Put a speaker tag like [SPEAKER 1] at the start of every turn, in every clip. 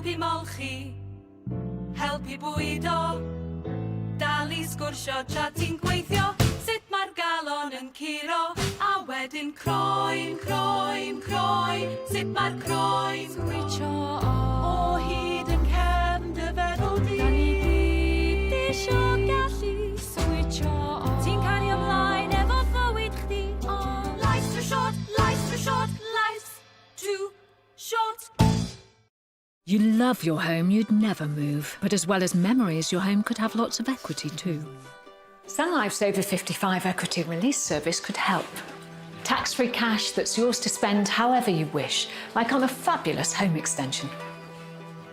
[SPEAKER 1] Helpu molchi, helpu bwydo, dal I sgwrsio tra ti'n gweithio, sut mae'r galon yn curo, a wedyn croen, croen, croen, sut mae'r croen switcho o hyd yn cefn dy feddwl di. Da ni gyd isio gallu switcho o. Ti'n cario ymlaen efo fywyd chdi, life's too short, life's too short, life's too short.
[SPEAKER 2] You love your home, you'd never move. But as well as memories, your home could have lots of equity too. Sun Life's over 55 equity release service could help. Tax-free cash that's yours to spend however you wish, like on a fabulous home extension.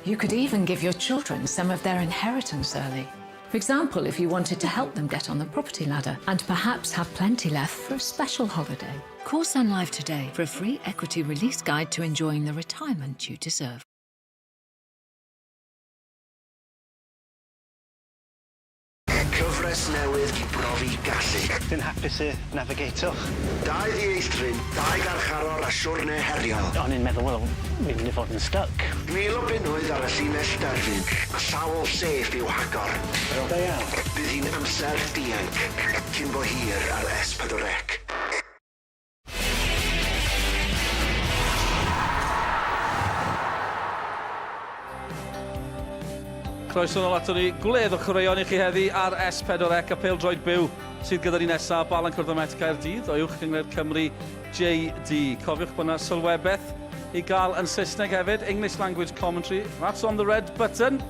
[SPEAKER 2] You could even give your children some of their inheritance early. For example, if you wanted to help them get on the property ladder and perhaps have plenty left for a special holiday. Call Sun Life today for a free equity release guide to enjoying the retirement you deserve.
[SPEAKER 3] Cyfres newydd I brofi gallu.
[SPEAKER 4] Dwi'n hapus y navigator.
[SPEAKER 3] 2 ddieithryn, 2 garcharor a siwrne heriol.
[SPEAKER 4] O'n i'n meddwl, wel, fi'n mynd I fod yn stuck.
[SPEAKER 3] 1000 o bunwydd ar y llinell derfyn, a sawl seff i'w hagor.
[SPEAKER 4] Wel, da iawn.
[SPEAKER 3] Bydd hi'n amser dianc, cyn bo hir ar S4C.
[SPEAKER 5] Croeso nôl ato ni, gwledd o chwaraeon I chi heddi ar S4C a pêl-droed byw sydd gyda ni nesaf Bala yn cwrdd o Met Caerdydd o uwch gyngred Cymru JD. Cofiwch bod yna sylwebeth I gael yn Saesneg hefyd, English language commentary. That's on the red button.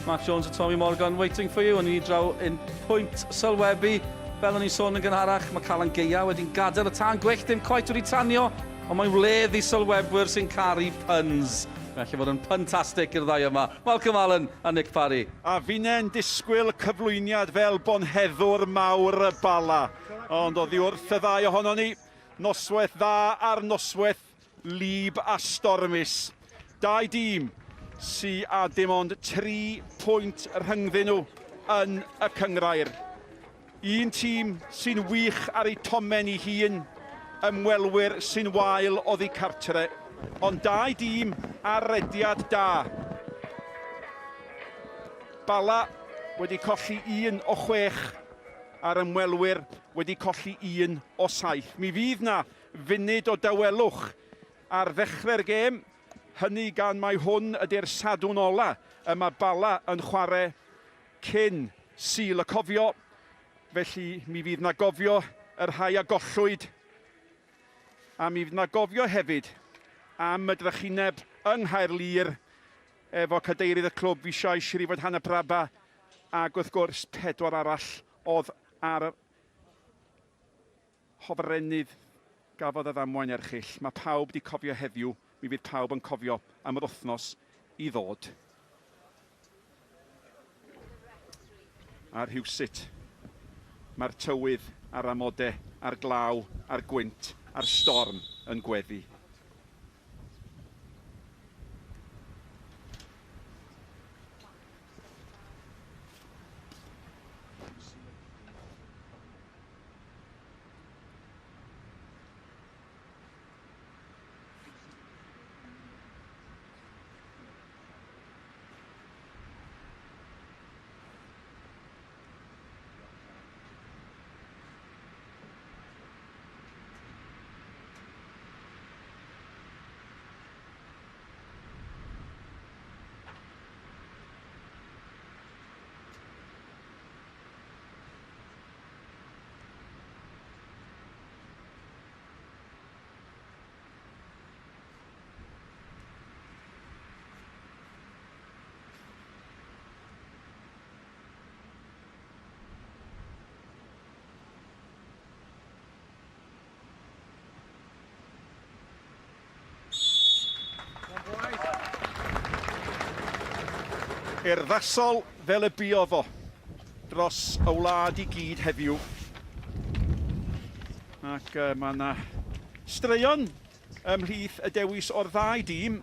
[SPEAKER 5] Matt Jones and Tommy Morgan waiting for you. O'n I draw in pwynt sylwebu. Fel o'n i'n sôn yn gynharach, mae Calan Gaea wedi'n gadael y tân gwyllt ddim coet wedi tanio, ond mae'n wledd I sylwebwyr sy'n caru puns. Felly fod yn ffantastig i'r ddau yma. Malcolm Allen a Nick Parry.
[SPEAKER 6] A fi'n disgwyl cyflwyniad fel bonheddwr mawr y Bala. Ond oddi wrth y ddau ohono ni, noswaith dda ar noswaith lib a stormus. 2 dîm sy a dim ond 3 pwynt rhyngddyn nhw yn y cyngrair. Un tîm sy'n wych ar ei tomen ei hun, ymwelwyr sy'n wael oddi cartre. Ond 2 dîm ar rediad da. Bala wedi colli 1 o 6 a'r ymwelwyr wedi colli 1 o 7. Mi fydd na funud o dawelwch ar ddechrau'r gêm. Hynny gan mai hwn ydy'r sadwn ola y mae Bala yn chwarae cyn Sul y cofio. Felly mi fydd na gofio yr rhai agollwyd. A mi fydd na gofio hefyd am y drychineb yng Nghaerlir efo cadeirydd y clwb Fisiau Shrifod Hanna Braba ac wrth gwrs 4 arall oedd ar hofrennydd gafodd y ddamwain erchyll. Mae pawb wedi cofio heddiw, mi fydd pawb yn cofio am yr wythnos I ddod. A'r rhywsut, mae'r tywydd a'r amodau, a'r glaw, a'r gwynt, a'r storm yn gweddu. Urddasol fel y buodd o dros y wlad I gyd heddiw. Ac mae yna straeon ymhlith y dewis o'r 2 dîm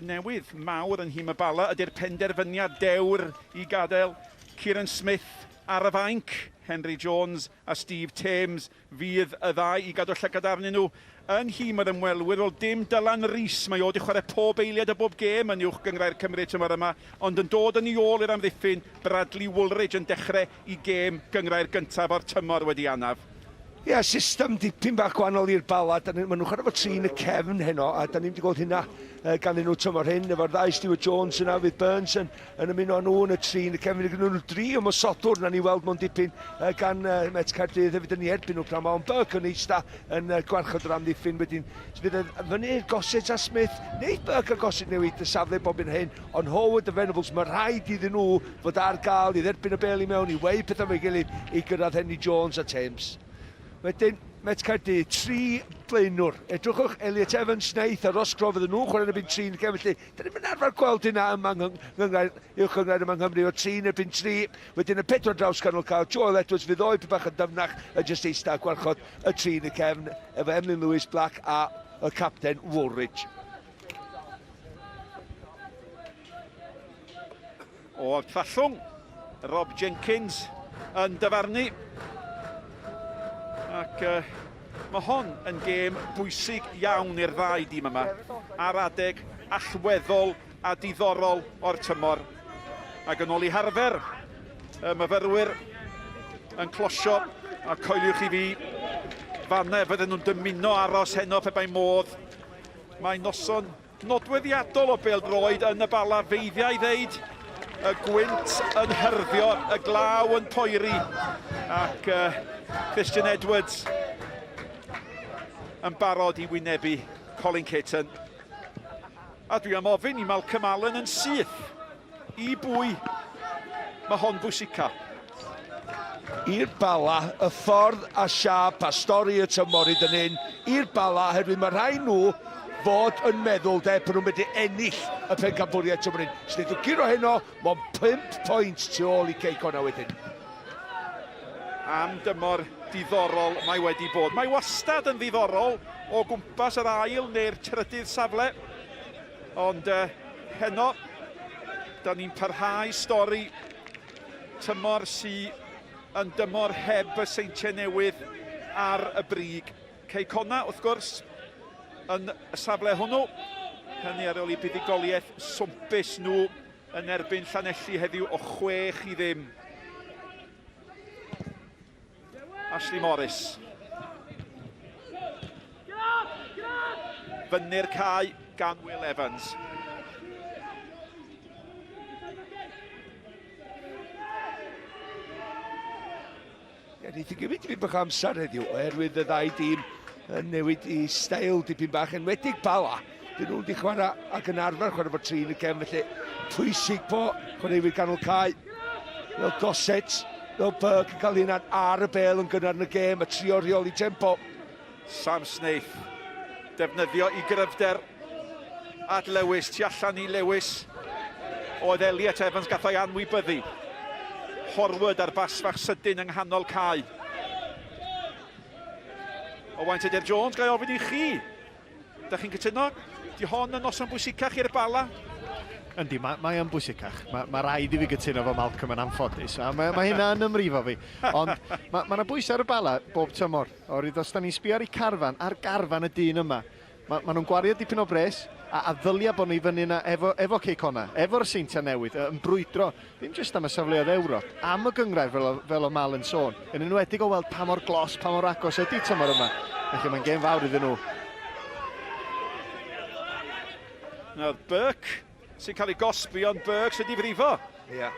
[SPEAKER 6] newydd mawr yn Nhîm y Bala ydy'r penderfyniad dewr I gadael Kieran Smith ar y fainc. Henry Jones a Steve Thames fydd y 2 I gadw llygad arnyn nhw yn hi mae'r ymwelwyr, wel dim Dylan Rhys, mae o wedi chwarae pob eiliad y bob gêm yn uwch gyngrau'r Cymru tymor yma, ond yn dod yn ei ôl i'r amddiffyn, Bradley Woolridge yn dechrau i gêm gyngrau'r gyntaf o'r tymor wedi anaf.
[SPEAKER 7] Ie, system dipyn bach gwahanol i'r Bala. Maen nhw'n chwarae fo tri yn y cefn heno, a da ni'n wedi gweld hynna gan nhw tymor hyn, efo'r ddau Stuart Jones yna, fydd Burns yn ymuno nhw yn y tri yn y cefn. Gyda nhw'n dri o mosodwr na ni weld mewn dipyn gan Met Cardiff hefyd yn ei erbyn nhw pram. Ond Burke yn eista yn gwarchod o'r amddiffyn wedyn. Fydd fyny Gossett a Smith, neu Burke a Gossett newid y safle bob yn hyn, ond Howard a Venables, mae rhaid iddyn nhw fod ar gael i dderbyn y bel i mewn, i weu pethau mewn gilydd i gyrraedd Henry Jones a Thames. Wedyn, Met Cardiff, tri blaenwr. Edrychwch Elliot Evans, Snaith a Ross Croft fydden nhw'n chwarae yn y byn tri yn y cefn. Da ni'n mynd arfer gweld hynna yma uwch yngred yma Nghymru o tri yn y byn tri. Wedyn y pedwar draws canol cael Joel Edwards fydd o'i bach yn dyfnach a jyst eista gwarchod y tri yn y cefn efo Emlyn Lewis Black a y capten Woolridge.
[SPEAKER 6] O'r llallwng, Rob Jenkins yn dyfarnu. Ac mae hon yn gêm bwysig iawn i'r ddau dîm yma. Ar adeg allweddol a diddorol o'r tymor. Ac yn ôl i harfer, y myfyrwyr yn closio a coeliwch i fi fanne fydden nhw'n dymuno aros heno pe bai modd. Mae noson nodweddiadol o bêl-droed yn y Bala, feiddiau ddeud. Y gwynt yn hyrddio, y glaw yn poeri, ac Christian Edwards yn barod i wynebu Colin Kitten. A dwi am ofyn i Malcolm Allen yn syth. I bwy mae hon bwysica?
[SPEAKER 7] I'r Bala, y ffordd a siap a stori y tymor i dyn hyn. I'r Bala, herwydd mae rhai nhw fod yn meddwl de, pan nhw'n mynd i ennill y pencampwriaeth tymor hyn. Os nid nhw'n giro heno, mae'n 5 pwynt tu ôl i Ceico na wedyn.
[SPEAKER 6] Am dymor diddorol mae wedi bod. Mae wastad yn ddiddorol o gwmpas yr ail neu'r trydydd safle. Ond heno, da ni'n parhau stori tymor sy'n yn dymor heb y seintiau newydd ar y brig. Ceicona, wrth gwrs, yn y safle hwnnw. Hynny ar ôl i buddigoliaeth swmpus nhw yn erbyn Llanelli heddiw o 6-0. Ashley Morris. Fyny'r cae gan Will Evans.
[SPEAKER 7] Neith i gymryd i fi bach amser heddiw, oherwydd y ddau dîm yn newid i stael dipyn bach, enwedig Bala. Dyn nhw'n di chwarae ac yn arfer chwarae fo tri yn y cefn, felly pwysig po, chwaraewyr canol cae. Fel Gossett, fel Burke yn cael un ar y bel yn gynnar yn y gêm, a trio reoli tempo.
[SPEAKER 6] Sam Snaith, defnyddio i gryfder at Lewis, tu allan i Lewis. Oedd Elliot Evans gath o'i anwybyddu. Horwood ar basfach sydyn yng nghanol cae. Owain Tudur Jones, gael ofyn i chi. Da chi'n cytuno? Di hon yn noson bwysicach i'r Bala?
[SPEAKER 8] Yndi, mae yn bwysicach. Mae rhaid i fi gytuno fo Malcolm yn anffodus. A mae hynna yn ymrifo fi. Ond mae yna bwysau ar y Bala bob tymor. Oherwydd os da ni'n sbio ar ei carfan, ar garfan y dyn yma, mae nhw'n gwario dipyn o bres, a ddylia bod ni fyny yna efo Ceicona, efo'r seintiau newydd, yn brwydro, ddim jyst am y safleoedd Ewrop, am y gyngrair fel o Mal yn sôn. Yn enwedig o weld pa mor glos, pa mor agos ydy tymor yma. Felly mae'n gêm fawr iddyn nhw.
[SPEAKER 6] Nawr, Burke sy'n cael ei gosbi, ond Burke sy'n difrifo.
[SPEAKER 7] Ia.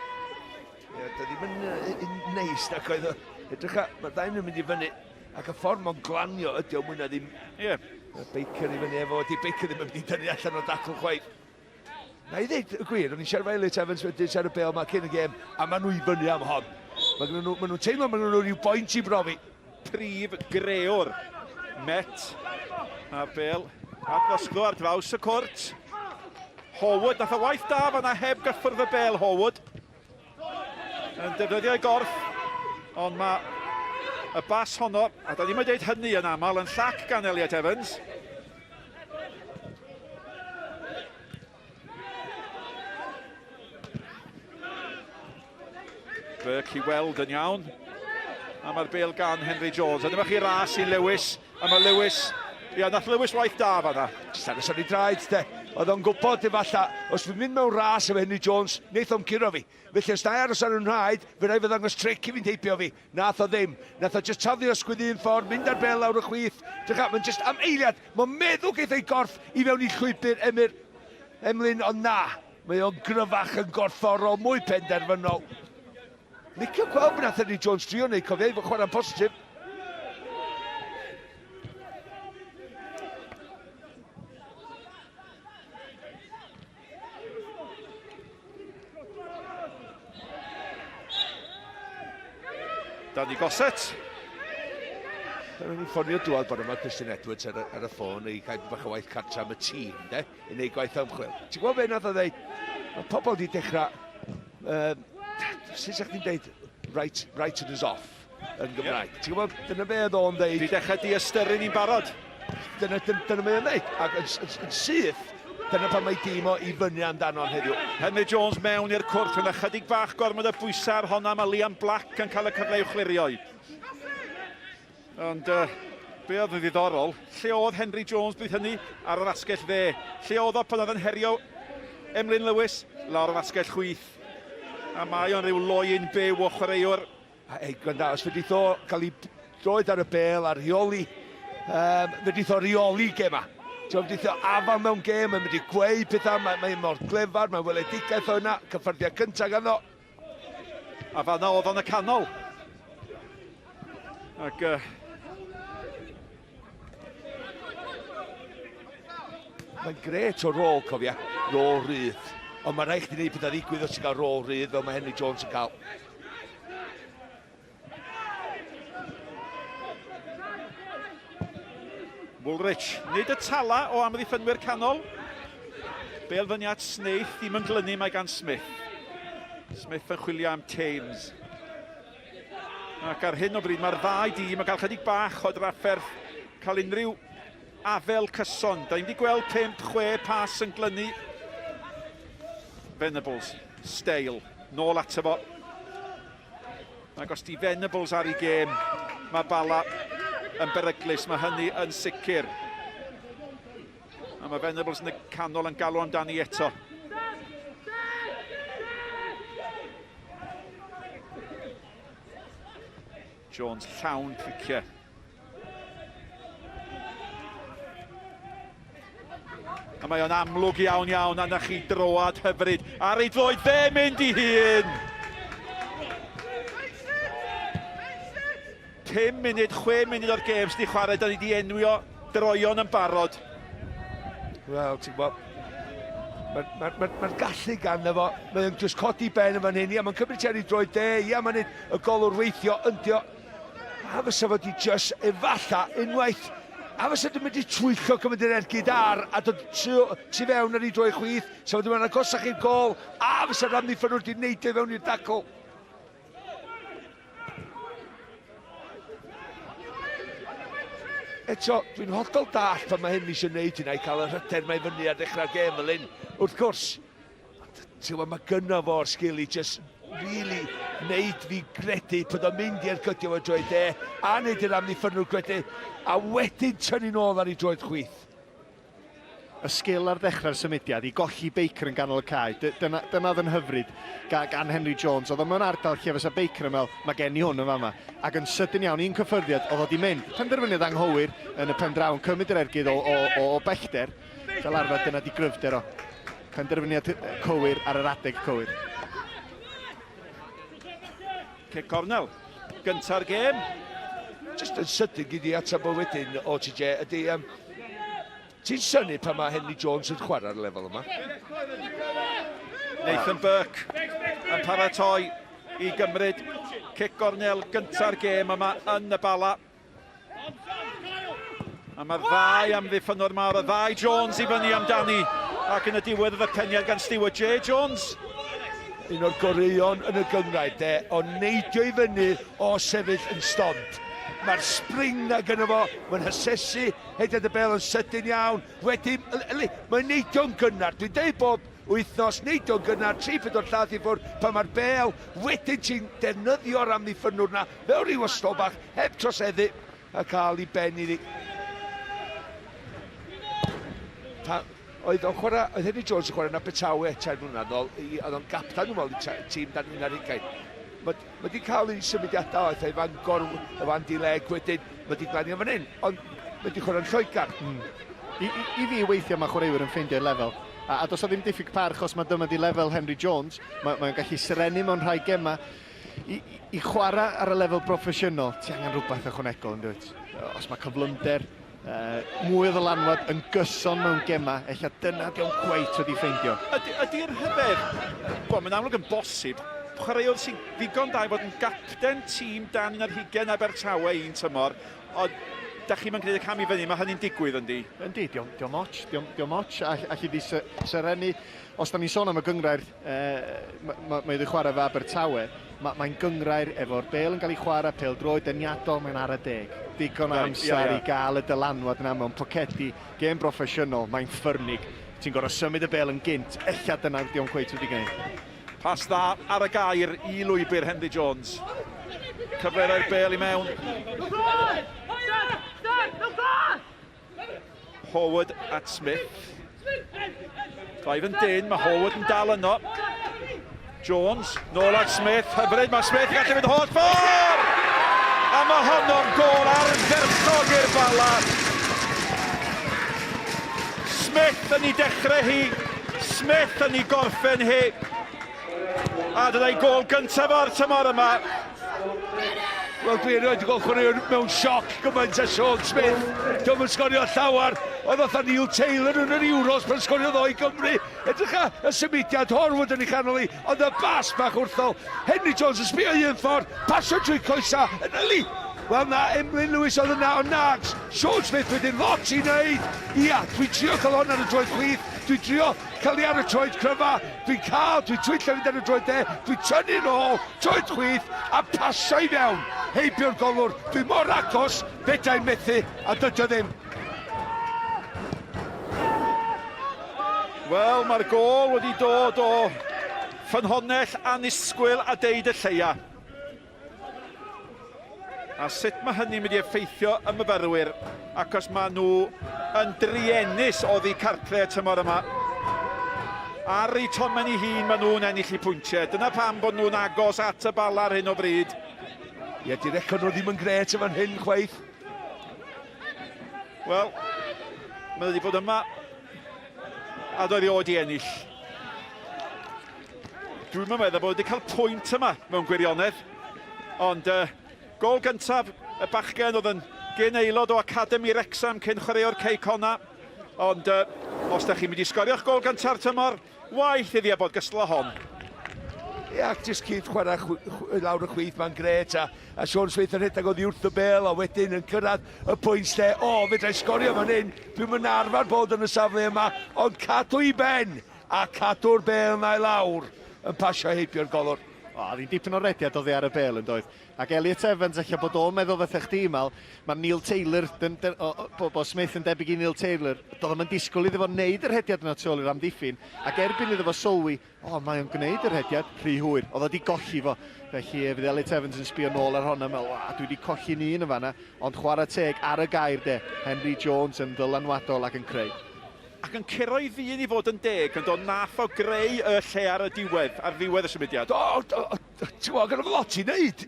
[SPEAKER 7] Ia, da ddim yn neis ac oedd o. Edrych a, mae dain yn mynd i fyny, ac y ffordd mae'n glanio ydy o mwy na ddim.
[SPEAKER 6] Ie.
[SPEAKER 7] Y beicer i fyny efo, di beicer ddim yn mynd i dynnu allan o dacl chwaith. Na i ddeud y gwir, o'n i'n siarad Elliot Evans wedyn siarad bel yma cyn y gêm, a maen nhw i fyny am hon. Maen nhw'n teimlo, maen nhw'n rhyw boint i brofi.
[SPEAKER 6] Prif grewr Met a bel adfosglo ar draws y cwrt. Howard, nath y waith da fan'na heb gyffwrdd y bel Howard. Yn defnyddio'i gorff, ond mae y bas honno, a da ni'n mynd deud hynny yn aml, yn llac gan Elliot Evans. Burke i weld yn iawn. A mae'r bêl gan Henry Jones. A dyma chi ras i Lewis. A mae Lewis Ia, nath Lewis waith da fanna.
[SPEAKER 7] Ystafell o'n i draed, de. Oedd o'n gwybod efalla, os fi'n mynd mewn ras efo Henry Jones, wneith o'n curo fi. Felly os da i aros ar yn rhaid, fe rai fe ddangos tric i fi'n teipio fi. Nath o ddim. Nath o just taflu ysgwydd un ffordd, mynd ar bel lawr y chwith. Mae'n just am eiliad. Mae'n meddwl geith ei gorff i fewn i llwybr Emlyn, ond na. Mae o'n gryfach yn gorfforol, mwy penderfynol. Licio gweld bod nath Henry Jones drio neu cofio efo chwarae'n positif.
[SPEAKER 6] Danny Gossett.
[SPEAKER 7] Dyna ni'n ffonio dwad bod yma Christian Edwards ar y ffôn i cael bach o waith cartra am y tîm, de, i wneud gwaith ymchwil. Ti'n gwybod be nath o ddeud? Mae pobl wedi dechrau, sut ydych chi'n deud, write us off yn Gymraeg. Ti'n gwybod, dyna be oedd o'n ddeud.
[SPEAKER 6] Di dechrau di ystyru ni'n barod.
[SPEAKER 7] Dyna be o'n ddeud. Ac yn syth, dyna pan mae dim o i fyny amdano'n heddiw.
[SPEAKER 6] Henry Jones mewn i'r cwrt yn ychydig bach gormod y bwysau honna, mae Liam Black yn cael y cyfle i'w chlirio. Ond be oedd yn ddiddorol, lle oedd Henry Jones bydd hynny ar yr asgell dde. Lle oedd o pan oedd yn herio Emlyn Lewis lawr yr asgell chwith. A mae o'n rhyw loyn byw o chwaraewr.
[SPEAKER 7] Ei, gwranda, os wedi tho cael ei droed ar y bel a rheoli, wedi tho reoli gema. Ti'n wedi tho afal mewn gem, mae'n wedi gweu pethau, mae'n mor glefar, mae'n weledigaeth o yna, cyffyrddiad cyntaf ganddo.
[SPEAKER 6] A fanna oedd o'n y canol. Ac
[SPEAKER 7] mae'n gret o rôl, cofia, rôl rydd. Ond mae'n rhaid chdi wneud beth a ddigwydd os ti'n cael rôl rydd fel mae Henry Jones yn cael.
[SPEAKER 6] Woolrich, nid y tala o amddiffynwyr canol. Belfyniad Snaith ddim yn glynu mae gan Smith. Smith yn chwilio am Thames. Ac ar hyn o bryd mae'r ddau dîm yn cael chydig bach o drafferth, cael unrhyw afel cyson. Da ni'n wedi gweld 5-6 pas yn glynu. Venables, Stale, nôl ato fo. Ac os di Venables ar ei gêm, mae Bala yn beryglus, mae hynny yn sicr. A mae Venables yn y canol yn galw amdani eto. Jones llawn cliciau. A mae o'n amlwg iawn iawn a na chi droad hyfryd. Ar ei droed fe mynd i hun. 5 munud, 6 munud o'r gêm sydd wedi chwarae, da ni wedi enwio droion yn barod.
[SPEAKER 7] Wel, ti'n gwybod, mae'r gallu ganddo fo, mae'n just codi ben yma'n hyn, ia, mae'n cymryd ar ei droed de, ia, mae'n y golwr weithio, yndio. A fysa fo di just efalla unwaith, a fysa di mynd i twyllo cymryd yr ergyd ar, a dod tu fewn ar ei droi chwith, sa fo di mynd agosach i'r gol, a fysa Ramni Ffynwr di neidio fewn i'r dacl. Eto, dwi'n hollol dall pan mae hyn eisiau gwneud hynna i cael y rhyder mae fyny a dechrau gêm ylun. Wrth gwrs, mae gynno fo'r sgil i just really wneud fi gredu bod o'n mynd i'r cydio o'r droed de a wneud i'r Ramni Ffynwr gredu a wedyn tynnu nôl ar ei droed chwith.
[SPEAKER 8] Y sgil ar ddechrau'r symudiad i golli Baker yn ganol y cae, dyna oedd yn hyfryd gan Henry Jones. Oedd o mewn ardal lle fysa Baker yn meddwl, mae gen i hwn yn fama. Ac yn sydyn iawn, un cyffyrddiad, oedd o di mynd. Penderfyniad anghywir yn y pendrawn, cymryd yr ergydd o bellter. Fel arfer, dyna di gryfder o. Penderfyniad cywir ar yr adeg cywir.
[SPEAKER 6] Cic cornel, gynta'r gêm.
[SPEAKER 7] Just yn sydyn gyd i atab o wedyn o TJ ydy... Ti'n syni pan mae Henry Jones yn chwarae ar y lefel yma?
[SPEAKER 6] Nathan Burke yn paratoi i gymryd cic gornel gynta'r gêm yma yn y Bala. A mae'r ddau amddiffynwr mawr, y ddau Jones i fyny amdani. Ac yn y diwedd y ddepeniad gan Stewart J. Jones.
[SPEAKER 7] Un o'r goreion yn y gyngraid, de, o neidio i fyny o sefyll yn stond. Mae'r spring na gyda fo, mae'n hysesu, heidiad y bel yn sydyn iawn. Wedyn, mae'n neidio'n gynnar. Dwi'n deud bob wythnos, neidio'n gynnar, 3-4 lladd i ffwrdd, pan mae'r bel, wedyn ti'n defnyddio'r amddiffynwr na, fel rhyw ystol bach, heb troseddu, a cael i ben iddi. Oedd Henry Jones yn chwarae na Betawe 10 mlynedd ôl, oedd o'n gaptan nhw'n ôl i tîm dan un ar ugain. Mae wedi cael ei symudiadau oedd ei Fangor, y Fandi Leg wedyn, mae wedi glanio fan hyn, ond mae wedi chwarae'n Lloegar.
[SPEAKER 8] I fi weithio mae chwaraewyr yn ffeindio'r lefel. A does o ddim diffyg parch os mae dyma di lefel Henry Jones. Mae'n gallu syrenu mewn rhai gema. I chwarae ar y lefel proffesiynol, ti angen rhywbeth ychwanegol yn dweud. Os mae cyflymder, mwy o ddylanwad yn gyson mewn gema, eich dyna diolch cweit wedi ffeindio.
[SPEAKER 6] Ydy'r hyfedd, mae'n amlwg yn bosib, chwaraewr sy'n ddigon da i fod yn gapten tîm dan un ar hugen Abertawe un tymor, ond da chi'n gwneud y cam i fyny, mae hynny'n digwydd yndi?
[SPEAKER 8] Yndi, diolch moch, allu di syrenu. Os da ni'n sôn am y gyngrair, mae wedi chwarae fe Abertawe, mae'n gyngrair efo'r bel yn cael ei chwarae, pêl-droed deniadol, mae'n ar y deg. Digon o amser i gael y dylanwad yna mewn pocedi, gêm broffesiynol, mae'n ffyrnig. Ti'n gorau symud y bel yn gynt, eich dyna diolch cweit wedi gwneud.
[SPEAKER 6] Pas dda ar y gair i lwybr Henry Jones. Cyfleuro'r bel i mewn. Howard at Smith. Clive yn dyn, mae Howard yn dal yno. Jones, nôl at Smith, hyfryd, mae Smith gallu fynd holl ffordd! A mae honno'n gol ardderchog i'r Bala. Smith yn ei dechrau hi, Smith yn ei gorffen hi. A dyna'i gol gyntaf o'r tymor yma.
[SPEAKER 7] Wel, dwi erioed wedi gweld chwaraewr mewn sioc gymaint a Sean Smith. Dwi'n yn sgorio llawar. Oedd fatha Neil Taylor yn yr Euros pan sgorio ddo i Gymru. Edrych y symudiad Horwood yn ei chanol hi. Ond y bas bach wrthol. Henry Jones yn sbio un ffordd. Pasio trwy coesa. Yn yli. Wel na, Emlyn Lewis oedd yna o nags. Sean Smith wedyn lot i wneud. Ia, dwi'n trio cael hon ar y droed chwith. Dwi'n trio cael ei ar y troed cryfa. Dwi'n twyllo fynd ar y droed de. Dwi'n tynnu nôl, troed chwith, a pasio i mewn. Heibio'r golwr. Dwi'n mor agos, bedau'n methu, a dydio ddim.
[SPEAKER 6] Wel, mae'r gol wedi dod o ffynhonnell anusgwyl a deud y lleia. A sut mae hynny'n mynd i effeithio y myfyrwyr, ac os maen nhw yn driennus oddi cartre tymor yma. Ar eu tomen i hun maen nhw'n ennill i pwyntiau. Dyna pam bod nhw'n agos at y Bala ar hyn o bryd.
[SPEAKER 7] Ie, di'r echo nhw ddim yn gret efo'n hyn chwaith.
[SPEAKER 6] Wel, mae wedi bod yma a doedd i oed i ennill. Dwi'n meddwl bod wedi cael pwynt yma mewn gwirionedd, ond gol gyntaf, y bachgen oedd yn gen aelod o Academi Wrexham cyn chwaraewr Ceicona. Ond os da chi'n mynd i sgorio'ch gol gyntaf tymor, waith iddi a bod gystal â hon.
[SPEAKER 7] Ie, ac jyst cynt chwarae lawr y chwith ma'n gret, a Sean Smith yn rhedeg oddi wrth y bel, a wedyn yn cyrraedd y pwynt lle, fedrai sgorio fan hyn, dwi'n mynd arfer bod yn y safle yma, ond cadw i ben, a cadw'r bel na i lawr, yn pasio heibio'r golwr.
[SPEAKER 8] Ddim dipyn o rediad oddi ar y bel yn doedd. Ac Elliot Evans, eich bod o'n meddwl fatha chdi mal, mae Neil Taylor, bod Smith yn debyg i Neil Taylor, doedd yn disgwyl iddo fo wneud yr hediad yna tu ôl i'r amddiffyn, ac erbyn iddo fo sylwi, mae o'n gwneud yr hediad rhy hwyr, oedd o di golli fo. Felly fydd Elliot Evans yn sbio nôl ar honna, dwi wedi colli'n un yn fanna, ond chwarae teg ar y gair de, Henry Jones yn ddylanwadol ac yn creu.
[SPEAKER 6] Ac yn curo i ddyn i fod yn deg, yn dod nath o greu y lle ar y diwedd, ar ddiwedd y symudiad.
[SPEAKER 7] Ti'n gwybod, gyda lot i wneud.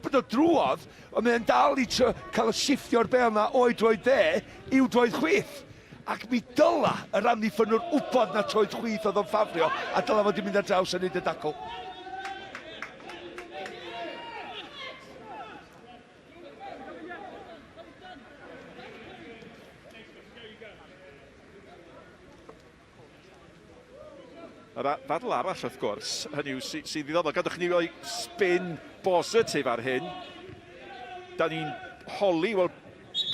[SPEAKER 7] Bod o drwodd, ond mae'n dal i cael y shiftio'r bel na o'i droed de i'w droed chwith. Ac mi dyla yr amddiffynwr wybod na troed chwith oedd o'n ffafrio, a dyla fod i'n mynd ar draws yn neud y dacl.
[SPEAKER 6] Yr ddadl arall wrth gwrs, hynny yw sydd ddiddorol, gadwch ni roi spin positif ar hyn. Da ni'n holi, wel,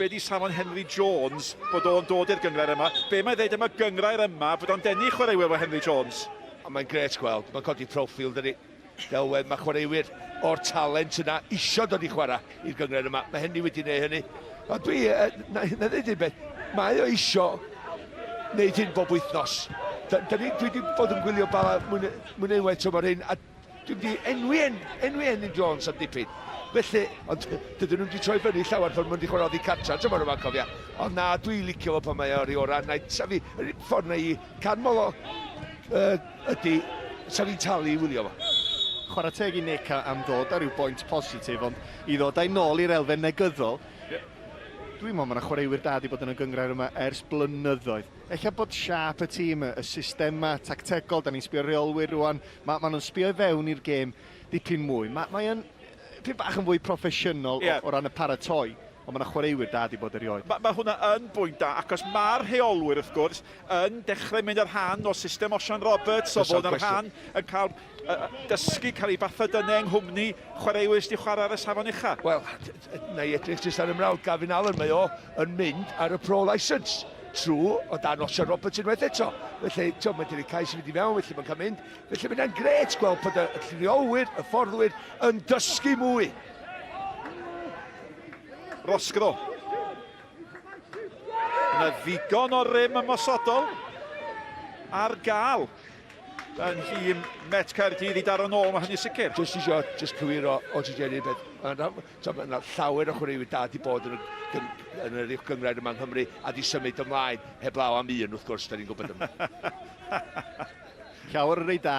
[SPEAKER 6] be di Samon Henry Jones bod o'n dod i'r gyngrair yma. Be mae'n dweud am y gyngrair yma bod o'n denu chwaraewyr efo Henry Jones?
[SPEAKER 7] Mae'n gret gweld, mae'n codi profil dyni. Delwedd, mae chwaraewyr o'r talent yna isio dod i chwarae i'r gyngrair yma. Mae Henry wedi gwneud hynny. Ond dwi, na ddweud un beth, mae o isio wneud hyn bob wythnos. Dwi wedi bod yn gwylio Bala mwyn unwaith tro mor hyn, a Dwi'n di enwi Jones am dipyn. Felly, ond dydyn nhw wedi troi fyny llawer ffordd mwyn di chwarae oddi cartra, ti'n mwyn yma'n cofia. Ond na, dwi'n licio fo pan mae o'r i ora. Na, safi, ffordd na i canmol o ydy, safi'n talu i wylio fo.
[SPEAKER 8] Chwarae teg i Nick am ddod ar ryw bwynt positif, ond i ddod a'i nôl i'r elfen negyddol, dwi'n meddwl mae yna chwaraewyr da di bod yn y gyngrair yma ers blynyddoedd. Ella bod siap y tîm, y systema tactegol, da ni'n sbio reolwyr rwan, mae nhw'n sbio i fewn i'r gêm dipyn mwy. Mae'n pyn bach yn fwy proffesiynol o ran y paratoi, ond mae yna chwaraewyr da di bod erioed.
[SPEAKER 6] Mae hwnna yn bwynt da, ac os mae'r rheolwyr wrth gwrs yn dechrau mynd ar rhan o system Osian Roberts, o fod ar rhan yn cael dysgu, cael ei bathydynau yng nghwmni chwaraewyr sydd wedi chwarae ar y safon ucha.
[SPEAKER 7] Wel, na i edrych jyst ar ymrawd Gavin Allen, mae o yn mynd ar y pro licence trwy o dan Osian Roberts unwaith eto. Felly, mae wedi cais i fynd i fewn, felly mae'n cael mynd. Felly mae'n gret gweld bod y rheolwyr, y fforddwyr yn dysgu mwy.
[SPEAKER 6] Rosgro. Yna ddigon o rym ymosodol ar gael yn hym Met Caerdydd i daro nôl, mae hynny sicr.
[SPEAKER 7] Just cywiro o Gigeni beth. Mae yna llawer o chwaraewyr da di bod yn yr uwch gyngrair yma yng Nghymru a di symud ymlaen heblaw am un wrth gwrs, da ni'n gwybod yma.
[SPEAKER 8] Llawer yn rei da,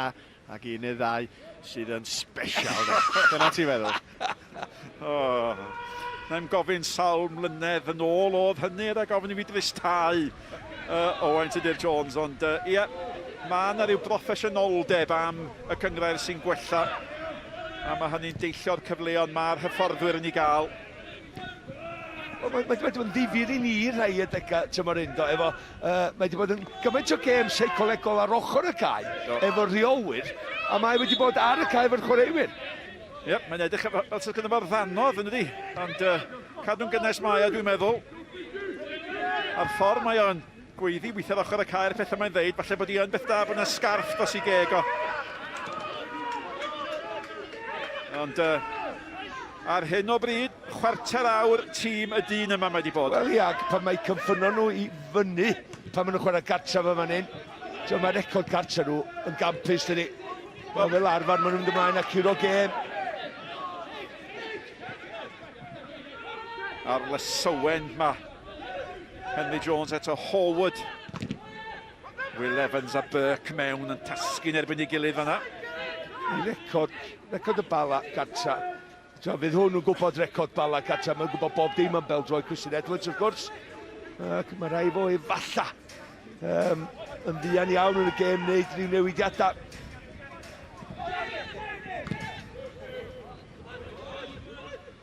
[SPEAKER 8] ac un neu ddau sydd yn special. Dyna ti'n feddwl?
[SPEAKER 6] Na'n gofyn sawl mlynedd yn ôl oedd hynny a gofyn i fi dristau Owain Tudur Jones, ond ie, mae yna rhyw broffesiynoldeb am y cyngrair sy'n gwella a mae hynny'n deillio'r cyfleon mae'r hyfforddwyr yn ei gael.
[SPEAKER 7] Mae wedi bod yn ddifyr i ni rhai adega tymor undo, efo, mae wedi bod yn gymaint o gêm seicolegol ar ochr y cae, efo rheolwyr, a mae wedi bod ar y cae efo'r chwaraewyr.
[SPEAKER 6] Ie, mae'n edrych fel sydd gyda fo'r ddanodd yn ydi, ond cadw'n gynnes mae o, dwi'n meddwl. A'r ffordd mae o'n gweiddi weithio ar ochr y cae, pethau mae'n ddeud, falle bod hi yn beth da bod yna sgarff dros i geg o. Ond ar hyn o bryd, chwarter awr tîm y dyn yma mae wedi bod.
[SPEAKER 7] Wel ia, pan mae cyffyno nhw i fyny, pan maen nhw'n chwarae gartra fe fan hyn, mae'r record gartra nhw yn gampus dyni. Fel arfer, maen nhw'n mynd ymlaen a curo gêm.
[SPEAKER 6] Ar lysywen ma. Henry Jones eto Howard. Will Evans a Burke mewn yn tasgu'n erbyn ei gilydd fan'na.
[SPEAKER 7] Record y Bala gartra. Fydd hwn yn gwybod record Bala gartra. Mae'n gwybod bob dim yn beldroi Christian Edwards, wrth gwrs. Mae rai fo efalla yn ddian iawn yn y gêm wneud rhyw newidiadau.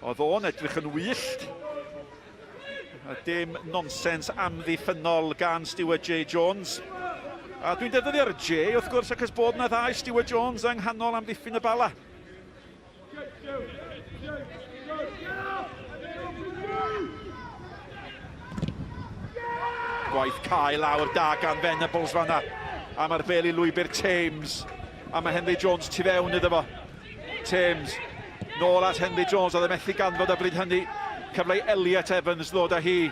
[SPEAKER 6] Oedd o'n edrych yn wyllt. Dim nonsens amddiffynol gan Stewart J. Jones. A dwi'n defnyddio'r J, wrth gwrs, ac ys bod yna ddau Stewart Jones yng nghanol amddiffyn y Bala. Gwaith cael lawr da gan Venables fan'na. A mae'r bel i lwybr Thames. A mae Henry Jones tu fewn iddo fo. Thames, nôl at Henry Jones, oedd e methu ganfod a bryd hynny. Cyfle Elliot Evans ddod â hi.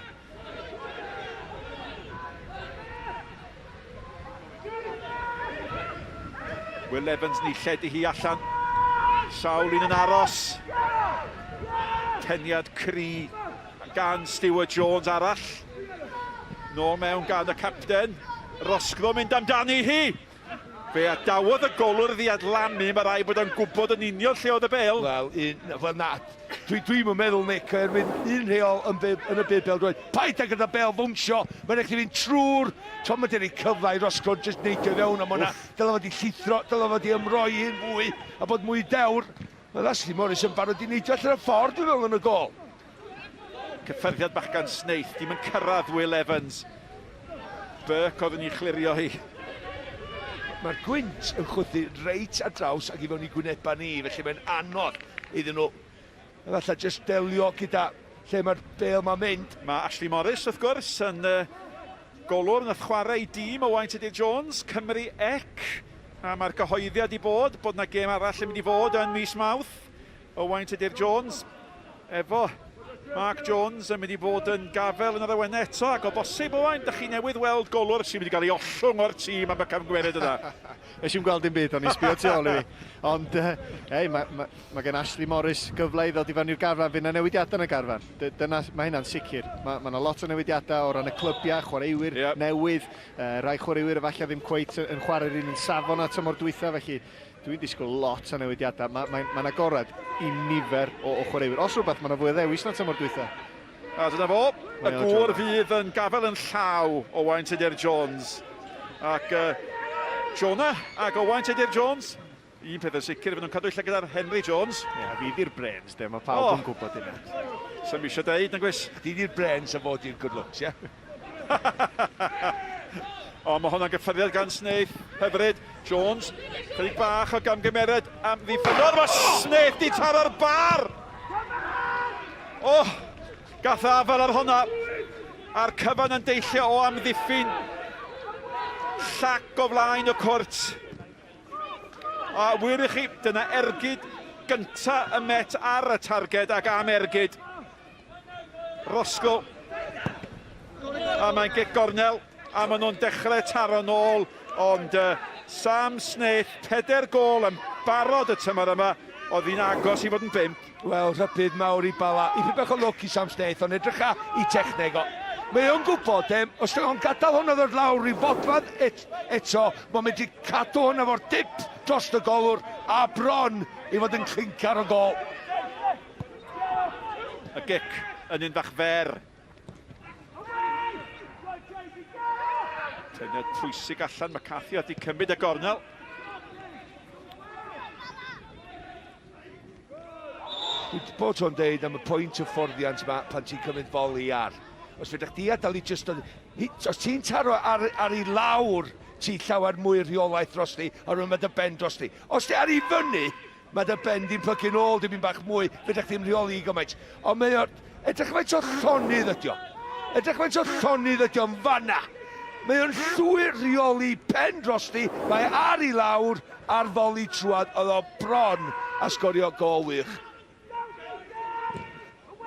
[SPEAKER 6] Will Evans ni lled i hi allan. Sawl un yn aros. Teniad cry gan Stewart Jones arall. Nôl mewn gan y capten. Rosgro mynd amdani hi. Fe adawodd y golwr ddiadlamu, mae rai bod yn gwybod yn union lle oedd y bel.
[SPEAKER 7] Wel na, dwi'n meddwl, Nick, erbyn un rheol yn y byd bel-droed. Paid ag gyda bel fwnsio, mae'n eich fynd trwy'r... Tom ydy'n ei cyfle i Rosgro jyst neidio fewn am hwnna. Dyla fod i llithro, dyla fod i ymroi un fwy a bod mwy dewr. Mae Ashley Morris yn barod i neidio allan y ffordd, dwi'n meddwl, yn y gol.
[SPEAKER 6] Cyffyrddiad bach gan Snaith, dim yn cyrraedd Will Evans. Burke oedd yn ei chlirio hi.
[SPEAKER 7] Mae'r gwynt yn chwthu reit ar draws ac i fewn i gwyneba ni, felly mae'n anodd iddyn nhw. Efallai jyst delio gyda lle mae'r bel ma'n mynd.
[SPEAKER 6] Mae Ashley Morris, wrth gwrs, yn golwr yn chwarae i dîm Owain Tudur Jones, Cymru ec. A mae'r gyhoeddiad i bod yna gêm arall yn mynd i fod yn mis Mawrth. Owain Tudur Jones efo Mark Jones yn mynd i bod yn gafel yn yr awen eto, ac o bosib o wain, da chi newydd weld golwr sy'n mynd i gael ei ollwng o'r tîm am y camgwered yna.
[SPEAKER 8] Nes i'n gweld dim byd, o'n i'n sbio tu ôl i fi. Ond, mae gen Ashley Morris gyfle i ddod i fewn i'r garfan, fydd yna newidiadau yn y garfan. Mae hynna'n sicr. Mae yna lot o newidiadau o ran y clybiau, chwaraewyr newydd. Rai chwaraewyr efallai ddim cweit yn chwarae'r un safon at ymor dwytha, felly dwi'n disgwyl lot o newidiadau. Mae'n agorad i nifer o chwaraewyr. Os rhywbeth, mae'n fwy o ddewis na tymor dwytha.
[SPEAKER 6] A dyna fo, y gŵr fydd yn gafel yn llaw o Wain Tudur Jones. Ac Jonah ac o Wain Tudur Jones. Un peth yn sicr, fydden nhw'n cadw lle gyda'r Henry Jones.
[SPEAKER 8] Ie, fi di'r brains, de, mae pawb yn gwybod hynna.
[SPEAKER 6] Sa'n eisiau deud, na gwys?
[SPEAKER 7] Di di'r brains a fod i'r good looks, ie?
[SPEAKER 6] O, mae hwnna'n gyffyriad gan Snaith hyfryd. Jones, chydig bach o gamgymered am ddiffynor. Mae Snaith di taro'r bar! O, gath afel ar hwnna. A'r cyfan yn deillio o amddiffyn. Llac o flaen y cwrt. A wir i chi, dyna ergyd gynta y Met ar y targed ac am ergyd. Roscoe. A mae'n gic gornel. A maen nhw'n dechrau taro nôl, ond Sam Snaith, 4 gôl yn barod y tymor yma, oedd hi'n agos i fod yn 5.
[SPEAKER 7] Wel, rhybydd mawr i Bala. I fi bach o lwc i Sam Snaith, ond edrych i techneg o. Mae o'n gwybod, os o'n gadael hwnna ddod lawr i fodfad eto, mae'n mynd i cadw hwnna fo'r dip dros y golwr a bron i fod yn clincar o gol.
[SPEAKER 6] Y gic yn un bach fer. Tynedd pwysig allan, mae Cathy wedi cymryd y gornel.
[SPEAKER 7] Dwi'n bod o'n deud am y pwynt y fforddiant yma pan ti'n cymryd foli ar. Os fydych chi adael i just... Os ti'n taro ar ei lawr, ti'n llawer mwy rheolaeth dros ti, a rwy'n mynd y ben dros ti. Os ti ar ei fyny, mae dy ben di'n plygu'n ôl, dim bach mwy, fydych chi'n rheoli i gymaint. Ond mae o'r... Edrych faint o llonydd ydi o. Edrych faint o llonydd ydi o'n fanna. Mae o'n llwyr rheoli pen dros ti, mae ar ei lawr ar foli trwad, oedd o bron a sgorio gol wych.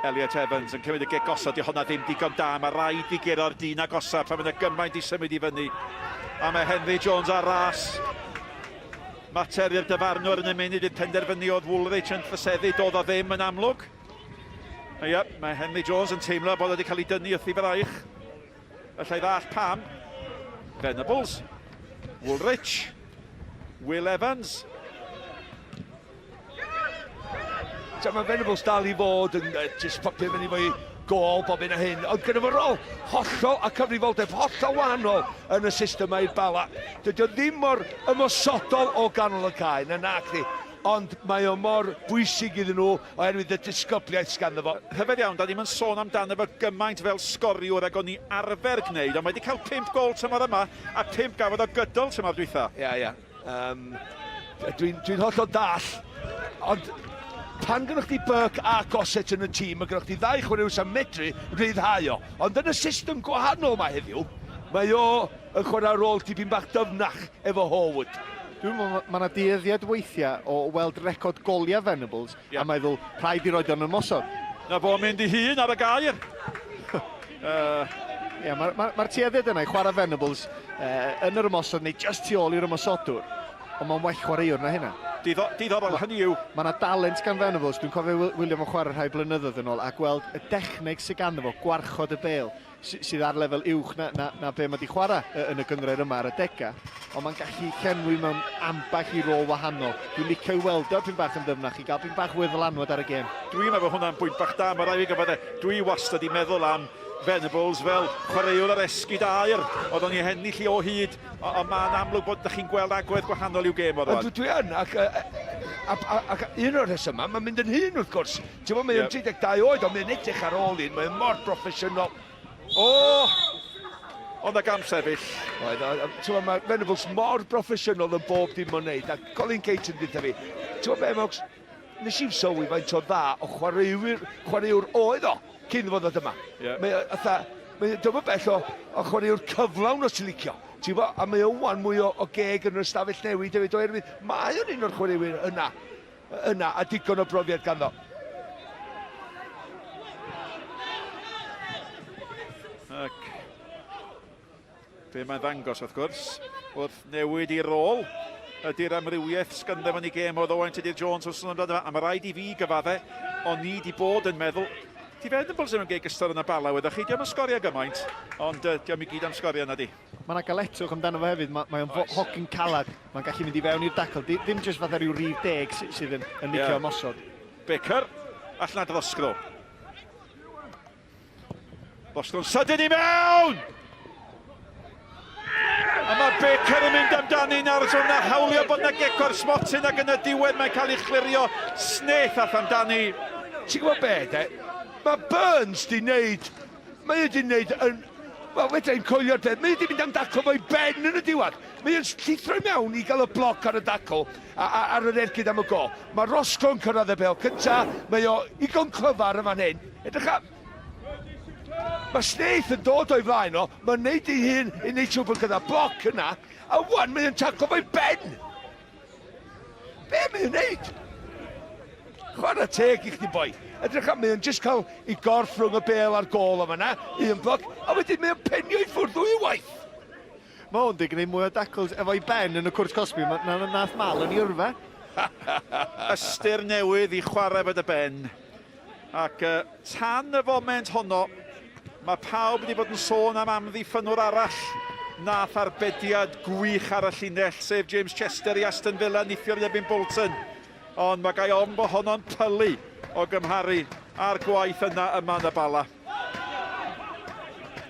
[SPEAKER 6] Elliot Evans yn cymryd y gic osod, i honna ddim digon da, mae rhaid i giro'r dyn agosaf pan mae'n gymaint i symud i fyny. A mae Henry Jones ar ras. Mater i'r dyfarnwr yn y munud i'r penderfynu oedd Woolwich yn ffyseddu, doedd o ddim yn amlwg. Mae Henry Jones yn teimlo bod wedi cael ei dynnu wrth i fraich. Allai ddall pam. Venables, Woolwich, Will Evans.
[SPEAKER 7] Mae Venables dal i fod yn just popio fyny fo'i gol bob un o hyn, ond gyda fo rôl hollol a cyfrifoldeb hollol wahanol yn y system i'r Bala. Dydy o ddim mor ymosodol o ganol y cae, na nac di, ond mae o mor bwysig iddyn nhw oherwydd y disgybliaeth sganddo fo.
[SPEAKER 6] Hyfedd iawn, da ddim yn sôn amdano fo gymaint fel sgoriwr ag o'n i arfer gwneud, ond mae wedi cael 5 gol tymor yma a 5 gafodd o gydol tymor dwytha.
[SPEAKER 7] Ia. Dwi'n hollol dall, ond pan gynnwch chi Burke a Gossett yn y tîm, mae gynnwch chi 2 chwaraewyr sy'n medru rhyddhau o. Ond yn y system gwahanol mae heddiw, mae o yn chwarae rôl tipyn bach dyfnach efo Howard.
[SPEAKER 8] Dwi'n meddwl mae yna dueddiad weithiau o weld record goliau Venables a meddwl rhaid i roed o'n ymosod.
[SPEAKER 6] Na fo'n mynd i hun ar y gair.
[SPEAKER 8] Mae'r tueddiad yna i chwarae Venables yn yr ymosod neu just tu ôl i'r ymosodwr, ond mae'n well chwaraewr na hynna.
[SPEAKER 6] Diddorol, hynny yw.
[SPEAKER 8] Mae yna dalent gan Venables, dwi'n cofio William o chwarae rhai blynyddoedd yn ôl, a gweld y dechneg sydd ganddo fo, gwarchod y bêl, sydd ar lefel uwch na be mae di chwarae yn y gynghrair yma ar y dega. Ond mae'n gallu llenwi mewn ambell i rôl wahanol. Dwi'n licio i weld o pyn bach yn ddyfnach, i gael pyn bach wyddlanwad ar y gêm.
[SPEAKER 6] Dwi'n meddwl hwnna'n bwynt bach da, mae rai fi gyfod dwi wastad i meddwl am Venables fel chwaraewr ar esgyd air. Oedd o'n i hennill i o hyd, ond mae'n amlwg bod ydych chi'n gweld agwedd gwahanol i'w gêm o'r rwan.
[SPEAKER 7] Dwi yn, ac un o'r rheswm yma, mae'n mynd yn hyn wrth gwrs. Ti'n bod, mae'n 32 oed, ond mae'n edrych ar ôl un, mae'n mor broffesiynol.
[SPEAKER 6] Ond ag am sefyll.
[SPEAKER 7] Ti'n bod, mae Venables mor broffesiynol yn bob dim o'n neud, a Colin Caton gyda fi. Ti'n bod, Mogs, nes i'n sylwi faint o dda o chwaraewr oedd o cyn fod o dyma. Mae dyma bell o chwaraewr cyflawn o sy'n licio. A mae o wan mwy o geg yn yr ystafell newid hefyd oherwydd mae o'n un o'r chwaraewyr yna a digon o brofiad ganddo.
[SPEAKER 6] Be mae'n ddangos wrth gwrs, wrth newid i'r rôl, ydy'r amrywiaeth sgynda fan i gêm oedd Owen Tudur Jones wrth yn dod a mae rhaid i fi gyfadde, ond ni di bod yn meddwl, ti Venables yn gei gystod yn y Bala wedych chi, diolch yn sgorio gymaint, ond diolch i gyd am sgorio yna di.
[SPEAKER 8] Mae yna galetwch amdano fo hefyd, mae'n hogyn calad, mae'n gallu mynd i fewn i'r dacl, ddim jyst fatha rhyw rif deg sydd yn licio ymosod.
[SPEAKER 6] Becker, allan ddosgro. Ddosgro'n sydyn i mewn! A mae Becker yn mynd amdani nawr, so yna hawlio bod yna gecor smotyn ac yn y diwedd mae'n cael ei chlirio sneth all amdani.
[SPEAKER 7] Ti'n gwybod be, de? Mae Burns di wneud, mae di wneud yn, wel, wedyn coelio'r peth, mae di mynd am dacl fo'i ben yn y diwedd. Mae yn llithro mewn i gael y bloc ar y dacl ar yr ergyd am y go. Mae Roscoe'n cyrraedd y bel cynta, mae o ugon clyfar y fan hyn. Edrych am, mae Snaith yn dod o'i flaen o, mae'n neud ei hun i wneud siŵr bod gyda bloc yna, a wan mae yn taclo fo'i ben. Be mae'n neud? Chwarae teg i chdi boi. Edrych am, mae'n jyst cael ei gorff rhwng y bel a'r gol am yna, un bloc, a wedyn mae'n penio i ffwrdd o'i waith.
[SPEAKER 8] Mae hwn di gwneud mwy o dacls efo'i ben yn y cwrs Cosby, nath mal yn i yrfa.
[SPEAKER 6] Ystyr newydd i chwarae fod y ben. Ac tan y foment honno, mae pawb wedi bod yn sôn am amddiffynwr arall nath arbediad gwych ar y llinell, sef James Chester i Aston Villa, nithio'r Iebyn Bolton. Ond mae gai ofn bod honno'n pylu o gymharu a'r gwaith yna yma yn y Bala.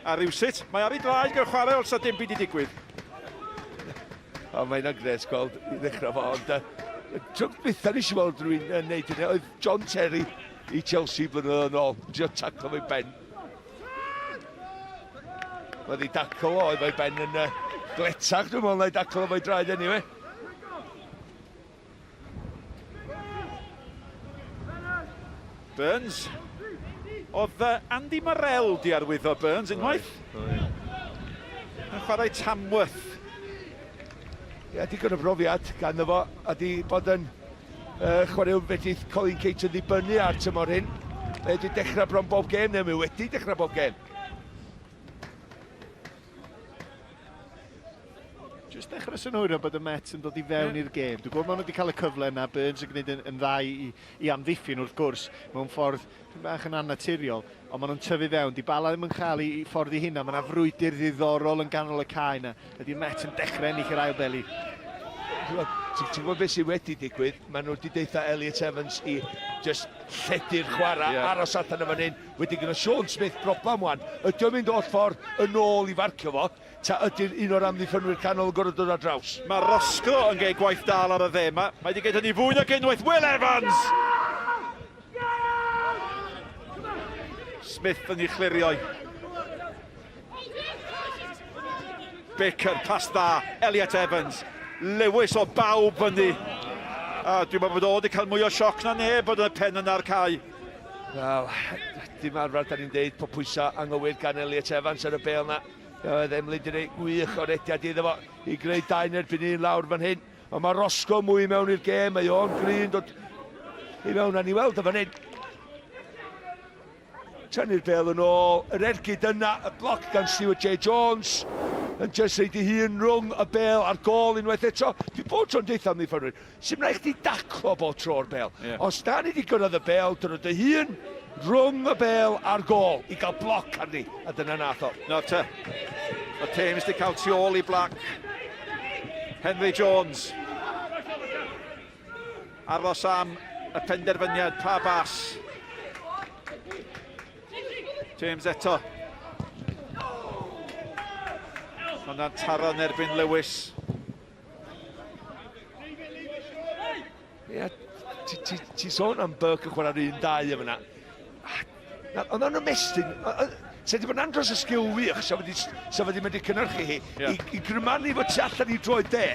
[SPEAKER 6] A rhywsut, mae ar ei draed gael chwarae os dim byd i digwydd.
[SPEAKER 7] O, mae'n agres gweld i ddechrau fo, ond trwg bytha ni eisiau weld rhywun neud hynny, oedd John Terry i Chelsea blynyddoedd yn ôl, jyst taclo fo'i ben. Oedd ei daclo o, oedd fo'i ben yn gletach, dwi'n meddwl, na'i daclo fo'i draed anyway.
[SPEAKER 6] Burns. Oedd Andy Morrell di arwyddo Burns unwaith. Yn chwarae Tamworth.
[SPEAKER 7] Ie, digon o brofiad gan fo, a di bod yn chwarae fedydd Colin Cates yn ddibynnu ar tymor hyn. Fe wedi dechrau bron bob gêm, neu mi wedi dechrau bob gêm.
[SPEAKER 8] Jyst dechrau synhwyrio bod y Mets yn dod i fewn i'r gêm. Dwi'n gwybod maen nhw wedi cael y cyfle yna, Burns yn gwneud yn dda i amddiffyn wrth gwrs, mewn ffordd bach yn annaturiol, ond maen nhw'n tyfu fewn. Di Bala ddim yn cael ei ffordd i hynna, mae yna frwydr ddiddorol yn ganol y cae yna. Ydy'r Mets yn dechrau ennill yr ail beli.
[SPEAKER 7] Ti'n gwybod beth sydd wedi digwydd? Maen nhw wedi deitha Elliot Evans i just lledu'r chwarae, aros allan y fan hyn. Wedi gyda Sean Smith broblam wan. Ydy o'n mynd o'r ffordd yn ôl i farcio fo, ta ydy'r un o'r amddiffynwyr canol yn gorfod dod ar draws.
[SPEAKER 6] Mae Roscoe yn gei gwaith dal ar y dde yma. Mae wedi gwneud hynny fwy nag unwaith. Will Evans! Smith yn ei chlirioi. Baker, pas dda. Elliot Evans. Lewis o bawb fyny. Dwi'n meddwl bod o wedi cael mwy o sioc na neb bod y pen yna'r cae.
[SPEAKER 7] Wel, dim arfer, da ni'n deud, po pwysau anghywir gan Elliot Evans ar y bel na. Ddim wedi gwneud gwych o'r ediad iddo fo i greu 2 erbyn 1 lawr fan hyn. Ond mae Roscoe mwy mewn i'r gêm, mae o'n grin dod i mewn a ni weld y fan hyn. Tynnu'r bel yn ôl, yr ergyd yna, y bloc gan Stuart J. Jones, yn jyst reid ei hun rhwng y bel a'r gol unwaith eto. Dwi bod tro'n deitha am ddifforwyr, sy'n rhaid chdi daclo bob tro'r bel. Os da ni wedi gyrraedd y bel, dyn nhw'n hun rhwng y bel a'r gol i gael bloc arni, a dyna nath o.
[SPEAKER 6] No te, o Thames wedi cael tu ôl i Black. Henry Jones. Aros am y penderfyniad, pa bas. James eto. Hwna'n taro yn erbyn Lewis.
[SPEAKER 7] Ie, ti sôn am Burke yn chwarae'r 1-2 yma na. Ond o'n ymestyn, sef wedi bod yn andros o sgil wych, sef wedi mynd i cynnyrchu hi, i grymannu fod tu allan i droed de,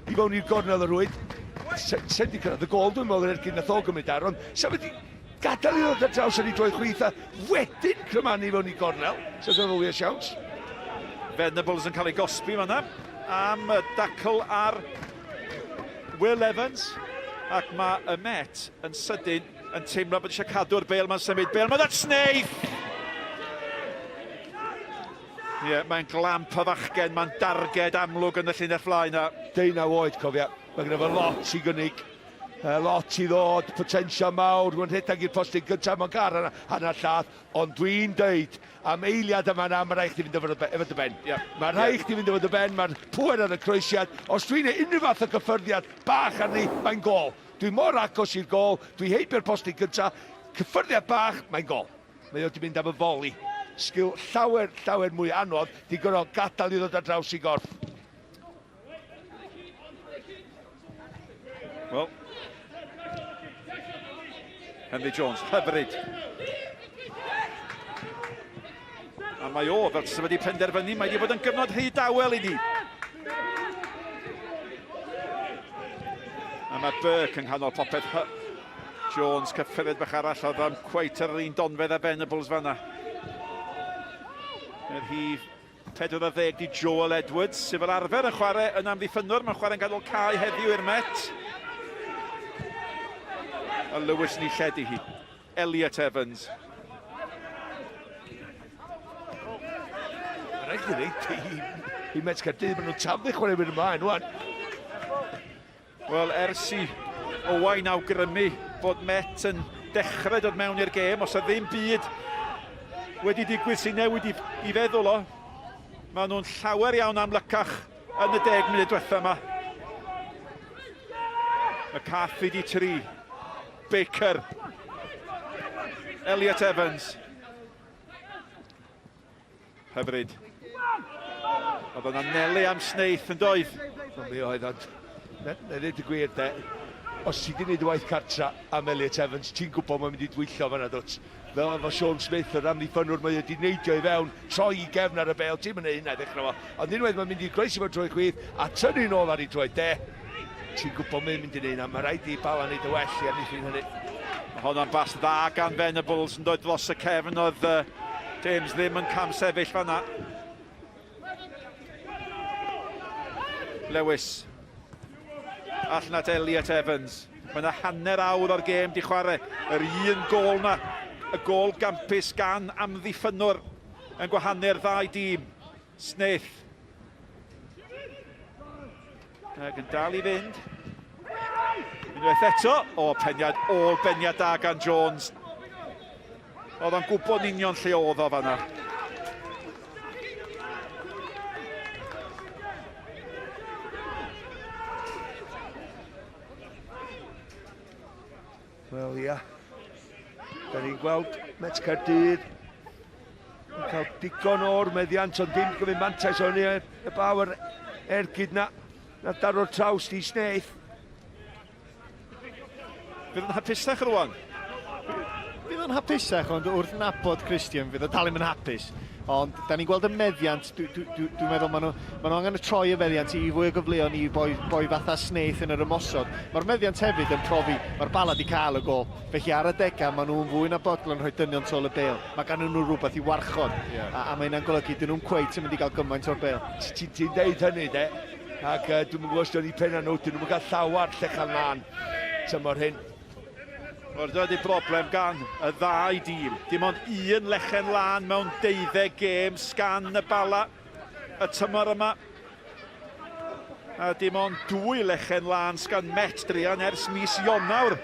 [SPEAKER 7] i fewn i'r gornel y rwyd. Sef wedi cyrraedd y gol, dwi'n meddwl yr ergyd nath o gymryd ar, ond sef wedi gadael i ddod ar draws ar ei droed chwith a wedyn crymannu fewn i gornel, sef yn fwy o siawns.
[SPEAKER 6] Venables yn cael ei gosbi fan'na am y dacl ar Will Evans, ac mae y Met yn sydyn yn teimlo bod eisiau cadw'r bel ma'n symud. Bel, mae dat Snaith! Ie, mae'n glamp o fachgen, mae'n darged amlwg yn y llinell flaen na.
[SPEAKER 7] 19 oed, cofia. Mae gyda fe lot i gynnig. Lot i ddod, potensial mawr, gwrdd rhedeg i'r postyn gyntaf mewn gar hanner lladd, ond dwi'n deud, am eiliad yma na, mae rhaid chdi fynd efo dy ben. Mae rhaid chdi fynd efo dy ben, mae'r pwer ar y croesiad. Os dwi'n ei unrhyw fath o gyffyrddiad bach arni, mae'n gol. Dwi'n mor agos i'r gol, dwi'n heibio'r postyn gyntaf, cyffyrddiad bach, mae'n gol. Mae o wedi mynd am y foli. Sgil llawer mwy anodd, di gorau gadael i ddod ar draws i gorff.
[SPEAKER 6] Wel, Henry Jones, hyfryd. A mae o, fel sydd wedi penderfynu, mae wedi bod yn gyfnod rhy dawel i ni. A mae Burke yng nghanol popeth. Jones cyffyriad bach arall, oedd am cweit yr un donfedd a Venables fanna. Yr hif 40 di Joel Edwards, sydd fel arfer yn chwarae yn amddiffynwr, mae'n chwarae'n ganol cae heddiw i'r Met. A Lewis ni lledu hi. Elliot Evans.
[SPEAKER 7] Rhaid i ni, i Met Cardiff, maen nhw'n taflu chwarae mynd ymlaen, wan.
[SPEAKER 6] Wel, ers i Owain awgrymu bod Met yn dechrau dod mewn i'r gêm, os yw ddim byd wedi digwydd sy'n newid i feddwl o, maen nhw'n llawer iawn amlycach yn y 10 munud diwetha yma. Y caffi di 3. Baker. Elliot Evans. Hyfryd. Oedd yna nelu am Snaith yn doedd.
[SPEAKER 7] Mi oedd, ond na ddweud y gwir de, os ti di wneud y waith cartra am Elliot Evans, ti'n gwybod mae'n mynd i dwyllio fan'na dwt. Fel efo Sean Smith, yr amddiffynwr mae wedi neidio i fewn, troi i gefn ar y bel, ti'n mynd hynna ddechrau fo. Ond unwaith mae'n mynd i groesi fo'r troi chwith, a tynnu nôl ar ei droed de. Ti'n gwybod mae'n mynd i neud, a mae rhaid i Bala wneud y well i ennill hynny.
[SPEAKER 6] Mae hwnna'n bas dda gan Venables yn dod dros y cefn, oedd James ddim yn cam sefyll fan'na. Lewis. Allan at Elliot Evans. Mae yna hanner awr o'r gêm di chwarae. Yr un gol na, y gol gampus gan amddiffynwr yn gwahannu'r ddau dîm. Snaith. Ac yn dal i fynd. Unwaith eto, beniad da gan Jones. Oedd o'n gwybod union lle oedd o fan'na.
[SPEAKER 7] Wel, ia. Da ni'n gweld Met Cardiff yn cael digon o'r meddiant, ond dim gyfyn mantais o'n i y bawr ergyd na daro'r traws di Snaith.
[SPEAKER 6] Fydd yn hapusach rwan.
[SPEAKER 8] Fydd yn hapusach, ond wrth nabod Christian, fydd o dal yn hapus. Ond da ni'n gweld y meddiant, dwi'n meddwl maen nhw angen y troi y meddiant i fwy o gyfleon i boi fatha Snaith yn yr ymosod. Mae'r meddiant hefyd yn profi, mae'r Bala di cael y gol. Felly ar y degau, maen nhw'n fwy na bodol yn rhoi dynion tol y bel. Mae gan nhw rhywbeth i warchod. A mae hynna'n golygu, dyn nhw'n cweit yn mynd i gael gymaint o'r bel.
[SPEAKER 7] Ti'n deud hynny, de? Ac dwi'n mwyn gwybod i penna nhw, dyn nhw'n cael llawar llechan lan tymor hyn.
[SPEAKER 6] O'r dod i broblem gan y ddau dîm. Dim ond un lechen lan mewn 12 gêm sgan y Bala y tymor yma. A dim ond 2 lechen lan sgan Met Drian ers mis Ionawr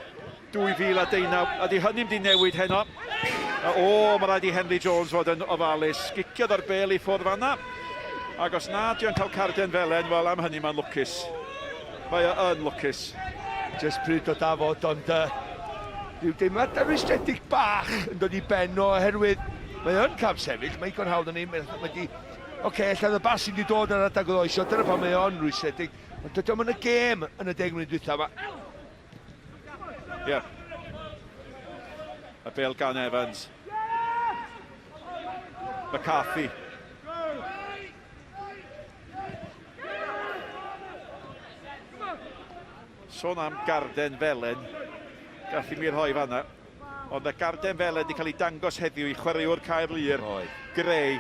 [SPEAKER 6] 2019. A di hynny'n di newid heno. Mae rhaid i Henry Jones fod yn ofalus. Giciodd ar bel i ffwrdd fanna. Ac os nad yw'n cael cardiau felen, wel am hynny mae'n lwcus. Mae yn lwcus.
[SPEAKER 7] Just pryd o dafod, ond dyw dim arwystedig bach yn dod i ben o oherwydd mae yn cam sefyll, mae Igon Hawdd yn ei wedi... Oce, allan y bas sy'n di dod ar adag o ddoesio, dyna pan mae o'n rwysedig, ond dydym yn y gêm yn y 10 munud dwytha yma.
[SPEAKER 6] Ie. Y bel gan Evans. McCarthy. Sôn am garden felen, gath i mi rhoi fanna, ond y garden felen wedi cael ei dangos heddiw i chwaraewr Caerlir, Grey,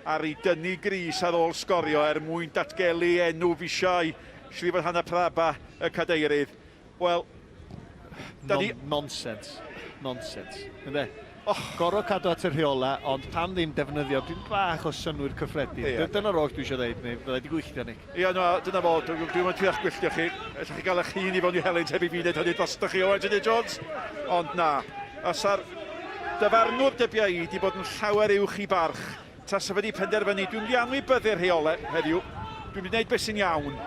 [SPEAKER 6] ar ei dynnu gris ar ôl sgorio mwyn datgelu enw fisiau Shrifan Hanna Praba y cadeirydd. Wel,
[SPEAKER 8] Nonsense. Nonsense. Ynde? Goro cadw at y rheola, ond pam ddim defnyddio dwi'n bach o synwyr cyffredin. Dyna'r oll dwi eisiau dweud, neu byddai di gwylltio ni.
[SPEAKER 6] Ia, dyna fo, dwi'n mynd deall gwylltio chi. Ellwch chi gael eich hun i fewn i Helen heb i fi wneud hynny drostoch chi o Anthony Jones. Ond na, asa'r dyfarnwr dybia i di bod yn llawer uwch i barch. Tas fe di penderfynu, dwi'n mynd i anwybyddu'r rheolau heddiw. Dwi'n mynd i wneud beth sy'n iawn.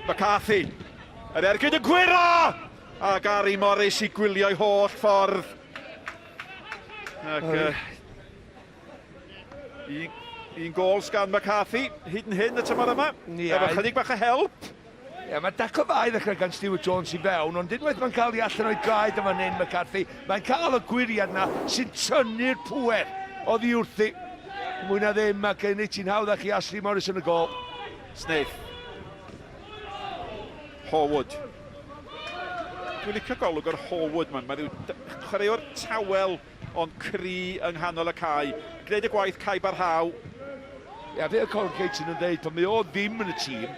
[SPEAKER 6] McCarthy, yr ergyd y gwiro! A Gary Morris i gwylio'i holl ffordd. Ac, un gol sgan McCarthy, hyd yn hyn y tymor yma. Efo chydig bach o help.
[SPEAKER 7] Ie, mae daco ddau ddechrau gan Stuart Jones i fewn, ond unwaith mae'n cael ei allan o'i gaed yma hyn McCarthy, mae'n cael y gwiriad na sy'n tynnu'r pwer oddi wrthi. Mwy na ddim, ac yn ei ti'n hawddach i Ashley Morris yn y gol.
[SPEAKER 6] Smith. Horwood. Dwi'n licio golwg o'r Horwood man. Mae rhyw chwaraewr tawel ond cry yng nghanol y cae. Gwneud y gwaith cae barhaw.
[SPEAKER 7] Ie, fe y Colin Caton yn dweud, pan mae o ddim yn y tîm,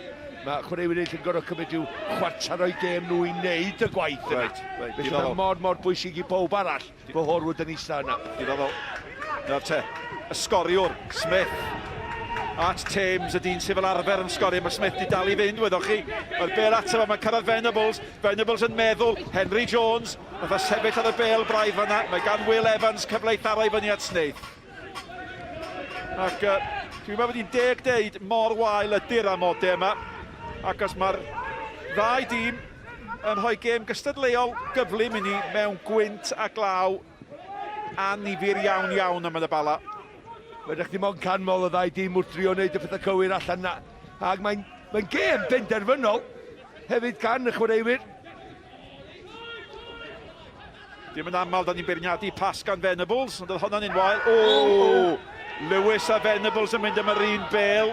[SPEAKER 7] mae chwaraewyr eraill yn gorfod cymryd i'w chwarter o'i gêm nhw i wneud y gwaith yna. Felly mae mor bwysig i bob arall bod Horwood yn eistedd yna.
[SPEAKER 6] Diddorol. Nawr te, y sgoriwr, Smith. At Thames, y dyn sydd fel arfer yn sgorio, mae Smith di dal i fynd, wedwch chi. Mae'r bel ato fe, mae'n cyrraedd Venables. Venables yn meddwl, Henry Jones, nath o sefyll ar y bel braidd fanna. Mae gan Will Evans cyfleith arau fyny at Snaith. Ac dwi'n meddwl bod hi'n deud mor wael ydy'r amodau yma. Ac os mae'r ddau dîm yn rhoi gêm gystadleuol gyflym i ni mewn gwynt a glaw annifyr iawn am y Bala.
[SPEAKER 7] Wedych chi mo'n canmol y ddau dîm wrth drio wneud y pethau cywir allan na. Ac mae'n gêm benderfynol hefyd gan y chwaraewyr.
[SPEAKER 6] Dim yn aml, da ni'n beirniadu pas gan Venables, ond oedd hwnna'n unwael. O! Lewis a Venables yn mynd am yr un bel.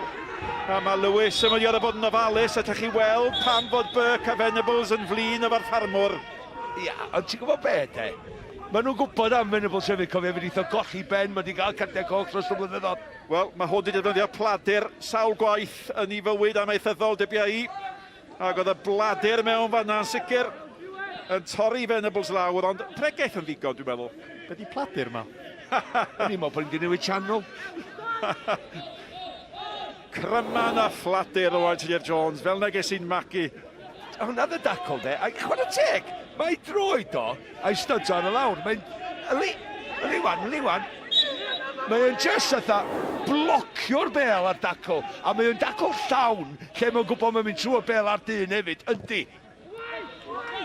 [SPEAKER 6] A mae Lewis yn mynd i bod yn ofalus, a ydych chi weld pam fod Burke a Venables yn flin efo'r ffarmwr.
[SPEAKER 7] Ia, ond ti'n gwybod beth, Maen nhw'n gwybod am Venables hefyd, cofio fe wneud o golli ben, mae wedi cael cardiau coch dros y blynyddoedd.
[SPEAKER 6] Wel, mae hwn wedi defnyddio pladur sawl gwaith yn ei fywyd amaethyddol dybia i. Ac oedd y bladur mewn fanna'n sicr yn torri Venables lawr, ond pregaeth yn ddigon, dwi'n meddwl.
[SPEAKER 8] Be di pladur ma?
[SPEAKER 7] Yn i'n meddwl bod ni'n newid channel.
[SPEAKER 6] Cryman a fladur o Anthony Jones, fel neges i'n magu.
[SPEAKER 7] Hwna dy dacl, a chwarae teg, mae droed o, a'i studs ar y lawr. Mae'n... Yli wan. Mae'n just atha blocio'r bel ar dacl, a mae'n dacl llawn, lle mae'n gwybod mae'n mynd trwy'r bel ar dyn hefyd, yndi.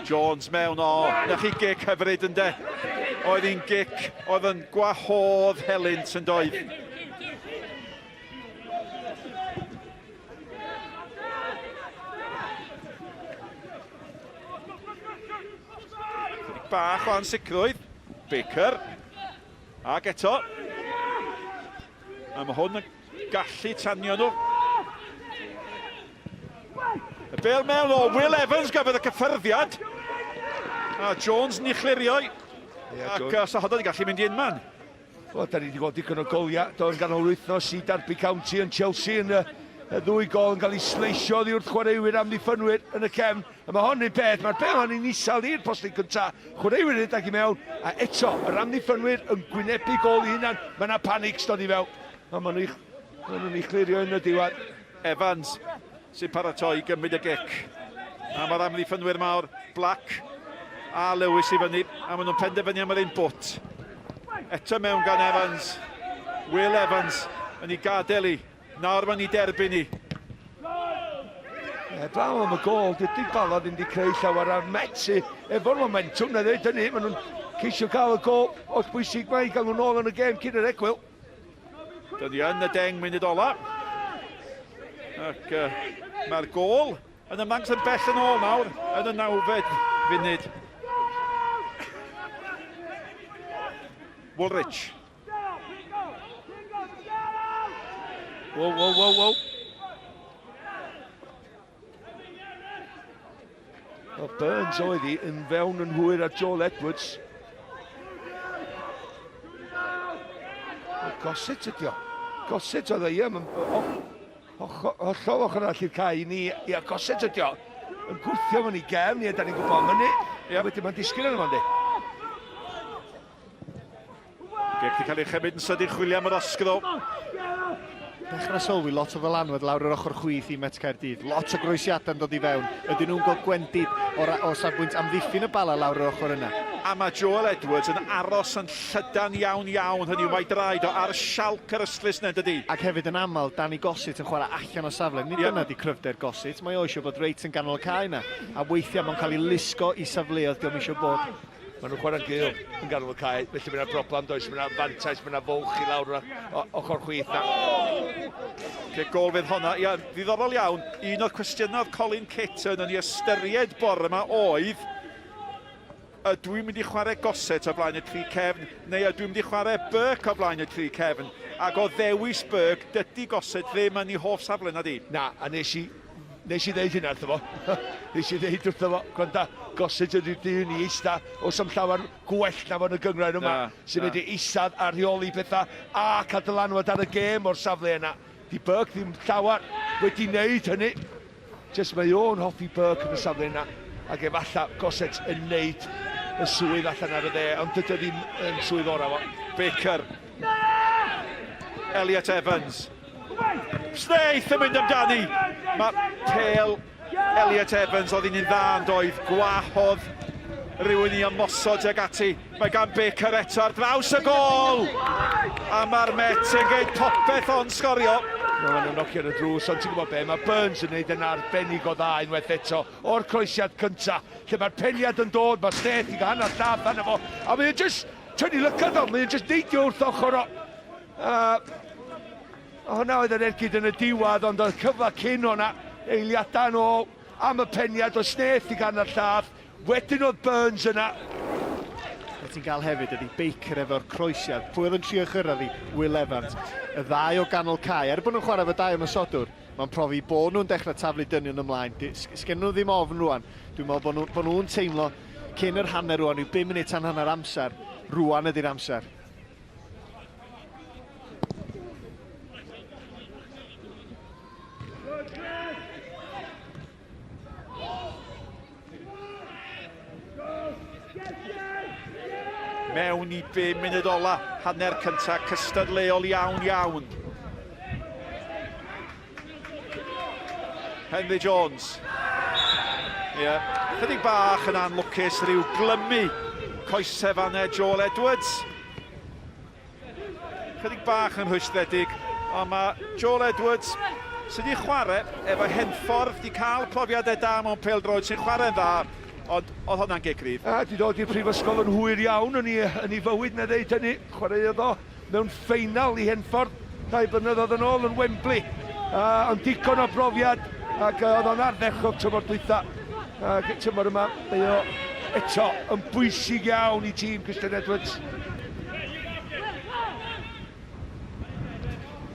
[SPEAKER 6] Jones mewn na chi gic hyfryd ynde. Oedd hi'n gic, oedd yn gwahodd helynt yn doedd. Bach o ansicrwydd, Baker, ac eto. A mae hwn yn gallu tanio nhw. Y bel mewn o Will Evans gafodd y cyffyrddiad. A Jones ni chlirio'i. Ac sa hwnna wedi gallu mynd i unman.
[SPEAKER 7] Wel, da ni wedi gweld digon o goliau. Do'n ganol wythnos i Derby County yn Chelsea yn y ddwy gol yn cael ei sleisio oddi wrth chwaraewyr amddiffynwyr yn y cefn. A mae hon yn peth, mae'r bel hon yn isal i'r postyn cyntaf. Chwaraewyr rhedeg i mewn, a eto, yr amddiffynwyr yn gwynebu gol i hunan. Mae yna panic stod i fewn. A maen nhw'n ei chlirio yn y diwedd.
[SPEAKER 6] Evans sy'n paratoi gymryd y gic. A mae'r amddiffynwyr mawr, Black a Lewis i fyny. A maen nhw'n penderfynu am yr un bwt. Eto mewn gan Evans. Will Evans yn ei gadael i. Nawr ma'n i derbyn ni.
[SPEAKER 7] Blaw am y gol, dydy Bala ddim wedi creu llawer ar Metsi. Efo'r momentum, na ddweud hynny, maen nhw'n ceisio cael y gol o'r bwysig mae i gael nhw'n ôl yn y gêm cyn yr egwyl.
[SPEAKER 6] Dyn ni yn y 10 munud ola. Ac mae'r gol yn ymddangos yn bell yn ôl nawr, yn y 9fed funud. Woolrich.
[SPEAKER 7] Wow. O, Burns oedd hi yn fewn yn hwyr a Joel Edwards. O, Gossett ydi o. Gossett oedd ei hollol ochr all i'r cae i ni. Ia, Gossett ydi o. Yn gwthio fan i gefn, da ni'n gwybod am hynny. Wedyn mae'n disgyn yn yma, di.
[SPEAKER 6] Gec di cael ei chymryd yn sydyn chwilio am yr osgro.
[SPEAKER 8] Dechrau sylwi lot o ddylanwad lawr yr ochr chwith i Met Caerdydd. Lot o groesiadau'n dod i fewn. Ydyn nhw'n gael gwendid o safbwynt amddiffyn y Bala lawr yr ochr yna.
[SPEAKER 6] A mae Joel Edwards yn aros yn llydan iawn, hynny yw mae draed o ar sialc yr ystlys neu dydy.
[SPEAKER 8] Ac hefyd yn aml, Danny Gossett yn chwarae allan o safle. Nid dyna di cryfder Gossett, mae o eisiau bod reit yn ganol y cae yna. A weithiau mae'n cael ei lusgo i safleoedd diolch eisiau bod.
[SPEAKER 7] Maen nhw'n chwarae'n gil yn ganol y cae, felly mae'n broblem does, mae'n fantais, mae'n fwlch i lawr ochr chwith na.
[SPEAKER 6] Gol fydd honna, ia, ddiddorol iawn. Un o'r cwestiynau Colin Kitten yn ei ystyried bore yma oedd ydw i'n mynd i chwarae Gossett o blaen y tri cefn, neu ydw i'n mynd i chwarae Burke o blaen y tri cefn. Ac o ddewis Burke, dydy Gossett ddim yn ei hoff safle na di.
[SPEAKER 7] Na, a nes i ddeud hynna wrtho fo. Nes i ddeud wrtho fo, gwranda, Gossett ydy'r dyn i eista o sam llawer gwell na fo'n y gyngrair yma, sy'n wedi eistedd a rheoli pethau a cael dylanwad ar y gêm o'r safle yna. Di Burke ddim llawer wedi wneud hynny. Just mae o'n hoffi Burke yn y safle yna, ac efallai Gossett yn wneud y swydd allan ar y dde, ond dydy ddim yn swydd orau fo.
[SPEAKER 6] Baker. Elliot Evans. Snaith yn mynd amdani. Mae pêl Elliot Evans oedd un dda yn doedd, gwahodd rhywun i ymosod ag ati. Mae gan Baker eto ar draws y gol. A mae'r Met yn geid popeth o'n sgorio.
[SPEAKER 7] Mae'n nocio ar y drws, ond ti'n gwybod be, mae Burns yn gwneud yn arbennig o dda unwaith eto o'r croesiad cynta, lle mae'r peniad yn dod, mae Snaith i gael hanner lladd yna fo, a mae'n just tynnu lycad o, mae'n just neidio wrth ochr o. Hwna oedd yr ergyd yn y diwad, ond oedd cyfla cyn o'na, eiliadau yn ôl, am y peniad o Snaith i gael hanner lladd, wedyn oedd Burns yna.
[SPEAKER 8] Be ti'n gael hefyd ydy Baker efo'r croesiad. Pwy oedd yn trio chyrraedd i? Will Evans. Y ddau o ganol cae. Bod nhw'n chwarae fy dau ymysodwr, mae'n profi bod nhw'n dechrau taflu dynion ymlaen. Sgen nhw ddim ofn rwan. Dwi'n meddwl bod nhw'n teimlo cyn yr hanner rwan, yw 5 munud tan hanner amser. Rwan ydy'r amser.
[SPEAKER 6] Mewn i 5 munud ola, hanner cynta, cystadleol iawn. Henry Jones. Ie, chydig bach yn anlwcus, rhyw glymu coesef anne Joel Edwards. Chydig bach yn rhwystredig, ond mae Joel Edwards sydd wedi chwarae efo Henffordd, wedi cael profiadau da mewn pêl-droed sy'n chwarae'n dda. Ond oedd hwnna'n gegrydd.
[SPEAKER 7] Di dod i'r prifysgol yn hwyr iawn yn ei fywyd na ddeud hynny. Chwaraeodd o mewn ffeinal i Henffordd 2 blynyddoedd yn ôl yn Wembley. Ond digon o brofiad ac oedd o'n ardderchog tymor dwytha. Tymor yma, mae o eto yn bwysig iawn i tîm Christian Edwards.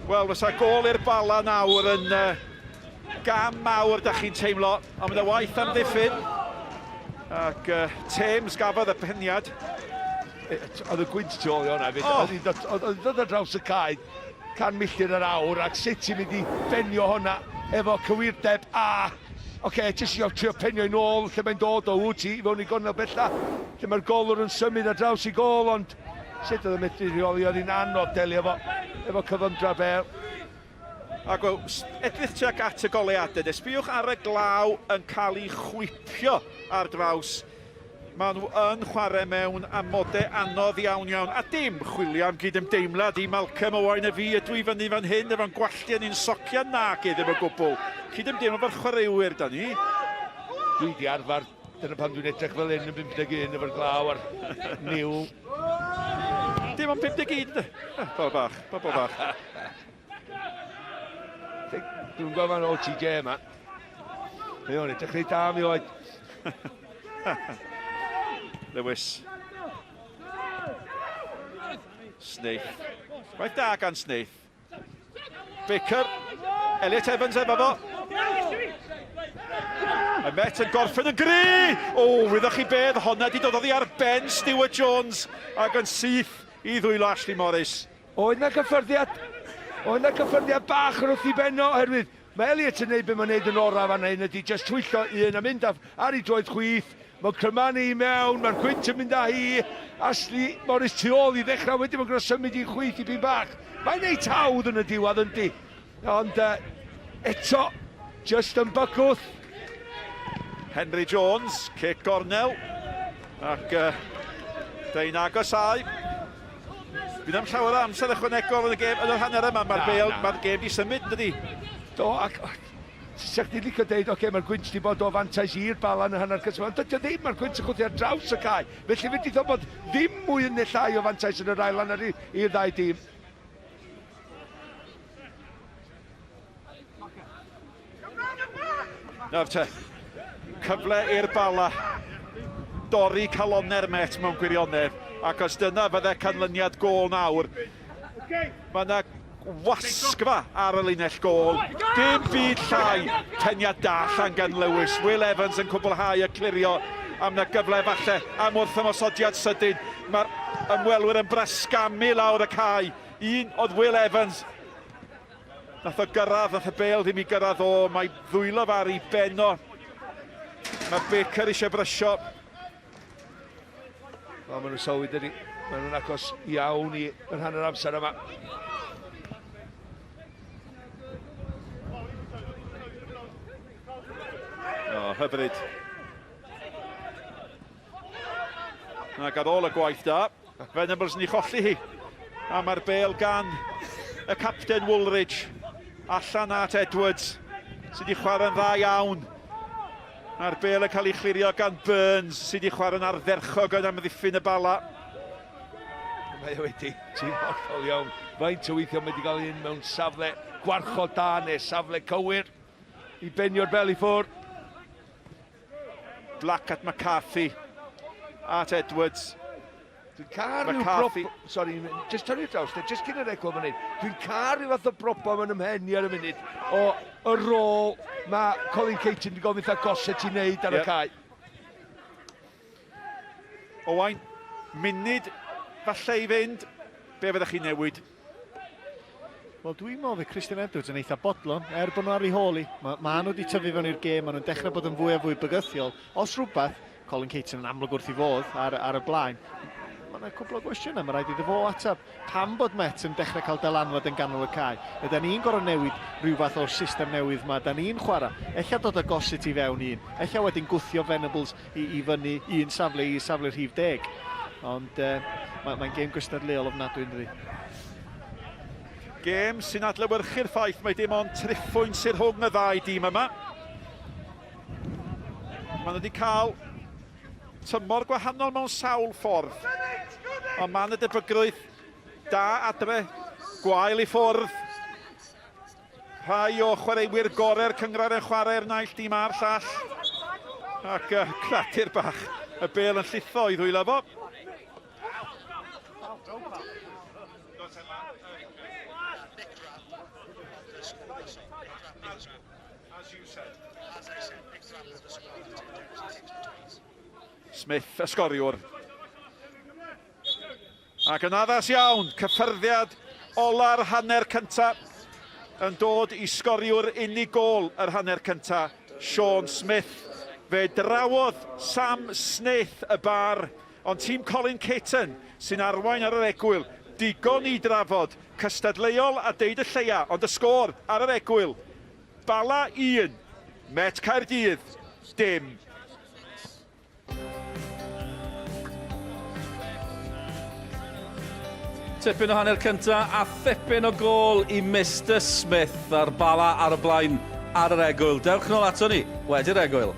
[SPEAKER 6] Wel, fysa gol i'r Bala nawr yn gam mawr, da chi'n teimlo, ond mae'n waith am ddiffyn. Ac Thames gafodd y peniad.
[SPEAKER 7] Oedd y gwynt tu ôl i hwnna fyd. Oedd dod ar draws y cae, 100 milltir yr awr, ac sut ti'n mynd i benio hwnna efo cywirdeb a... jyst i trio penio i nôl lle mae'n dod o wyt ti, i fewn i gornel bella. Lle mae'r golwr yn symud ar draws i gol, ond sut oedd y medru rheoli, oedd hi'n anodd delio efo cyfymdra bel.
[SPEAKER 6] Ac o, edrych tuag at y goleuadau, sbiwch ar y glaw yn cael ei chwipio ar draws. Maen nhw yn chwarae mewn amodau anodd iawn. A dim chwilio am gydymdeimlad i Malcolm Owain y fi ydw i fyny fan hyn efo'n gwalliau ni'n socio nag iddym y gwbl. Cydymdeimlad fo'r chwaraewyr da ni.
[SPEAKER 7] Dwi di arfer, dyna pam dwi'n edrych fel hyn yn 51 efo'r glaw ar niw.
[SPEAKER 6] Dim ond 51, bobl bach.
[SPEAKER 7] Dwi'n gweld fan OTJ yma. Mae o'n edrych reit da mi oed.
[SPEAKER 6] Lewis. Snaith. Waith da gan Snaith. Baker. Elliot Evans efo fo. Y Met yn gorffen yn gry! Wyddwch chi beth, honna di dod oddi ar ben Stewart Jones ac yn syth i ddwylo Ashley Morris.
[SPEAKER 7] Oedd na gyffyrddiad bach yn wrth i benno, oherwydd Mae Elliot yn neud be mae'n neud yn oraf fan hyn ydy just twyllo un a mynd ar ei droed chwith. Mae'n Cymani i mewn, mae'n Gwynt yn mynd â hi. Ashley Morris tu ôl i ddechrau, wedyn mae'n symud i chwith i bin bach. Mae'n neud tawdd yn y diwedd yndi. Ond eto, just yn bygwth.
[SPEAKER 6] Henry Jones, cic gornel. Ac deu'n agosau. Bydd am llawer o amser ychwanegol yn y gêm yn yr hanner yma. Mae'r gêm i symud, dydy.
[SPEAKER 7] Do, ac sech ni'n licio deud, oce, mae'r Gwynt wedi bod o fantais i'r Bala yn y hanner cysma, ond dydy o ddim, mae'r Gwynt yn chwthu ar draws y cae. Felly fe dito bod ddim mwy yn neu llai o fantais yn yr ail hanner i'r ddau dîm.
[SPEAKER 6] Nawr te, cyfle i'r Bala dorri caloner met mewn gwirionedd, ac os dyna fydde canlyniad gol nawr, mae yna wasgfa ar y linell gol. Dim byd llai teniad allan gan Lewis. Will Evans yn cwblhau y clirio am na gyfle falle am wrth ymosodiad sydyn. Mae'r ymwelwyr yn brasgamu lawr y cae. Un oedd Will Evans. Nath o gyrraedd, nath y bel ddim i gyrraedd o. Mae ddwylo far i benno. Mae Baker eisiau brysio.
[SPEAKER 7] Maen nhw'n sylwi dydi. Maen nhw'n agos iawn i'r hanner amser yma.
[SPEAKER 6] O, hyfryd. Ac ar ôl y gwaith da, Venables ni cholli hi. A mae'r bel gan y capten Woolridge allan at Edwards, sydd wedi chwarae'n dda iawn. Mae'r bel yn cael ei chlirio gan Burns, sydd wedi chwarae'n ardderchog yn amddiffyn y Bala.
[SPEAKER 7] Mae wedi, ti'n hollol iawn. Faint o weithio mae wedi cael un mewn safle gwarchod da neu safle cywir i benio'r bel i ffwrdd.
[SPEAKER 6] Black at McCarthy, at Edwards.
[SPEAKER 7] Dwi'n cael rhyw broblam... Sori, just tynnu'r draws, just cyn yr egwyl fan hyn. Dwi'n cael rhyw fath o broblam yn ymhenni ar y munud o y rôl mae Colin Caton wedi gofyn eitha goset i wneud ar y cae.
[SPEAKER 6] Owain, munud falle i fynd, be fyddech chi'n newid?
[SPEAKER 8] Wel, dwi'n meddwl fe Christian Edwards yn eitha bodlon, bod nhw ar ei holi. Mae nhw wedi tyfu fewn i'r gêm, maen nhw'n dechrau bod yn fwy a fwy bygythiol. Os rhywbeth, Colin Caton yn amlwg wrth i fod ar y blaen. Mae yna cwbl o gwestiynau, mae rhaid iddo fo atab. Pam bod Met yn dechrau cael dylanwad yn ganol y cae? Ydyn ni'n gorau newid rhyw fath o'r system newydd yma, ydyn ni'n chwarae. Ella dod o gosit i fewn un. Ella wedyn gwthio Venables i fyny un safle i safle rhif 10. Ond mae'n gêm gwystadleol ofnadwy yn ddi.
[SPEAKER 6] Gêm sy'n adlewyrchu'r ffaith mae dim ond triffwyn sy'n rhwng y ddau dîm yma. Maen nhw wedi cael tymor gwahanol mewn sawl ffordd. Ond maen y debygrwydd da adre, gwael i ffwrdd. Rhai o chwaraewyr gorau'r cyngor yn chwarae'r naill dîm a'r llall. Ac cradur bach, y bel yn llitho i ddwylo fo. Smith, y sgoriwr. Ac yn addas iawn, cyffyrddiad ola'r hanner cynta yn dod i sgoriwr unig gol yr hanner cynta, Sean Smith. Fe drawodd Sam Snaith y bar, ond tîm Colin Caton sy'n arwain ar yr egwyl. Digon i drafod, cystadleuol a deud y lleia, ond y sgôr ar yr egwyl. Bala 1, Met Caerdydd, dim.
[SPEAKER 5] Tipyn o hanner cynta a thipyn o gol i Mr Smith a'r Bala ar y blaen ar yr egwyl. Dewch nôl ato ni, wedi'r egwyl.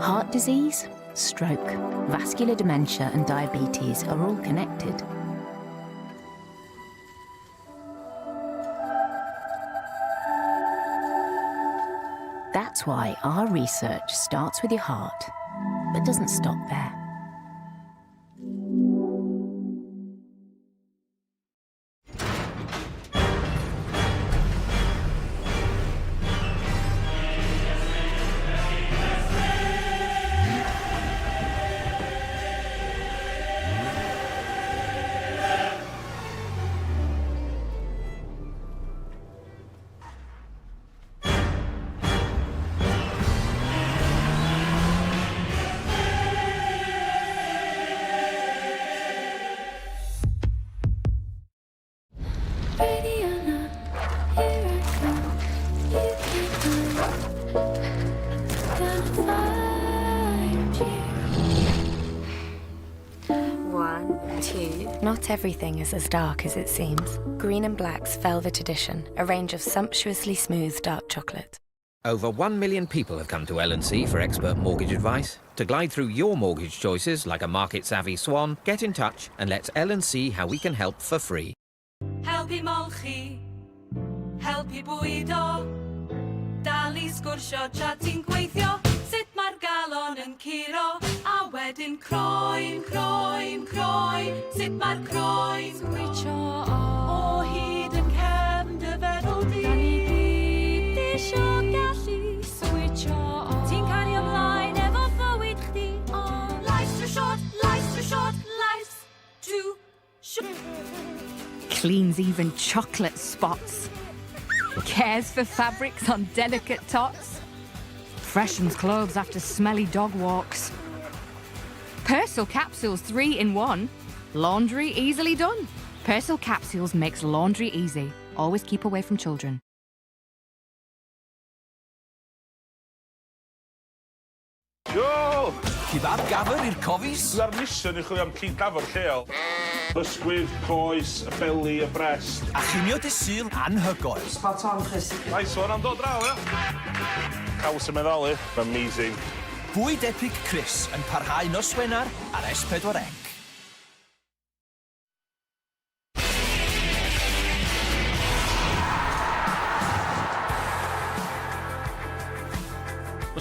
[SPEAKER 9] Heart disease, stroke, vascular dementia and diabetes are all connected. That's why our research starts with your heart, but doesn't stop there. Not everything is as dark as it seems. Green and Black's Velvet Edition, a range of sumptuously smooth dark chocolate.
[SPEAKER 10] Over 1 million people have come to L&C for expert mortgage advice. To glide through your mortgage choices like a market-savvy swan, get in touch and let's L&C how we can help for free.
[SPEAKER 1] Helpu molchi, helpu bwydo, dalu sgwrsio tra ti'n gweithio, sut mae'r galon yn curo, a wedyn croen, croen, croen, sut mae'r croen switcho o hyd yn cefn dy feddwl di. Da ni gyd isio gallu switcho o. Ti'n cario ymlaen efo fywyd chdi, life's too short, life's too short, life's too short.
[SPEAKER 11] Cleans even chocolate spots. Cares for fabrics on delicate tots. Freshens clothes after smelly dog walks. Persil Capsules 3-in-1. Laundry easily done. Persil Capsules makes laundry easy. Always keep away from children.
[SPEAKER 6] Yo!
[SPEAKER 12] Kebab gafr i'r cofis?
[SPEAKER 6] Dwi ar mission i chwilio am cyn gafr lleol. Ysgwydd, coes, y beli, y brest.
[SPEAKER 12] A chynio dy syl anhygoel.
[SPEAKER 13] Spot on, Chris.
[SPEAKER 6] Nice one, am dod draw, ia? Caws y meddalu. Amazing.
[SPEAKER 12] Bwyd epig Chris yn parhau nos Wener ar S4C.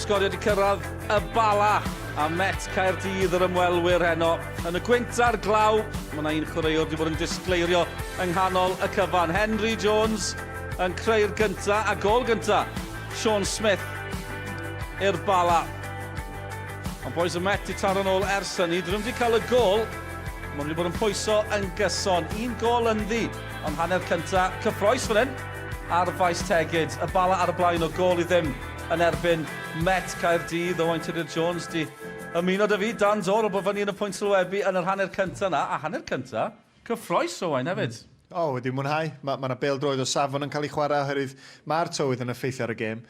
[SPEAKER 5] Sgorio wedi cyrraedd y Bala a Met Caerdydd yr ymwelwyr heno. Yn y gwynt a'r glaw, mae yna un chwaraewr wedi bod yn disgleirio yng nghanol y cyfan. Henry Jones yn creu'r gynta a gol gynta. Sean Smith i'r Bala. Ond boes y Met i taro nôl ers hynny. Dyn nhw wedi cael y gol. Mae wedi bod yn pwyso yn gyson. Un gol ynddi, ond hanner cynta cyffroes fan hyn ar faes tegid. Y Bala ar y blaen o gol i ddim yn erbyn Met Caerdydd. Owain Tudur Jones di ymuno dy fi, Dan Dor, o bod fan ni yn y pwynt sylwebu yn yr hanner cynta na. A hanner cynta, cyffroes Owain hefyd.
[SPEAKER 8] O, wedi mwynhau. Mae bêl-droed o safon yn cael ei chwarae oherwydd mae'r tywydd yn effeithio ar y gêm.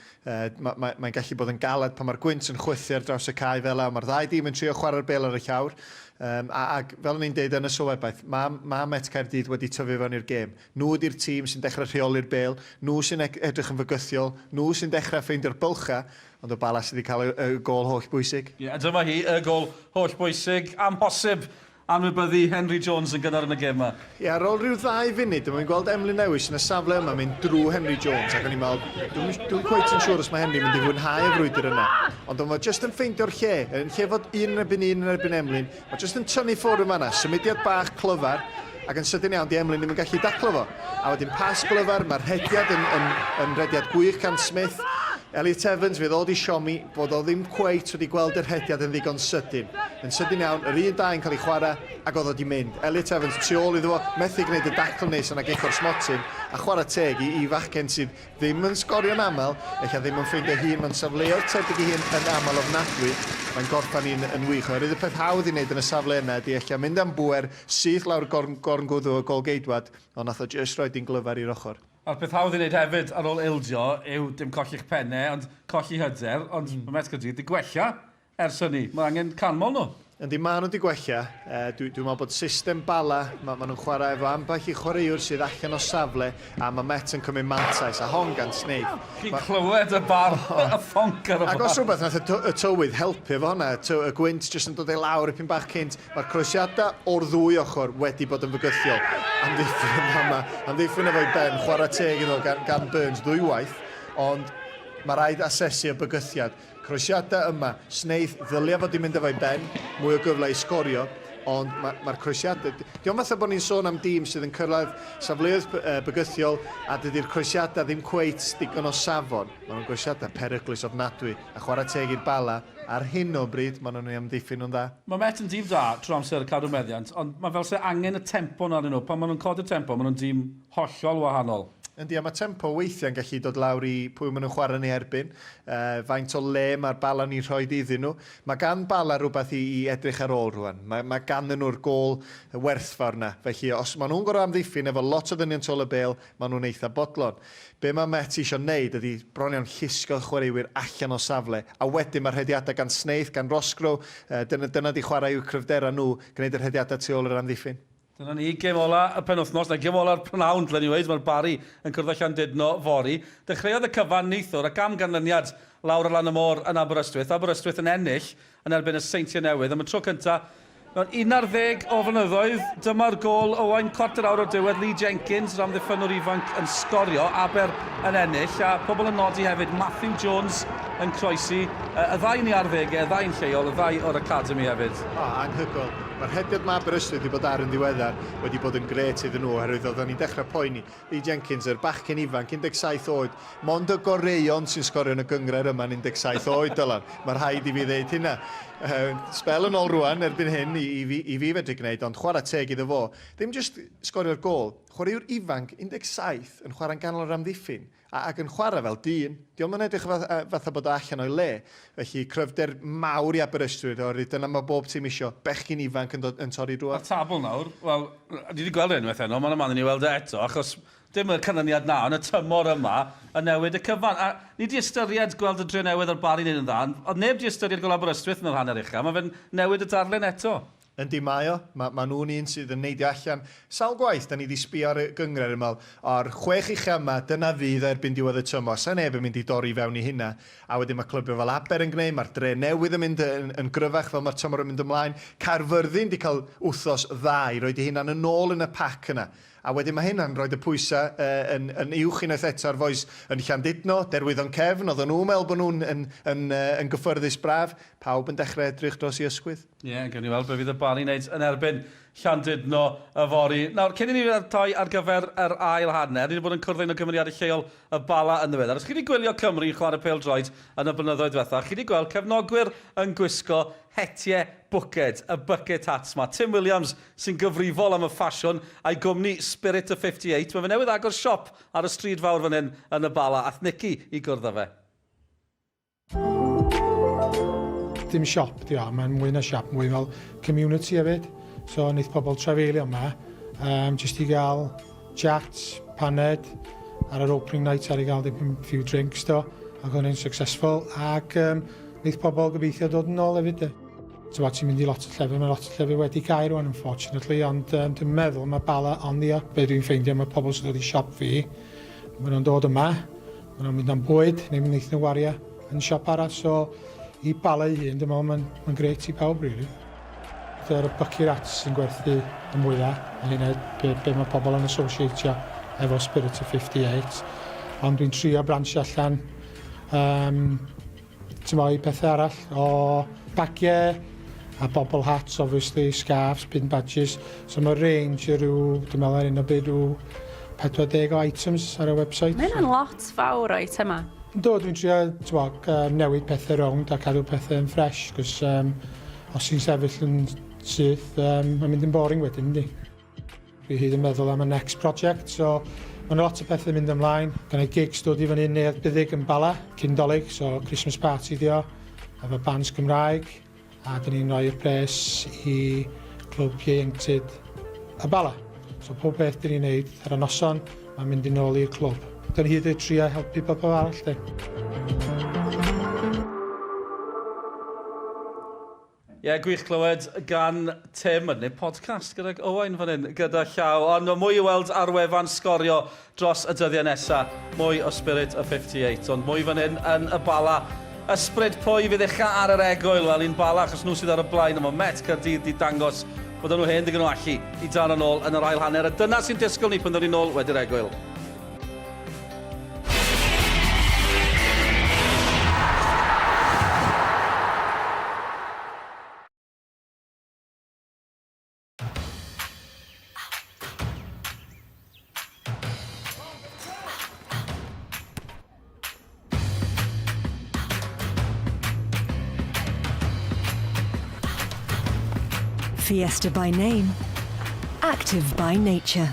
[SPEAKER 8] Mae'n gallu bod yn galed pan mae'r gwynt yn chwythu ar draws y cae fel yma. Mae'r ddau dîm yn trio chwarae'r bêl ar y llawr. Ac fel ni'n deud yn y sylwebaeth, mae Met Caerdydd wedi tyfu fewn i'r gêm. Nhw ydy'r tîm sy'n dechrau rheoli'r bêl, nhw sy'n edrych yn fygythiol, nhw sy'n dechrau ffeindio'r bylcha, ond o Bala sydd wedi cael y gol holl bwysig.
[SPEAKER 5] Ie, dyma hi, y gol holl bwysig, amhosib anwybyddu Henry Jones yn gynnar yn y gêm yma.
[SPEAKER 8] Ie, ar ôl rhyw 2 funud, dwi'n gweld Emlyn Lewis yn y safle yma mynd drwy Henry Jones, ac o'n i'n meddwl, dwi'n cweit yn siŵr os mae Henry mynd i fwynhau y frwydr yna. Ond o'n jyst yn ffeindio'r lle, yn lle fod un yn erbyn Emlyn, mae jyst yn tynnu ffwrdd yma yna, symudiad bach clyfar, ac yn sydyn iawn, di Emlyn ddim yn gallu daclo fo. A wedyn pas glyfar, mae'r rhediad yn rhediad gwych gan Smith. Elliot Evans fe ddod i siomi bod o ddim cweit wedi gweld yr hediad yn ddigon sydyn. Yn sydyn iawn, yr 1-2 yn cael ei chwarae ac oedd o di mynd. Elliot Evans tu ôl iddo fo, methu gwneud y dacl nes yna gech o'r smotyn a chwarae teg i fachgen sydd ddim yn sgorio'n aml, eich ddim yn ffeindio hun, mae'n safleoedd tebyg i hun yn aml ofnadwy. Mae'n gorffan un wych. Oherwydd y peth hawdd i wneud yn y safle yna ydy eich mynd am bwer syth lawr gorn gwddw o gol geidwad, ond nath o jyst roed i'n glyfar i'r ochr.
[SPEAKER 5] A'r peth hawdd i wneud hefyd ar ôl ildio yw dim colli'ch pennau, ond colli hyder, ond mae Met Caerdydd wedi gwella ers hynny. Mae angen canmol nhw.
[SPEAKER 8] Yndi, maen nhw wedi gwella. Dwi'n meddwl bod system Bala, maen nhw'n chwarae efo ambell i chwaraewr sydd allan o safle, a mae Met yn cymryd mantais, a hon gan Sneith.
[SPEAKER 5] Chi'n clywed y bar, y ffonc ar y bar.
[SPEAKER 8] Ac os rhywbeth, nath y tywydd helpu efo hwnna, y gwynt jyst yn dod ei lawr ipyn bach cynt, mae'r croesiadau o'r ddwy ochr wedi bod yn fygythiol. Amddiffyn efo'i ben, chwarae teg iddo gan Burns ddwywaith, ond mae rhaid asesu y bygythiad. Croesiadau yma, Sneith ddylia fod i mynd efo'i ben, mwy o gyfle i sgorio, ond mae'r croesiadau... Diolch fatha bod ni'n sôn am dîm sydd yn cyrraedd safleoedd bygythiol a dydy'r croesiadau ddim cweit digon o safon. Mae nhw'n croesiadau peryglus ofnadwy a chwarae teg i'r Bala. Ar hyn o bryd, mae nhw'n ei amddiffyn nhw'n dda.
[SPEAKER 5] Mae Met yn dîm da trwy amser cadw meddiant, ond mae fel se angen y tempo na nhw. Pan maen nhw'n codi'r tempo, maen nhw'n dîm hollol wahanol.
[SPEAKER 8] Yndi, a mae tempo weithiau'n gallu dod lawr i pwy maen nhw'n chwarae ni erbyn. Faint o le mae'r Bala ni'n rhoi iddyn nhw. Mae gan Bala rhywbeth i edrych ar ôl rwan. Mae gan nhw'r gol werthfawr na. Felly, os maen nhw'n gorau amddiffyn efo lot o ddynion tol y bel, maen nhw'n eitha bodlon. Be mae Met eisiau wneud ydy bron iawn llusgo'r chwaraewyr allan o safle. A wedyn mae'r hediadau gan Sneith, gan Rosgrow, dyna di chwarae i'w cryfderau nhw, gwneud yr hediadau tu ôl yr amddiffyn.
[SPEAKER 5] Dyna ni, gêm ola y penwthnos, na gêm ola'r prynawn, dlen i weid, mae'r Bari yn cwrdd â Llandudno fori. Dechreuodd y cyfan neithwr ac am ganlyniad lawr ar lan y môr yn Aberystwyth. Aberystwyth yn ennill yn erbyn y Seintiau Newydd. Am y tro cyntaf, mewn 11 o flynyddoedd, dyma'r gol Owain cwarter awr o'r diwedd, Lee Jenkins, ram ddiffynwr ifanc yn sgorio, Aber yn ennill, a pobl yn nodi hefyd, Matthew Jones yn croesi, y ddau ni ar ddegau, y ddau yn lleol, y ddau o'r Academy hefyd.
[SPEAKER 8] Anhygoel. Mae'r hediad ma Aberystwyth wedi bod ar yn ddiweddar wedi bod yn gret iddyn nhw, oherwydd oedden ni'n dechrau poeni. Lee Jenkins, yr bachgen ifanc, 17 oed. Mond y goreion sy'n sgorio yn y gyngred yma'n 17 oed, Dylan. Mae'r rhaid i fi ddeud hynna. Spel yn ôl rwan erbyn hyn i fi fedru gwneud, ond chwarae teg iddo fo. Ddim jyst sgorio'r gol, chwaraewr ifanc 17 yn chwarae'n ganol yr amddiffyn ac yn chwarae fel dyn. Diolch yn edrych fatha bod allan o'i le. Felly cryfder mawr i Aberystwyth, oherwydd dyna mae bob tîm isio bechgyn ifanc yn torri drwy.
[SPEAKER 5] A'r tabl nawr, wel, ni wedi gweld unwaith heno, mae'n aml i ni weld eto, achos dim yr canlyniad na, yn y tymor yma, y newid y cyfan. A ni wedi ystyried gweld y dre newydd o'r Bari wneud yn dda, ond neb wedi ystyried gweld Aberystwyth yn yr hanner uchaf, mae fe'n newid y darlun eto.
[SPEAKER 8] Yndi mae o, mae nhw'n un sydd yn neidio allan. Sawl gwaith, da ni wedi sbio ar y gyngred yma, o'r 6 uchaf yma, dyna fydd erbyn diwedd y tymor. Sa'n neb yn mynd i dorri fewn i hynna. A wedyn mae clybio fel Aber yn gwneud, mae'r dre newydd yn mynd yn gryfach fel mae'r tymor yn mynd ymlaen. Caerfyrddin wedi cael wthnos dda i roed i hynna'n yn ôl yn y pac yna. A wedyn mae hynna'n rhoi y pwysau yn uwch unwaith eto ar foes yn Llandudno, derwyddon cefn, oedden nhw'n meddwl bod nhw'n yn gyffyrddus braf, pawb yn dechrau edrych dros i ysgwydd. Ie,
[SPEAKER 5] gawn ni weld be fydd y Bari wneud yn erbyn Llandudno y fori. Nawr, cyn i ni toi ar gyfer yr ail hanner, ni wedi bod yn cwrdd ein o gymeriadau lleol y Bala yn ddiweddar. Os chi wedi gwylio Cymru yn chwarae pêl-droed yn y blynyddoedd diwethaf, chi wedi gweld cefnogwyr yn gwisgo hetiau bwced, y bucket hats ma. Tim Williams sy'n gyfrifol am y ffasiwn a'i gwmni Spirit of 58. Mae fe newydd agor siop ar y stryd fawr fan hyn yn y Bala. Ath Nicky i gwrdd â fe.
[SPEAKER 13] Dim siop, mae'n mwy na siop, mwy fel community hefyd. So, wnaeth pobl trafeilio yma, jyst i gael chats, paned, ar yr opening night ar i gael dim few drinks do, ac o'n ein successful, ac wnaeth pobl gobeithio dod yn ôl hefyd. Ti'n mynd i lot o llefydd, mae lot o llefydd wedi cael rwan, unfortunately, ond dwi'n meddwl mae Bala on the up. Be dwi'n ffeindio, mae pobl sy'n dod i siop fi, maen nhw'n dod yma, maen nhw'n mynd am bwyd, neu mynd eithaf wario yn siop arall, so i Bala i hun, dwi'n meddwl mae'n greit i pawb, really. Yr bucket hats sy'n gwerthu y mwyaf, a hynny be mae pobl yn associatio efo Spirit of 58. Ond dwi'n trio bransio allan i pethau arall o bagiau a bobl hats, obviously, scarves, pin badges. So mae range rhyw, dwi'n meddwl ar un o byd rhyw 40 o items ar y website.
[SPEAKER 14] Mae'n lot fawr o itema.
[SPEAKER 13] Do, dwi'n trio newid pethau rownd a cadw pethau yn fresh, cos os sy'n sefyll yn syth, mae'n mynd yn boring wedyn, ynddi. Fi hyd yn meddwl am y next project, so mae'n lot o pethau mynd ymlaen. Gan ei gigs dod i fan hyn neu'r buddig yn Bala, cyndolig, so Christmas party dio, efo bands Cymraeg, a dyn ni'n rhoi'r pres i clwb ieuenctid y Bala. So pob beth dyn ni'n neud ar y noson, mae'n mynd yn ôl i'r clwb. Dyn ni hyd yn trio helpu bobl arall, de.
[SPEAKER 5] Ie, gwych clywed gan Tim yn ei podcast gyda Owain fan hyn, gyda llaw. Ond mae mwy i weld ar wefan Sgorio dros y dyddiau nesaf. Mwy o Spirit of 58, ond mwy fan hyn yn y Bala. Ysbryd pwy fydd eich ar yr egwyl, wel un Bala, achos nhw sydd ar y blaen yma. Met Cardiff di dangos bod nhw hen digon o allu i dan yn ôl yn yr ail hanner. A dyna sy'n disgwyl ni pan ddyn ni'n ôl wedi'r egwyl.
[SPEAKER 15] Fiesta by name, active by nature.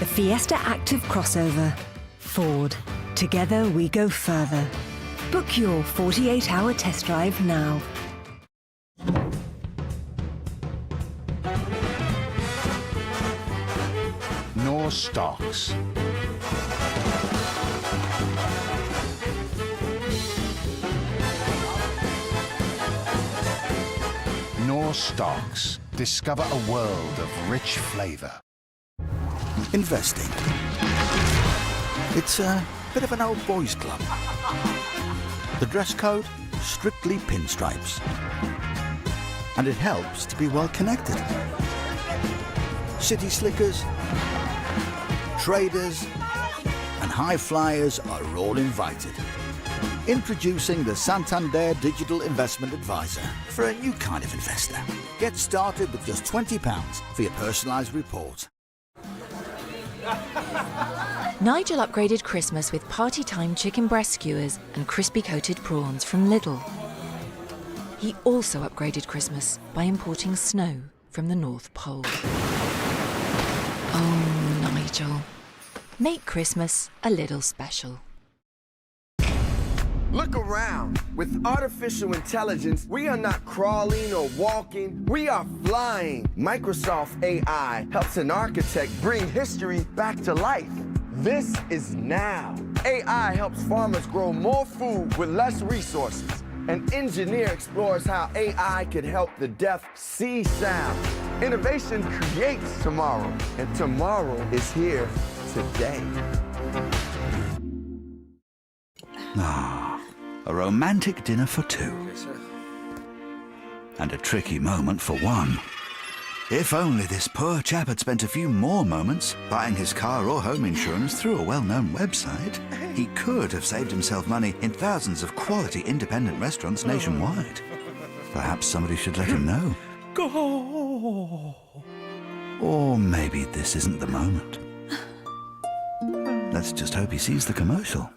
[SPEAKER 15] The Fiesta Active Crossover. Ford. Together we go further. Book your 48-hour test drive now.
[SPEAKER 16] Nor stocks. Nor stocks. Discover a world of rich flavour.
[SPEAKER 17] Investing. It's a bit of an old boys club. The dress code, strictly pinstripes. And it helps to be well connected. City slickers, traders, and high flyers are all invited. Introducing the Santander Digital Investment Advisor for a new kind of investor. Get started with just £20 for your personalised report.
[SPEAKER 18] Nigel upgraded Christmas with party time chicken breast skewers and crispy coated prawns from Lidl. He also upgraded Christmas by importing snow from the North Pole. Oh, Nigel. Make Christmas a little special.
[SPEAKER 19] Look around. With artificial intelligence, we are not crawling or walking, we are flying. Microsoft AI helps an architect bring history back to life. This is now. AI helps farmers grow more food with less resources. An engineer explores how AI could help the deaf see sound. Innovation creates tomorrow, and tomorrow is here today.
[SPEAKER 17] Ah, a romantic dinner for two. And a tricky moment for one. If only this poor chap had spent a few more moments buying his car or home insurance through a well-known website, he could have saved himself money in thousands of quality independent restaurants nationwide. Perhaps somebody should let him know.
[SPEAKER 12] Go!
[SPEAKER 17] Or maybe this isn't the moment. Let's just hope he sees the commercial.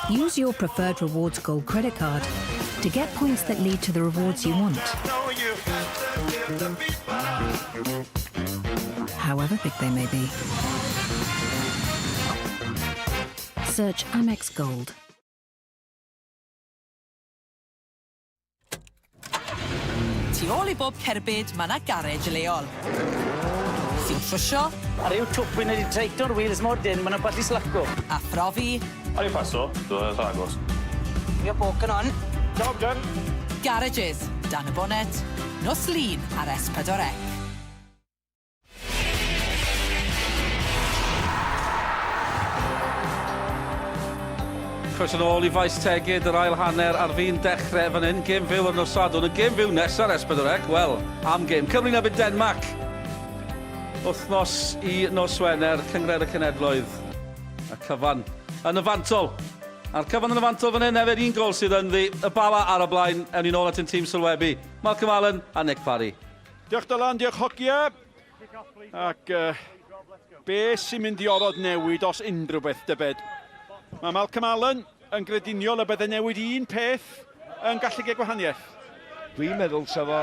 [SPEAKER 15] Use your preferred Rewards Gold credit card to get points that lead to the rewards you want. However big they may be. Search Amex Gold.
[SPEAKER 20] Tu ôl I bob cerbyd, mae 'na garej leol. Ti'n trwsio?
[SPEAKER 4] Ar yw twpyn wedi treicto'r wheels mor dyn, mae 'na balli slacco.
[SPEAKER 20] A phrofi.
[SPEAKER 4] Ar yw paso, dwi'n agos.
[SPEAKER 20] You're walking on.
[SPEAKER 4] Job done.
[SPEAKER 20] Garages, dan y bonnet, nos lun ar S4C.
[SPEAKER 5] Croes yn ôl I faes tegid yr ail hanner ar fi'n dechrau fan hyn. Gêm fyw ar nos Sadwrn. Y gêm fyw nesaf S4C. Wel, am gêm. Cymru na byd Denmark. Wythnos I nos Wener, cyngred y cenedloedd. Y cyfan yn y fantol. A'r cyfan yn y fantol fan hyn hefyd un gol sydd yn ddi. Y Bala ar y blaen. Ewn ni nôl at ein tîm sylwebu. Malcolm Allen a Nick Parry.
[SPEAKER 6] Diolch Dylan, diolch hogia. Ac be sy'n mynd I orod newid os unrhyw beth dybed? Mae Malcolm Allen yn grediniol y bydde newid un peth yn gallu gael gwahaniaeth.
[SPEAKER 7] Dwi'n meddwl sef o,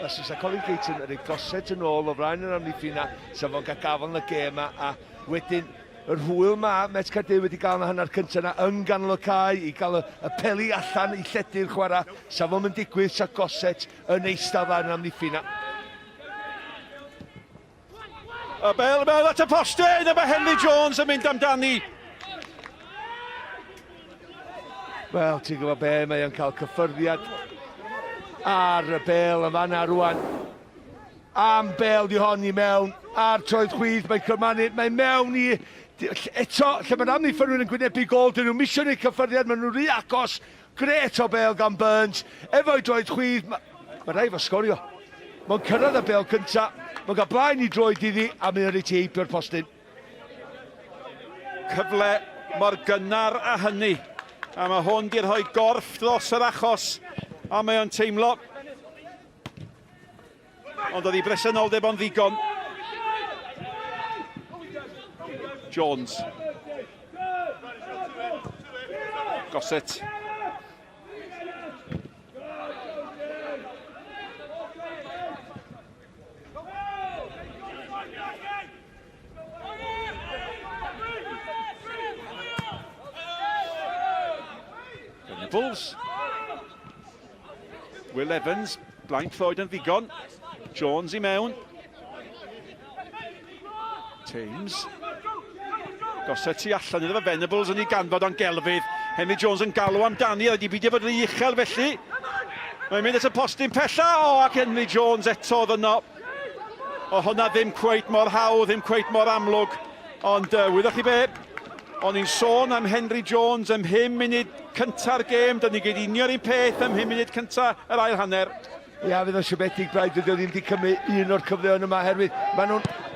[SPEAKER 7] os oes Colin Keaton yn ei goset yn ôl o flaen yn amddiffyn sef o'n cael gafel yn y gêm a wedyn yr hwyl Met Cardiff wedi gael yna hanner cyntaf yna yn ganol y cae I gael y peli allan I lledu'r chwarae sef o'n mynd digwydd sa goset yn eistedd flaen yn amddiffyn
[SPEAKER 6] Y bel at y postyn a mae Henry Jones yn mynd amdani.
[SPEAKER 7] Wel, ti'n gwybod be, mae o'n cael cyffyrddiad ar y bel yn fanna rwan. Am bel di hon I mewn, ar troedd chwydd, mae Cymru, mae mewn I... Eto, lle mae'n amddiffyn nhw'n gwynebu gol, dyn nhw'n misio ni cyffyrddiad, mae nhw'n rhy agos. Gret o bel gan Burns, efo'i droed chwydd, mae rai fo Sgorio. Mae'n cyrraedd y bel cynta, mae'n cael blaen I droed iddi, a mae'n rhaid I heibio'r postyn.
[SPEAKER 6] Cyfle mor gynnar a hynny. A mae hwn di'r rhoi gorff dros yr achos. A mae o'n teimlo. Ond oedd I bresenoldeb o'n ddigon. Jones. Gossett. Bulls. Will Evans, Blaen Lloyd yn ddigon. Jones I mewn. Thames. Gossett I allan iddo fe, Venables yn ei ganfod o'n gelfydd. Henry Jones yn galw amdani, oedd wedi beidio fod yn ei uchel felly. Mae'n mynd at y postyn pella, ac Henry Jones eto oedd yno. O hwnna ddim cweit mor hawdd, ddim cweit mor amlwg. Ond wyddwch chi be, o'n i'n sôn am Henry Jones am 5 munud cynta'r gêm, dyn ni gyd unio'r un peth am 5 munud cynta yr ail hanner.
[SPEAKER 7] Ia, fydd o'n siomedig braidd dydy o ddim wedi cymryd un o'r cyfleon yma, herwydd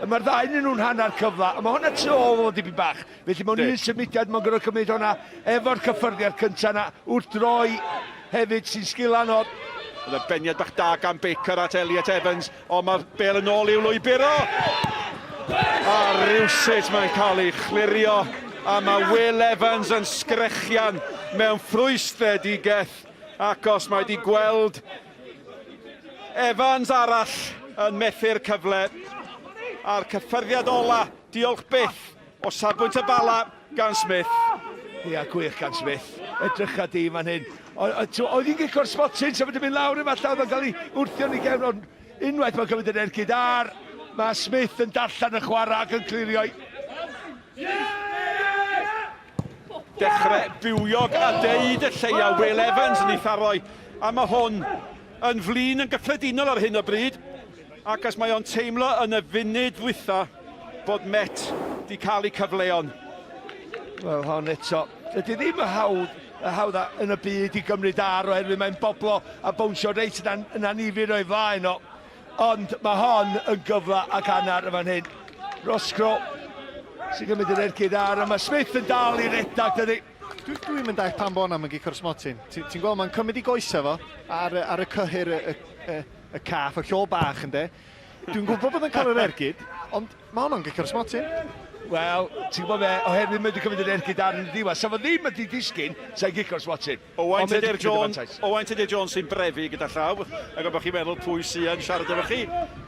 [SPEAKER 7] mae'r ddau yn nhw'n hanner cyfla, a mae hwnna tu ôl o dipyn bach. Felly mae'n un symudiad, mae'n gorfod cymryd hwnna efo'r cyffyrddiad cynta yna, wrth droi hefyd sy'n sgilan o.
[SPEAKER 6] Oedd y beniad bach da gan Baker at Elliot Evans, ond mae'r bel yn ôl i'w lwybiro. A rywsut mae'n cael ei chlirio, a mae Will Evans yn sgrechian mewn ffrwystredigaeth, ac os mae wedi gweld Evans arall yn methu'r cyfle a'r cyffyrddiad ola, diolch byth o safbwynt y Bala gan Smith.
[SPEAKER 7] Ia, gwych gan Smith. Edrycha di fan hyn. Oedd hi'n gicio'r spotyn, sef wedi mynd lawr i falle, oedd yn cael ei wrthio ni gefn, ond unwaith mae'n cymryd yn ergyd ar. Mae Smith yn darllen y chwarae ac yn clirio.
[SPEAKER 6] Dechrau bywiog a deud y lleia Will Evans yn ei tharoi, a mae hwn yn flin yn gyffredinol ar hyn o bryd, ac as mae o'n teimlo yn y funud ddwytha bod Met wedi cael ei cyfleon.
[SPEAKER 7] Wel, hon eto, ydy ddim y hawdd yn y byd i gymryd ar oherwydd mae'n boblo a bownsio reit yn anifir o'i flaen o. Ond mae hon yn gyfla ac annar y fan hyn. Roscro sy'n gymryd yn ergyd ar, a mae Smith yn dal i redag dydi.
[SPEAKER 8] Dwi'n mynd eich pan bod am yn gicio'r smotyn. Ti'n gweld, mae'n cymryd i goesau fo ar y cyhyr y caff, y llol bach ynddo. Dwi'n gwybod bod yn cael yr ergyd, ond mae hwnna'n gicio'r smotyn.
[SPEAKER 7] Wel, ti'n gwybod fe, oherwydd mae'n cymryd yr ergyd ar yn y diwedd. Sa fo ddim wedi disgyn, sa'n gicio'r smotyn.
[SPEAKER 6] Owain Tudur Jones sy'n brefi gyda llaw, ac bod chi'n meddwl pwy sy'n siarad efo chi.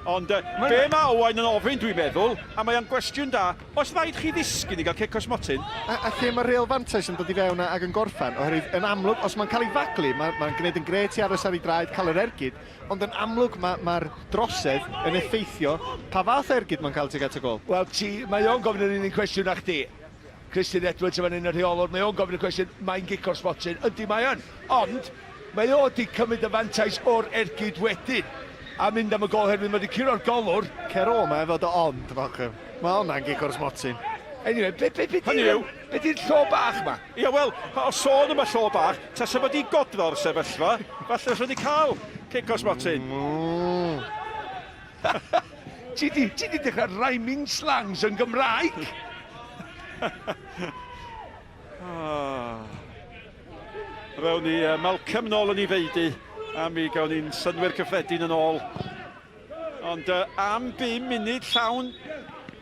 [SPEAKER 6] Ond be mae Owain yn ofyn, dwi'n meddwl, a mae'n gwestiwn da, os rhaid chi ddisgyn i gael cic o smotyn?
[SPEAKER 8] A lle mae'r real fantais yn dod i fewn ac yn gorffan, oherwydd yn amlwg, os mae'n cael ei faglu, mae'n gwneud yn gret i aros ar ei draed, cael yr ergyd, ond yn amlwg mae'r drosedd yn effeithio pa fath ergyd mae'n cael tuag at y gol.
[SPEAKER 7] Wel, mae o'n gofyn yn un cwestiwn â chdi. Christian Edwards yn un o'r rheolwr, mae o'n gofyn y cwestiwn, mae'n gicio'r smotyn. Yndi mae yn, ond mae o wedi cymryd y fantais o'r ergyd wedyn a mynd am y gol herwydd mae wedi curo'r golwr.
[SPEAKER 8] Cer o ma efo dy ond, fach. Mae hwnna'n gicio'r smotyn.
[SPEAKER 7] Anyway, be di'r llo bach ma?
[SPEAKER 6] Ia, wel, o sôn yma llo bach, tasau bod i godro'r sefyllfa, falle os wedi cael cic o smotyn.
[SPEAKER 7] Ti di dechrau rhyming slangs yn Gymraeg?
[SPEAKER 6] Rawn ni Malcolm nôl yn ei feidu, a mi gawn ni'n synwyr cyffredin yn ôl. Ond am 5 munud llawn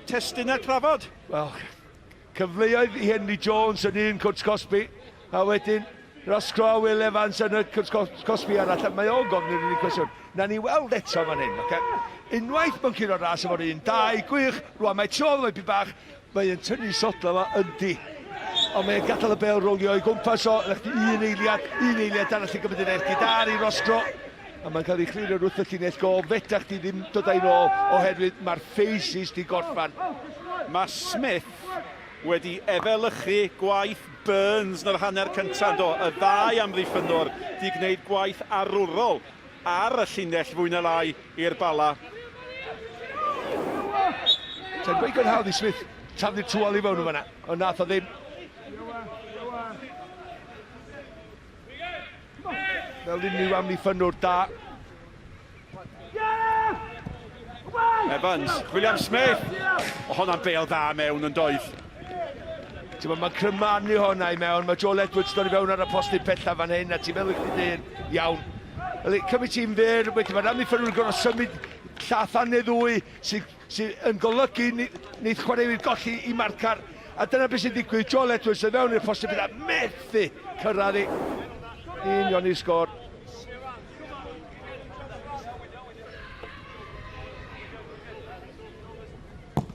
[SPEAKER 6] testyn a trafod.
[SPEAKER 7] Wel, cyfleoedd i Henry Jones yn un Cwrs Cosby, a wedyn Roscro a Will Evans yn y Cwrs Cosby arall. Mae o'n gofyn yn un cwestiwn. Na ni weld eto fan hyn. Unwaith mae'n cyn o'r ras efo'r 1-2, gwych, rwan mae tro ddwy bach, mae'n tynnu sodla yma yndi. Ond mae'n gadael y bel rowlio i gwmpas o, un eiliad arall i gymryd yn ergyd ar i Roscro. A mae'n cael ei chlirio wrth y llinell gol, fedach chi ddim dod a'i nôl oherwydd mae'r faces di gorffan.
[SPEAKER 6] Mae Smith wedi efelychu gwaith Burns yn yr hanner cyntaf, do, y ddau amddiffynwr di gwneud gwaith arwrol ar y llinell fwy na lai i'r Bala.
[SPEAKER 7] Ta'n gweud yn hawdd i Smith taflu'r twal i fewn o fanna, ond nath o ddim. Fel unrhyw amddiffynwr da.
[SPEAKER 6] Evans, William Smith. O, hwnna'n bel dda mewn yn doedd.
[SPEAKER 7] Mae'n crymannu hwnna i mewn, mae Joel Edwards dod i fewn ar y postyn pella fan hyn, a ti'n meddwl chdi dyn, iawn. Cymryd ti'n fyr, wedyn mae'n amddiffynwr gorau symud llathan neu ddwy sy'n golygu neith chwaraewyr golli i marcar A dyna beth sy'n digwydd, Joel Edwards yn mewn i'r postio bydd a methu cyrraedd i. Union i'r sgor.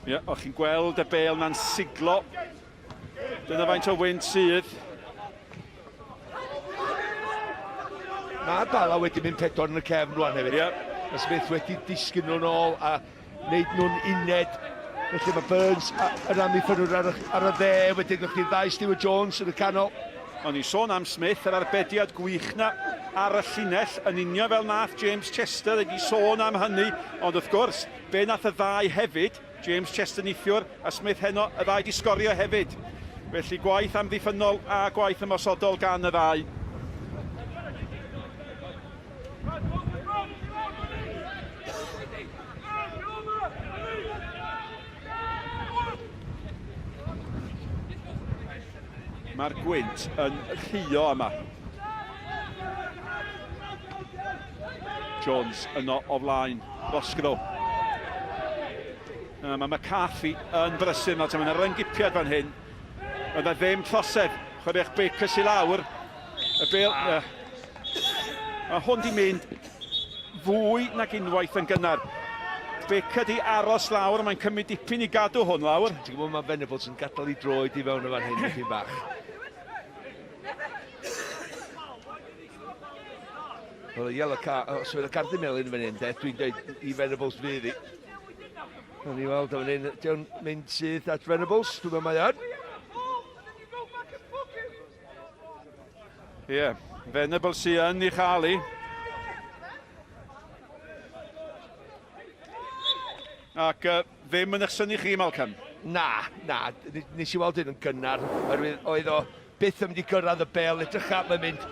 [SPEAKER 6] Ie, o'ch chi'n gweld y bel na'n siglo. Dyna faint o wynt sydd.
[SPEAKER 7] Mae Bala wedi mynd 4 yn y cefn rwan hefyd. Mae Smith wedi disgyn nhw'n ôl a wneud nhw'n uned. Felly mae Burns yn amddiffynwyr ar y dde, wedyn gwch chi'n ddau Stewart Jones yn y canol.
[SPEAKER 6] O'n i sôn am Smith, yr arbediad gwych na ar y llinell, yn union fel nath James Chester, wedi sôn am hynny, ond wrth gwrs, be nath y ddau hefyd, James Chester neithiwr, a Smith heno, y ddau di sgorio hefyd. Felly gwaith amddiffynol a gwaith ymosodol gan y ddau. Mae'r gwynt yn rhuo yma. Jones yno o flaen, Sgorio. Mae McCarthy yn brysur, mae yna ryngipiad fan hyn. Yna ddim trosedd, chwarae'ch Bacus i lawr. Y bel... Mae hwn di mynd fwy nag unwaith yn gynnar. Baker di aros lawr, mae'n cymryd dipyn i gadw hwn lawr.
[SPEAKER 7] Ti'n gwybod mae Venables yn gadael i droed i fewn o fan hyn, dipyn bach. Wel, y yellow card, os fydd y Cardiff melyn fan hyn, dwi'n dweud i Venables fydd i. O'n i weld fan hyn, diwn mynd sydd at Venables, dwi'n meddwl mae yn.
[SPEAKER 6] Ie, Venables sydd yn ei chael i. Ac ddim yn eich syni chi, Malcolm?
[SPEAKER 7] Na, nes i weld hyn yn gynnar, oedd o byth yn mynd i gyrraedd y bel, edrych am yn mynd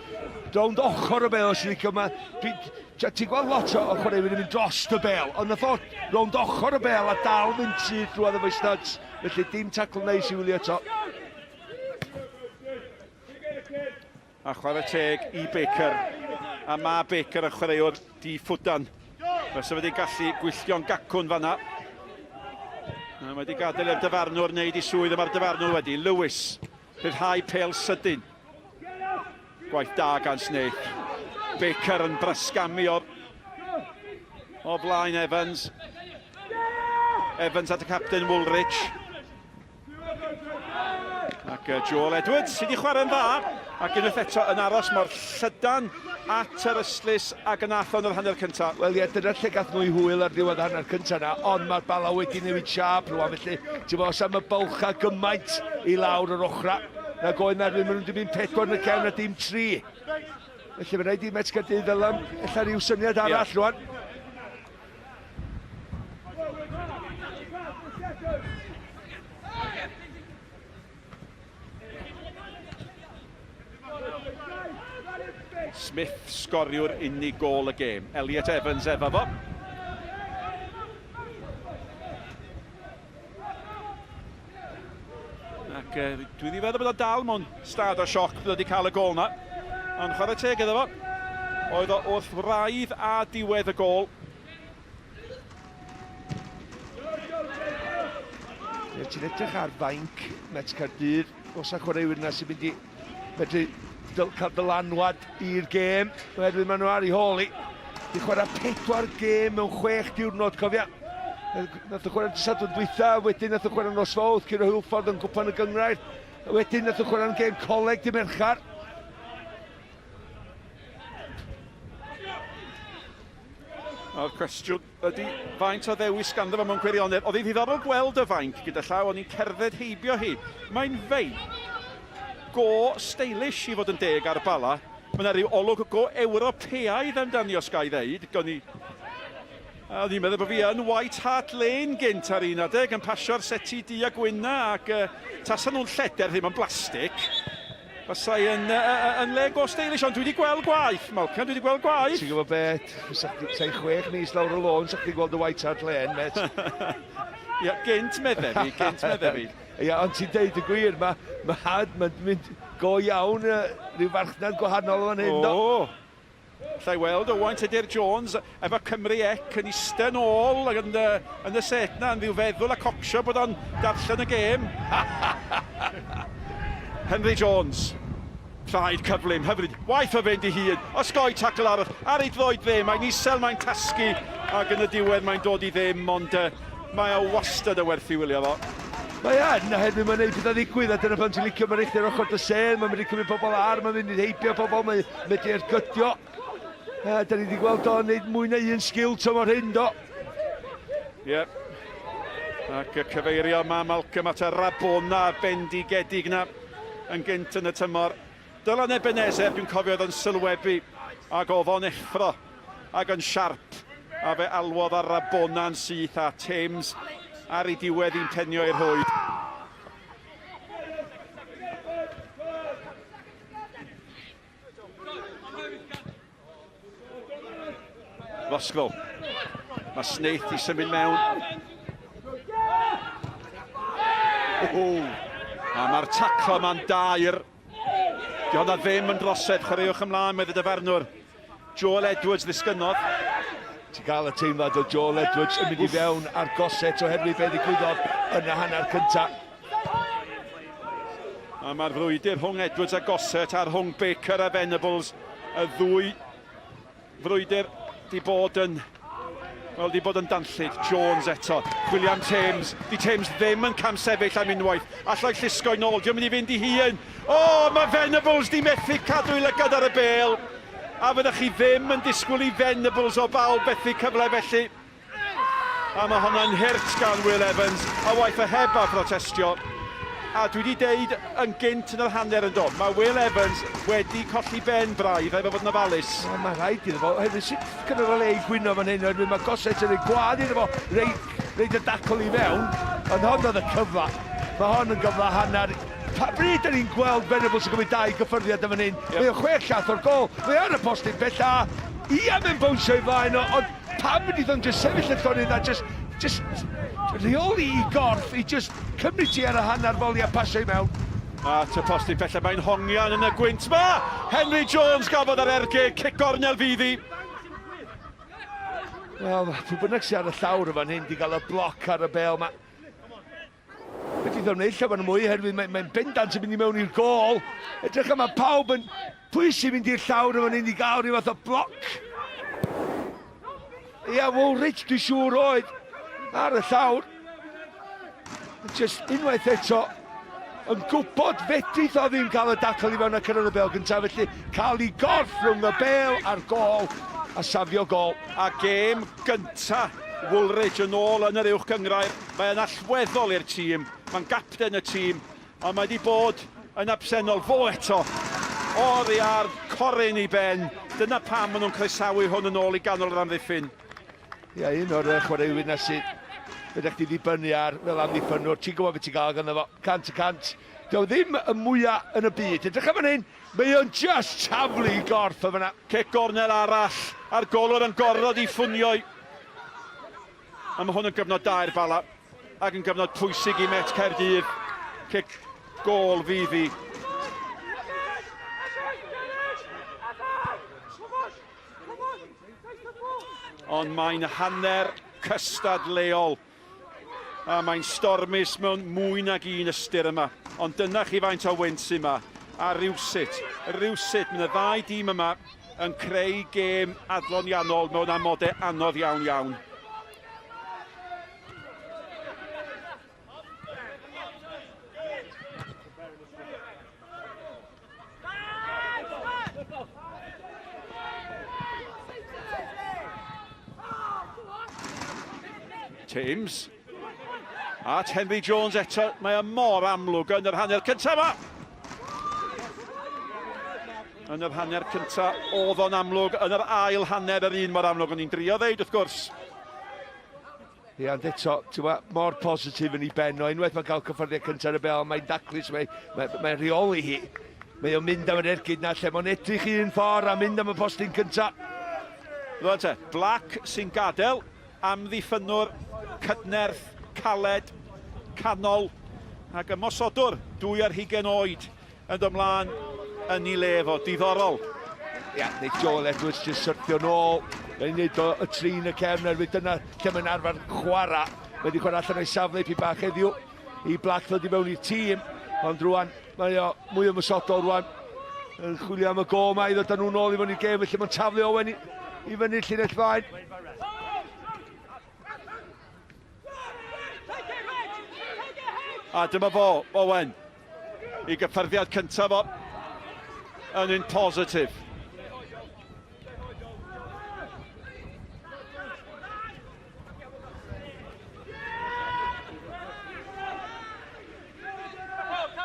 [SPEAKER 7] rownd ochr y bel os ydych yma. Ti'n gweld lot o chwaraewyr yn mynd dros y bel, ond nath o rownd ochr y bel a dal mynd sydd drwy addo fo studs, felly dim tacl neis i wylio eto.
[SPEAKER 6] A chwarae teg i Baker, a mae Baker yn chwaraewr di ffwdan. Fysa wedi gallu gwylltio'n gacwn fanna. Mae wedi gadael i'r dyfarnwr wneud i swydd yma'r dyfarnwr wedi. Lewis, rhyddhau pel sydyn. Gwaith da gan Smith. Baker yn brysgamu o flaen Evans. Evans at y captain Woolrich. Ac Joel Edwards sydd wedi chwarae'n dda. Ac unwaith eto yn aros mor llydan at yr yslys ac yn athon yr hanner cyntaf.
[SPEAKER 7] Wel ie, dyna lle gath nhw i hwyl ar ddiwedd hanner cyntaf na, ond mae'r Bala wedi newid siap rwan, felly ti'n bod os am y bylcha gymaint i lawr yr ochra. Na goen erbyn, maen nhw'n wedi mynd 4 yn y cefn a dim 3. Felly mae'n rhaid i Mets Cardiff fel am, ella ryw syniad arall rwan.
[SPEAKER 6] Smith sgoriwr unig gol y gêm. Elliot Evans efo fo. Ac dwi wedi feddwl bod o dal mewn stad o sioc bod o wedi cael y gol na. Ond chwarae teg iddo fo. Oedd o wrth wraidd a diwedd y gol.
[SPEAKER 7] Ti'n edrych ar fainc Mets Cardiff, os a chwaraewyr na sy'n mynd i medru cael dylanwad i'r gêm, oherwydd maen nhw ar ei holi. Di chwarae 4 gêm mewn 6 diwrnod, cofia. Nath o chwarae'n Sadwrn dwytha, wedyn nath o chwarae'n nosfawdd, Ciro Hwlffordd yn gwpan y gyngrair. Wedyn nath o chwarae'n gêm coleg di Merchar.
[SPEAKER 6] O'r cwestiwn ydy faint o ddewis ganddo fo mewn gwirionedd. Oedd hi ddiddorol gweld y fainc gyda llaw, o'n i'n cerdded heibio hi. Mae'n feic go stylish i fod yn deg ar Bala. Mae yna rhyw olwg go Ewropeaidd amdani os ga i ddeud. O'n i'n meddwl bod fi yn White Hart Lane gynt ar un adeg yn pasio'r seti di a gwyna ac tasan nhw'n lleder ddim yn blastig. Fasai yn le go stylish, ond dwi wedi gweld gwaith, Malcolm, dwi wedi gweld gwaith.
[SPEAKER 7] Ti'n gwybod beth, sa'i 6 mis lawr y lôn, sa'ch chi gweld y White Hart Lane, met.
[SPEAKER 6] Ia, gynt medde fi.
[SPEAKER 7] Ia, ond ti'n deud y gwir, mae'n mynd go iawn, rhyw farchnad gwahanol fan hyn.
[SPEAKER 6] Llai weld Owain Tudur Jones efo Cymru Ec yn eistedd nôl yn y set na yn ddiw feddwl a cocsio bod o'n darllen y gêm. Henry Jones. Traed cyflym, hyfryd. Waith o fynd I hun. Osgoi tacl arall. Ar ei droed ddim. Mae'n isel, mae'n tasgu. Ac yn y diwedd mae'n dod I ddim. Ond mae o wastad y werthu wylio fo.
[SPEAKER 7] Mae yn, oherwydd mae'n neud beth ddigwydd, a dyna pan ti'n licio mae'n eich ochr dy sen, mae'n mynd I cymryd pobl ar, mae'n mynd I heibio pobl, mae'n mynd i'r gydio. Da ni wedi gweld o'n neud mwy na un sgil tymor hyn, do.
[SPEAKER 6] Ie. Ac y cyfeirio ma Malcolm at y Rabona bendigedig na yn gynt yn y tymor. Dylan Ebenezer, dwi'n cofio oedd yn sylwebu, ac oedd o'n effro, ac yn siarp, a fe alwodd ar Rabona'n syth a Thames ar ei diwedd i'n penio i'r hwyd. Roscoe. Mae Snaith I symud mewn. A mae'r taclo ma'n dair. Di hwnna ddim yn drosedd, chwaraewch ymlaen, medde dyfarnwr. Joel Edwards ddisgynodd.
[SPEAKER 7] Ti'n cael y teimlad o Joel Edwards yn mynd I fewn ar goset oherwydd be ddigwyddodd yn y hanner cyntaf.
[SPEAKER 6] A mae'r frwydr rhwng Edwards a Goset a'r rhwng Baker a Venables. Y ddwy frwydr di bod yn danllyd. Jones eto. William Thames. Di Thames ddim yn camsefyll am unwaith. Allai llusgo I nôl. Di'n mynd I fynd I hun. Mae Venables di methu cadw I lygad ar y bêl. A fyddwch chi ddim yn disgwyl I Venables o bawb bethu cyfle felly. A mae hwnna'n hirt gan Will Evans. A waith y heb a protestio. A dwi wedi deud yn gynt yn yr hanner yn dod. Mae Will Evans wedi colli ben braidd efo fod yn ofalus.
[SPEAKER 7] Mae'n rhaid iddo fo. Hefyd, sut gyda'r ole I gwyno fan hyn, oherwydd mae Goset yn ei gwad iddo fo. Reid y dacl I fewn, ond hon oedd y cyfa. Mae hon yn gyfla hanner. Bryd yn ni'n gweld Venables yn gymryd dau gyffyrddiad yn fan hyn. Mae o'n 6 llath o'r gol. Mae o'n y postyn bella. Ia mewn bwysio I flaen o, ond pam wedi ddod yn sefyll yn ddod yna, just reoli I gorff I just cymryd ti ar y hanner foli a pasio I mewn.
[SPEAKER 6] A ty postyn bella mae'n hongian yn y gwynt ma. Henry Jones gafodd ar ergyd, cic gornel fyddi.
[SPEAKER 7] Wel, pwy bynnag sy'n ar y llawr yn fan hyn di gael y bloc ar y bel ma. Wedi ddod neill fan mwy, herwydd mae'n bendant yn mynd I mewn i'r gol. Edrych yma pawb yn pwysig mynd i'r llawr yn fan hyn I gael rhyw fath o bloc. Ia, Woolridge dwi'n siŵr oedd ar y llawr. Just unwaith eto yn gwybod fedrith o ddim cael y dacl I fewn ac yn y bel gyntaf, felly cael I gorff rhwng y bel a'r gol a safio gol.
[SPEAKER 6] A gêm gynta Woolridge yn ôl yn yr uwch gyngrair. Mae'n allweddol i'r tîm. Mae'n gapten y tîm. A mae wedi bod yn absennol fo eto. Oddi ar coryn I ben. Dyna pam maen nhw'n croesawu hwn yn ôl I ganol yr amddiffyn.
[SPEAKER 7] Ia, un o'r chwaraewyr na sydd ydych chi ddibynnu ar fel amddiffynwr. Ti'n gwybod beth ti'n gael gan efo, 100%. Dio ddim y mwyaf yn y byd. Edrych am fan hyn, mae o'n just taflu I gorff o fyna.
[SPEAKER 6] Cic gornel arall, a'r golwr yn gorfod I ffwnio. A mae hwn yn gyfnod da i'r Bala, ac yn gyfnod pwysig I Met Caerdydd. Cic gol fyddi. Ond mae'n hanner cystadleol. A mae'n stormus mewn mwy nag un ystyr yma. Ond dyna chi faint o wynt sy'n yma. A rywsut, mae'n y ddau dîm yma yn creu gêm adloniannol mewn amodau anodd iawn iawn. Thames. A Henry Jones eto, mae o mor amlwg yn yr hanner cyntaf yma. Yn yr hanner cyntaf, oedd o'n amlwg, yn yr ail hanner yr un mor amlwg, o'n i'n drio ddeud wrth gwrs.
[SPEAKER 7] Ia, ond eto, mor positif yn ei ben o, unwaith mae'n cael cyffyrddiad cyntaf y bel, mae'n daclus, mae'n rheoli hi. Mae o'n mynd am yr ergyd na lle, mae'n edrych un ffordd a mynd am y postyn cyntaf.
[SPEAKER 6] Rwy'n te, Black sy'n gadael am ddiffynwr, cydnerth, caled, canol, ac ymosodwr 2 ar 20 oed yn ymlaen yn ei lefo, diddorol.
[SPEAKER 7] Neith Joel Edwards just syrthio nôl. Yn neud y trin y cefn erbyn dyna lle mae'n arfer chwarae. Mae wedi chwarae allan o'i safle pi bach heddiw i Blackford i mewn i'r tîm. Ond rwan, mae o mwy ymwysodol rwan. Yn chwilio am y gol mae i ddod â nhw nôl i mewn i'r gêm, felly mae'n taflu Owen i fyny'r llinell flaen.
[SPEAKER 6] A dyma fo, Owen, i gyffyrddiad cyntaf o yn un positif.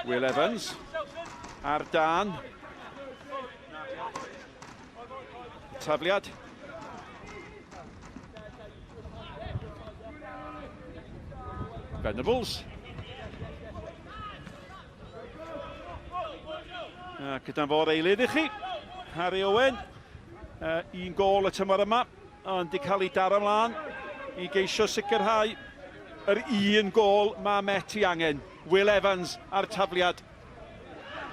[SPEAKER 6] Will Evans ar dan. Tafliad. Venables. Gyda'n fawr eilydd i chi. Harry Owen. Un gol y tymor yma, ond di cael ei daro ymlaen i geisio sicrhau yr un gol mae Met i angen. Will Evans ar tafliad.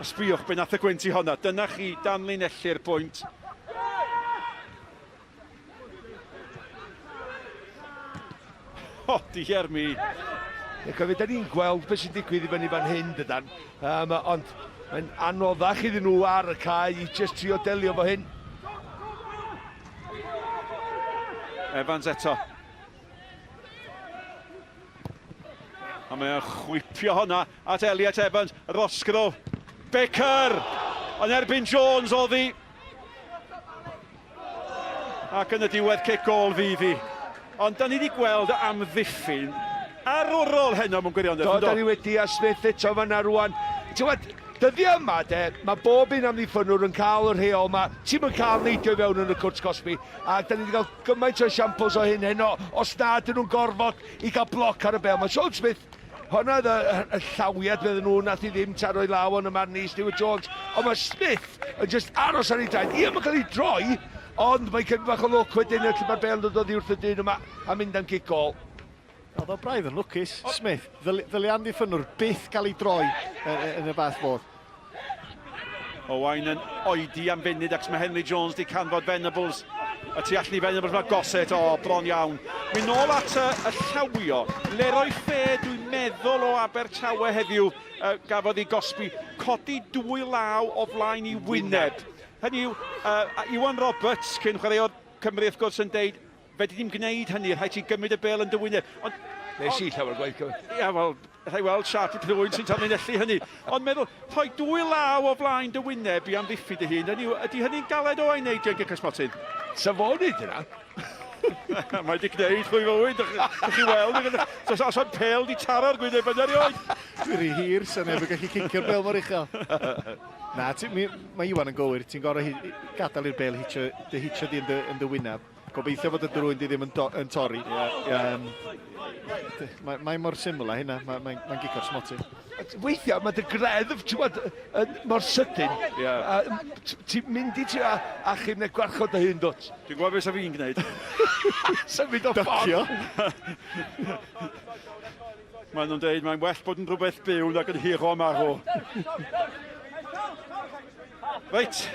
[SPEAKER 6] Ysbiwch be nath y gwynti honna. Dyna chi danlinellu'r pwynt. O, diher mi.
[SPEAKER 7] Cofio, da ni'n gweld beth sy'n digwydd i fyny fan hyn, dydan. Ond mae'n anoddach iddyn nhw ar y cae i just trio delio fo hyn.
[SPEAKER 6] Evans eto. A mae'n chwipio honna at Elliot Evans. Roscoe. Becker. Yn erbyn Jones oddi. Ac yn y diwedd cic gol fydd hi. Ond da ni wedi gweld amddiffyn arwrol heno mewn gwirionedd.
[SPEAKER 7] Da ni wedi, a Smith eto fan'na rwan. Dyddiau yma, mae bob un amddiffynwr yn cael yr rheol yma. Ti'n mynd cael neidio fewn yn y cwrs Cosby. A da ni wedi cael gymaint o siampos o hyn heno. Os na, dyn nhw'n gorfod i gael bloc ar y bel. Mae Sean Smith, hwnna y llawiad fydden nhw, nath i ddim taro i law yn y marn i Stewart Jones. Ond mae Smith yn just aros ar ei draed. Ie, mae'n cael ei droi, ond mae cefn bach o lwc wedyn lle mae'r bel yn dod oddi wrth y dyn yma a mynd am cic gol.
[SPEAKER 8] Oedd o braidd yn lwcus, Smith. Ddyli amddiffynwr byth cael ei droi yn y fath fodd.
[SPEAKER 6] Owain yn oedi am funud ac mae Henry Jones di canfod Venables. Y tu allan i Venables mae Gossett, bron iawn. Mynd nôl at y llawio. Leroy Fair, dwi'n meddwl o Abertawe heddiw, gafodd i Gosby codi 2 law o flaen i wyneb. Hynny yw, Iwan Roberts, cyn chwaraewr Cymru wrth gwrs yn deud, fe di ddim gwneud hynny, rhaid ti gymryd y bel yn dy wyneb.
[SPEAKER 7] Nes i llawer gwaith Cymru.
[SPEAKER 6] Ia, wel, rhaid weld siart i rhywun sy'n tanlinellu hynny. Ond meddwl, rhoi 2 law o flaen dy wyneb i amddiffyn dy hun, ydy hynny'n galed o ei wneud, Jenga Cysmotyn?
[SPEAKER 7] Sa fo'n neud yna?
[SPEAKER 6] Mae di gwneud chwy fywyd, ydych chi weld, os o'n pel di taro'r gwyneb yn erioed.
[SPEAKER 8] Dwi'n rhy hir, sy'n neb yn gallu cicio'r bel mor uchel. Na, mae Iwan yn gywir, ti'n gorau gadael i'r bel hitio di yn dy wyneb. Gobeithio fod y drwyn di ddim yn torri. Mae'n mor syml a hynna, mae'n gicio'r smoty.
[SPEAKER 7] Weithiau, mae dy greddf, ti'n gwybod, mor sydyn. Ti'n mynd i ti achub neu gwarchod dy hyn, dwt?
[SPEAKER 6] Dwi'n gwybod beth sa fi'n gwneud.
[SPEAKER 7] Symud o ffordd.
[SPEAKER 6] Maen nhw'n dweud, mae'n well bod yn rhywbeth byw nag yn hiro marw. Reit.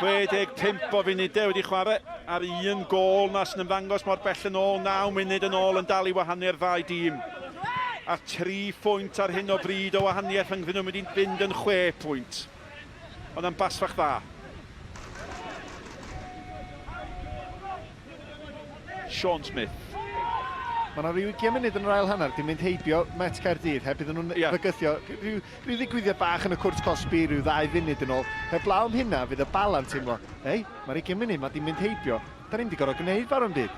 [SPEAKER 6] 65 o funudau wedi chwarae ar un gol nas yn ymddangos mor bell yn ôl, 9 munud yn ôl yn dal i wahanu'r ddau dîm. A 3 pwynt ar hyn o bryd o wahaniaeth rhwng nhw wedi fynd yn 6 pwynt. Ond yn basfach dda. Sean Smith.
[SPEAKER 8] Mae yna rhyw 20 munud yn yr ail hanner, di mynd heibio Met Cardiff, heb iddyn nhw'n fygythio. Rhyw ddigwyddiad bach yn y cwrs Cosby, rhyw 2 funud yn ôl. Heblaw am hynna, fydd y Bala'n teimlo, mae'r 20 munud, mae di mynd heibio. Da ni'n di gorau gwneud fawr am byd.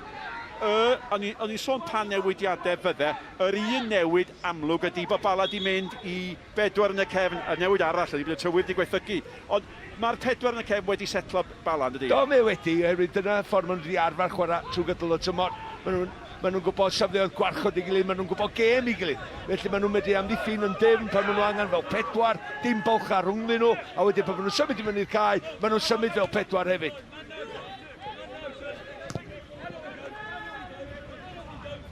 [SPEAKER 6] O'n i sôn pa newidiadau fydde, yr un newid amlwg ydy bod Bala di mynd i 4 yn y cefn, a newid arall ydy bod y tywydd di gweithygu. Ond mae'r 4 yn y cefn wedi setlo Bala, ydy?
[SPEAKER 7] Do, mae wedi, dyna ffordd maen nhw wedi arfer chwarae trwy gydol y tymor. Maen nhw'n gwybod safleoedd gwarchod i gilydd, maen nhw'n gwybod gêm i gilydd. Felly maen nhw'n medru amddiffyn yn dim pan maen nhw angen fel 4, dim bolcha rhwngddyn nhw, a wedyn pan maen nhw'n symud i fyny'r cae, maen nhw'n symud fel 4 hefyd.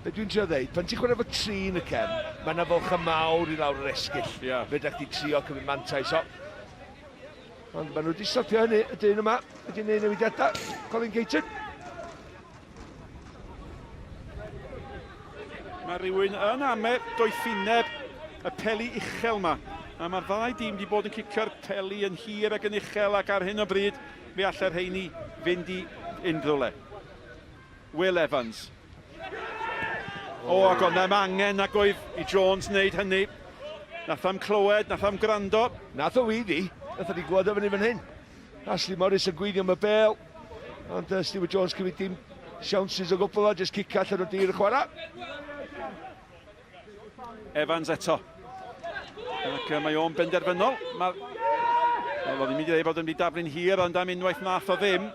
[SPEAKER 7] Be dwi'n trio ddeud, pan ti'n chwarae efo 3 yn y cefn, mae yna folcha mawr i lawr yr esgyll. Fe ydych chi trio cymryd mantais o. Ond maen nhw wedi stopio hynny, y dyn yma, wedi gwneud newidiadau. Colin Caton.
[SPEAKER 6] Mae rhywun yn ame doethineb y peli uchel yma. A mae'r ddau dîm wedi bod yn cicio'r peli yn hir ac yn uchel ac ar hyn o bryd fe allai'r rheini fynd i unrhyw le. Will Evans. O, ac ond am angen ac oedd i Jones wneud hynny. Nath am clywed, nath am gwrando.
[SPEAKER 7] Nath o widdi, nath o'n i gwybod o fyny fan hyn. Ashley Morris yn gweithio am y bel. Ond Stewart Jones cymryd dim siawnsys o gwbl o, jyst cic allan o dir y chwarae.
[SPEAKER 6] Evans eto. Ac mae o'n benderfynol. Oedd yn mynd i ddweud bod yn mynd i daflu'n hir, ond am unwaith nath o ddim.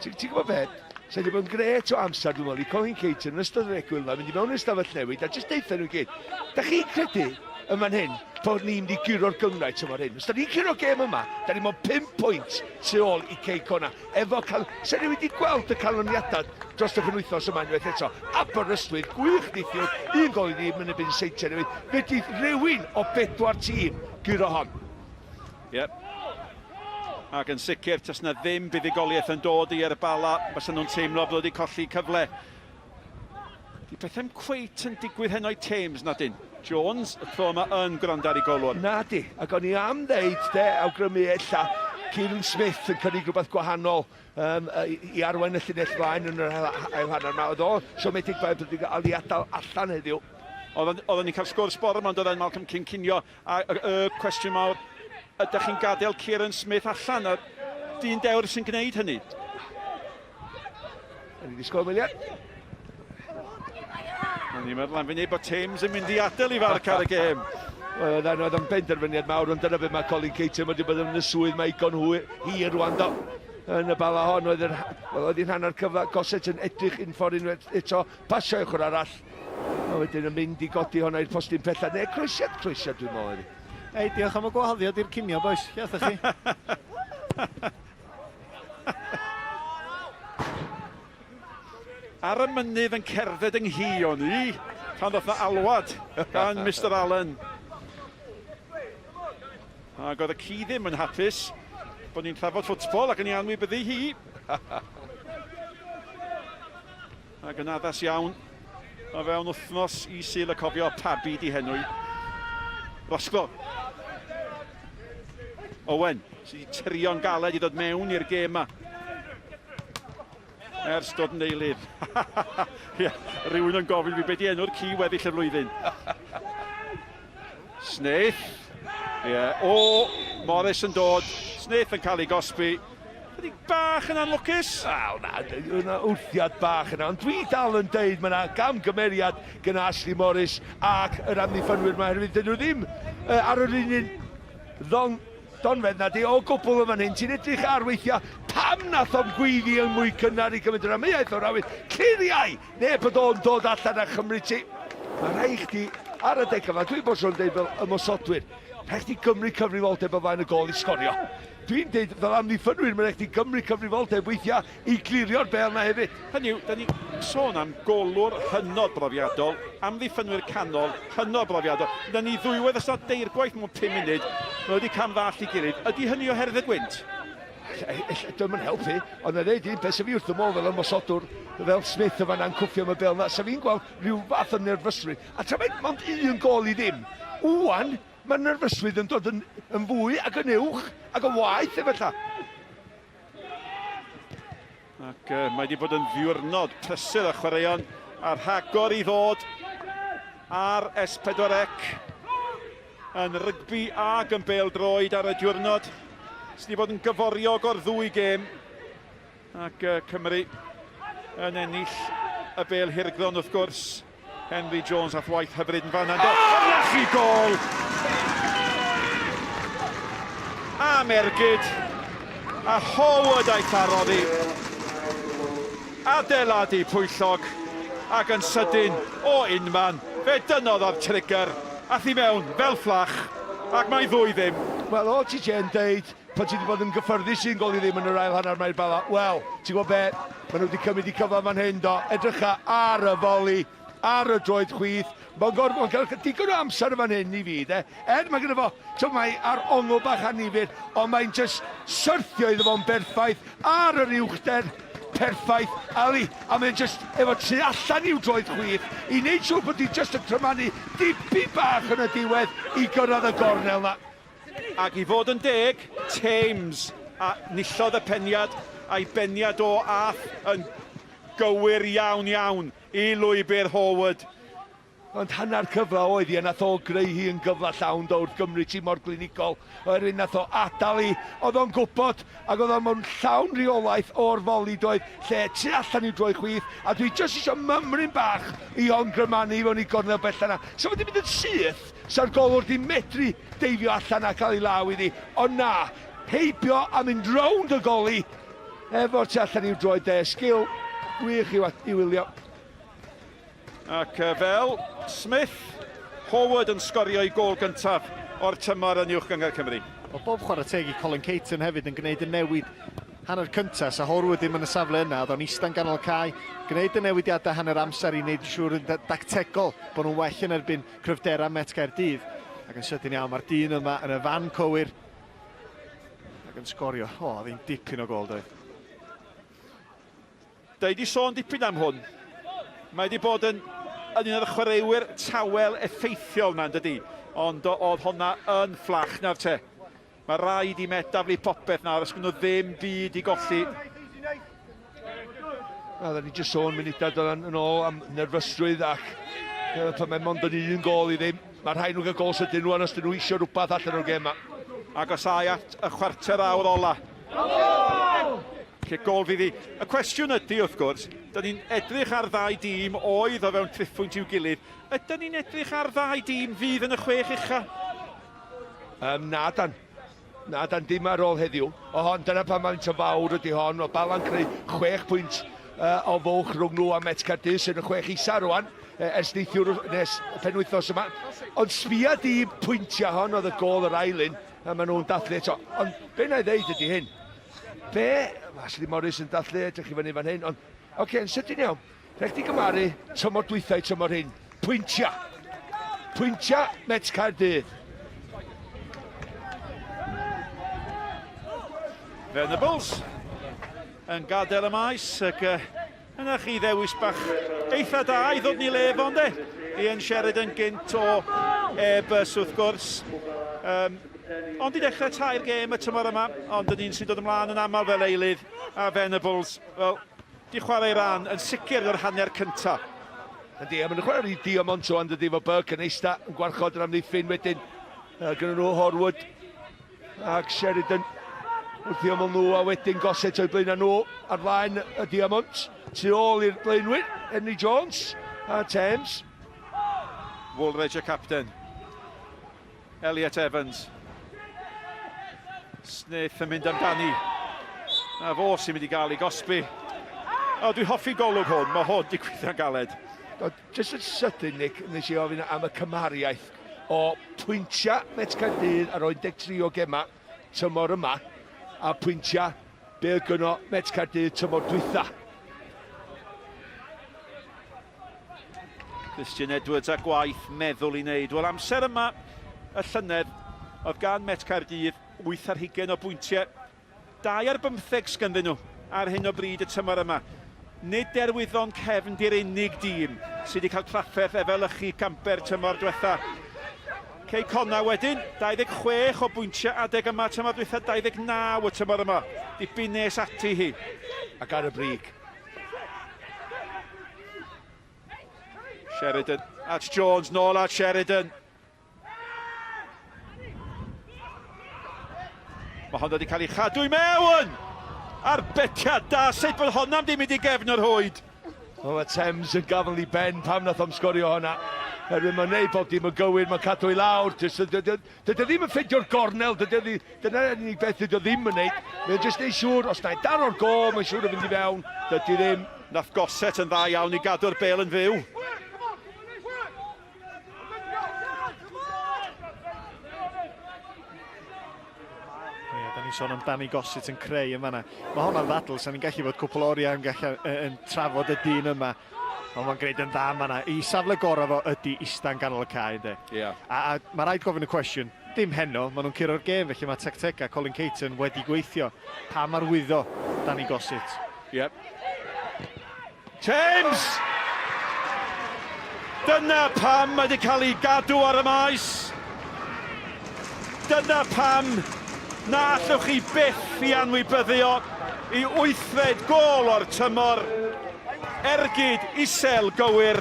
[SPEAKER 7] Ti'n gwybod beth? Sa'n wedi bod yn gret o amser, dwi'n meddwl, i Colin Caton yn ystod yr egwyl yma, mynd i mewn i'r stafell newid, a jyst deitha nhw gyd. Da chi'n credu yn fan hyn bod ni'n mynd i gyro'r gyngau tymor hyn? Os da ni'n gyro'r gêm yma, da ni'n mynd 5 pwynt tu ôl i Ceicona. Efo cael... Sa'n ni wedi gweld y canlyniadau dros y penwythnos yma unwaith eto. Aberystwyth, gwych neithiwr, un gol i ddim yn ebyn seintiau newid. Fe dydd rhywun o 4 tîm gyro hon.
[SPEAKER 6] Yep. Ac yn sicr, tas na ddim buddigoliaeth yn dod i'r Bala, fysa nhw'n teimlo bod wedi colli cyfle. Di bethau'n cweit yn digwydd heno i Thames na dyn. Jones, y tro yma yn gwrando ar ei golwr.
[SPEAKER 7] Na di, ac o'n i am ddeud, awgrymu ella, Kieran Smith yn cynnig rhywbeth gwahanol i arwain y llinell flaen yn yr ail hanner yma. Oedd o, siomedig bai bod wedi cael ei adael allan heddiw.
[SPEAKER 6] Oedden ni cael sgwr sbor yma, ond oedd e'n Malcolm King cinio. A y cwestiwn mawr, ydych chi'n gadael Kieran Smith allan, a dyn dewr sy'n gwneud hynny?
[SPEAKER 7] Yn i ddisgwyl Miliad.
[SPEAKER 6] Ni'n meddwl am fyny bod Thames yn mynd i adael i farc ar y gêm.
[SPEAKER 7] Wel, oedd o'n benderfyniad mawr, ond dyna beth mae Colin Caton wedi bod yn y swydd mae igon hir rwan do. Yn y Bala hon, oedd hi'n hanner cyfle, Goset yn edrych un ffordd unwaith eto, pasio ochr arall. A wedyn yn mynd i godi honna i'r postyn pella. Ne, croesiad dwi'n meddwl.
[SPEAKER 8] Ei, diolch am y gwahyddiad i'r cinio, boes. Iath chi.
[SPEAKER 6] Ar y mynydd yn cerdded yng nghi o'n i, pan ddoth na alwad gan Mr Allen. Ac oedd y ci ddim yn hapus bod ni'n trafod ffwtbol ac yn ei anwybyddu hi. Ac yn addas iawn o fewn wythnos i syl y cofio Pabi di henwy. Rosglo. Owen, sy'n trio'n galed i ddod mewn i'r gêm yma. Ers dod yn eilydd. Rhywun yn gofyn fi beth i enw'r ci weddill y flwyddyn. Smith. O, Morris yn dod. Smith yn cael ei gosbi. Ydy bach yn anlwcus?
[SPEAKER 7] Wel, na, wrthiad bach yna. Ond dwi dal yn deud, mae yna gamgymeriad gyda Ashley Morris ac yr amddiffynwyr yma, herwydd dyn nhw ddim ar yr un donfedd na di o gwbl yn fan hyn. Ti'n edrych ar weithiau pam nath o'n gweiddi yn mwy cynnar i gymryd yr amheuaeth o'r awydd. Cliriau, neu bod o'n dod allan a chymryd ti. Mae rhaid chdi ar y deg yma, dwi'n bod sôn deud fel ymosodwyr, rhaid chdi gymryd cyfrifoldeb o flaen y gol i sgorio. Dwi'n deud fel amddiffynwyr, mae rhaid chdi gymryd cyfrifoldeb weithiau i glirio'r bel na hefyd.
[SPEAKER 6] Hynny yw, da ni sôn am golwr hynod brofiadol, amddiffynwyr canol, hynod brofiadol. Da ni ddwywaith ystod deirgwaith mewn 5 munud, mae wedi cam ddall i gilydd. Ydy hynny oherwydd y gwynt?
[SPEAKER 7] Dwi'n mynd helpu, ond na ddeud un beth sy'n fi wrth y môl fel ymosodwr, fel Smith y fan a'n cwffio am y bel na, sy'n fi'n gweld rhyw fath o nerfysrwydd. A tra mae'n mond un gol i ddim, wwan, mae nerfysrwydd yn dod yn fwy ac yn uwch ac yn waith efallai.
[SPEAKER 6] Ac mae wedi bod yn ddiwrnod prysur y chwaraeon a'r rhagor i ddod ar S4C yn rygbi ac yn bêl-droed ar y diwrnod. Sydd wedi bod yn gyforiog o'r ddwy gêm ac Cymru yn ennill y bêl hirgron wrth gwrs. Henry Jones ath waith hyfryd yn fan hyn. Lachi gol! A Mergyd a Howard a'i tharoddi. Adeiladu Pwyllog ac yn sydyn o unman. Fe dynodd o'r trigger. Ath i mewn fel fflach ac mae ddwy ddim.
[SPEAKER 7] Wel, o ti yn deud pan ti wedi bod yn gyffyrddus sy'n gol i ddim yn yr ail hanner mae'r Bala. Wel, ti'n gwybod beth? Maen nhw wedi cymryd i cyfle fan hyn do. Edrycha ar y foli. ar y droed chwith. Mae'n cael digon o amser fan hyn I fi, de. Mae gyda fo, mae ar ongl bach anifir, ond mae'n just syrthio iddo fo'n berffaith ar yr uwchder perffaith, a mae'n just efo tu allan i'w droed chwith I wneud siŵr bod I just yn trymanu dipyn bach yn y diwedd I gyrraedd y gornel na.
[SPEAKER 6] Ac I fod yn deg, Thames a nillodd y peniad a'i beniad o ath yn gywir iawn I lwybr Howard.
[SPEAKER 7] Ond hanner cyfla oedd I, a nath o greu hi yn gyfla llawn wrth Gymru tîm mor glinigol. Oherwydd nath o adal I, oedd o'n gwybod, ac oedd o'n mewn llawn reolaeth o'r foli doedd, lle tu allan i'w droi chwith, a dwi jyst eisiau mymryn bach I ongrymannu fewn I gornel bell yna. So wedi mynd yn syth, sa'r golwr di medru deifio allan a cael ei law iddi. Ond na, heibio a mynd rownd y goli, efo'r tu allan i'w droi de, sgil gwych I wylio.
[SPEAKER 6] Ac fel Smith, Howard yn sgorio I gol gyntaf o'r tymor yn uwch gyngor Cymru.
[SPEAKER 8] O bob chwarae teg I Colin Caton hefyd yn gwneud y newid hanner cyntaf, sa Howard ddim yn y safle yna, oedd o'n istan ganol cae, gwneud y newidiadau hanner amser I wneud siŵr yn dactegol bod nhw'n well yn erbyn cryfdera Met Caerdydd. Ac yn sydyn iawn, mae'r dyn yma yn y fan cywir ac yn sgorio. O, ddim dipyn o gol doedd.
[SPEAKER 6] Da I di sôn dipyn am hwn. Mae di bod yn un o'r chwaraewyr tawel effeithiol na'n dydi, ond oedd hwnna yn fflach nawr te. Mae rhaid I Met daflu popeth nawr, os nhw ddim byd I golli.
[SPEAKER 7] Da ni jyst sôn munudau yn ôl am nerfysrwydd ac pan mae mond yn un gol I ddim. Mae rhaid nhw'n cael gol sydyn nhw os dyn nhw eisiau rhywbeth allan o'r gem yma.
[SPEAKER 6] Ac os ai at y chwarter awr ola. Lle gol fydd I. Y cwestiwn ydy, wrth gwrs, da ni'n edrych ar ddau dîm oedd o fewn triffwynt i'w gilydd. Ydyn ni'n edrych ar ddau dîm fydd yn y chwech ucha?
[SPEAKER 7] Na dan. Na dan, dim ar ôl heddiw. O hon, dyna pan mae'n fawr ydy hon. O Bala'n creu 6 pwynt o fwlch rhwng nhw a Met Caerdydd sy'n y 6 isa rwan. Ers neithiwr nes penwythnos yma. Ond sbia di pwyntiau hon oedd y gol yr ailyn. A maen nhw'n dathlu eto. Ond be na I ddeud ydy hyn? Be? Ashley Morris yn dathlu, edrych I fyny fan hyn, ond yn sydyn iawn, rhaid ti gymaru tymor dwythau tymor hyn. Pwyntia Met Caerdydd.
[SPEAKER 6] Venables yn gadael y maes, ac yna chi ddewis bach eitha da I ddod ni lefo, de. Ian Sheridan gynt o Ebers wrth gwrs. Ond I dechrau tair gêm y tymor yma, ond yn un sy'n dod ymlaen yn aml fel eilydd, a Venables, wel, di chwarae ran yn sicr o'r hanner cyntaf.
[SPEAKER 7] Yndi, a maen nhw'n chwarae I Diamonto ond ydi fo Burke yn eista yn gwarchod yr amddiffyn wedyn. Gyda nhw Horwood ac Sheridan wrth I ymwyl nhw a wedyn gosed o'i blaen nhw ar flaen y Diamont. Tu ôl i'r blaenwyr, Henry Jones a Thames.
[SPEAKER 6] Woolridge y capten. Elliot Evans. Smith yn mynd amdani. A fo sy'n mynd I gael I gosbi. O, dwi'n hoffi golwg hwn, mae hwn di gweithio'n galed.
[SPEAKER 7] Jyst yn sydyn, Nick, nes I ofyn am y cymhariaeth o pwyntia Met Caerdydd ar 13 o gema tymor yma, a pwyntia be gynno Met Caerdydd tymor dwytha.
[SPEAKER 6] Christian Edwards a gwaith meddwl I wneud. Wel, amser yma y llynedd oedd gan Met Caerdydd 8 ar 20 o bwyntiau. 2 ar 15 sgynddyn nhw ar hyn o bryd y tymor yma. Nid derwyddon cefn di'r unig dîm sydd wedi cael trafferth efelychu camper tymor diwetha. Cei Conna wedyn, 26 o bwyntiau adeg yma tymor diwetha, 29 o tymor yma. Dipyn nes ati hi.
[SPEAKER 7] Ac ar y brig.
[SPEAKER 6] Sheridan, at Jones, nôl at Sheridan. Mae hwn wedi cael ei chadw I mewn! Arbetiad da, sut bod hwnna'n ddim wedi gefn yr hwyd.
[SPEAKER 7] O, mae Thames yn gafel I ben pam nath o'm sgorio hwnna. Mae'n neud bob dim yn gywir, mae'n cadw I lawr. Dydy ddim yn ffeindio'r gornel, dyna'r unig beth dydy ddim yn neud. Mae'n jyst neud siŵr, os na'i dar o'r gol, mae'n siŵr o fynd I fewn. Dydy ddim.
[SPEAKER 6] Nath Goset yn dda iawn I gadw'r bel yn fyw.
[SPEAKER 8] Ni'n sôn am Danny Gossett yn creu yn fanna. Mae hwnna'n ddadl, sa'n ni'n gallu fod cwpl oriau yn trafod y dyn yma. Ond mae'n gwneud yn dda yma. I safle gorau fo ydy istan ganol y cae, de. A mae rhaid gofyn y cwestiwn, dim heno, maen nhw'n curo'r gêm, felly mae tactega Colin Caton wedi gweithio. Pa mae'r wyddo Danny Gossett?
[SPEAKER 6] James! Dyna pam wedi cael ei gadw ar y maes. Dyna pam na allwch chi byth i anwybyddio i 8fed gôl o'r tymor. Ergyd isel gywir.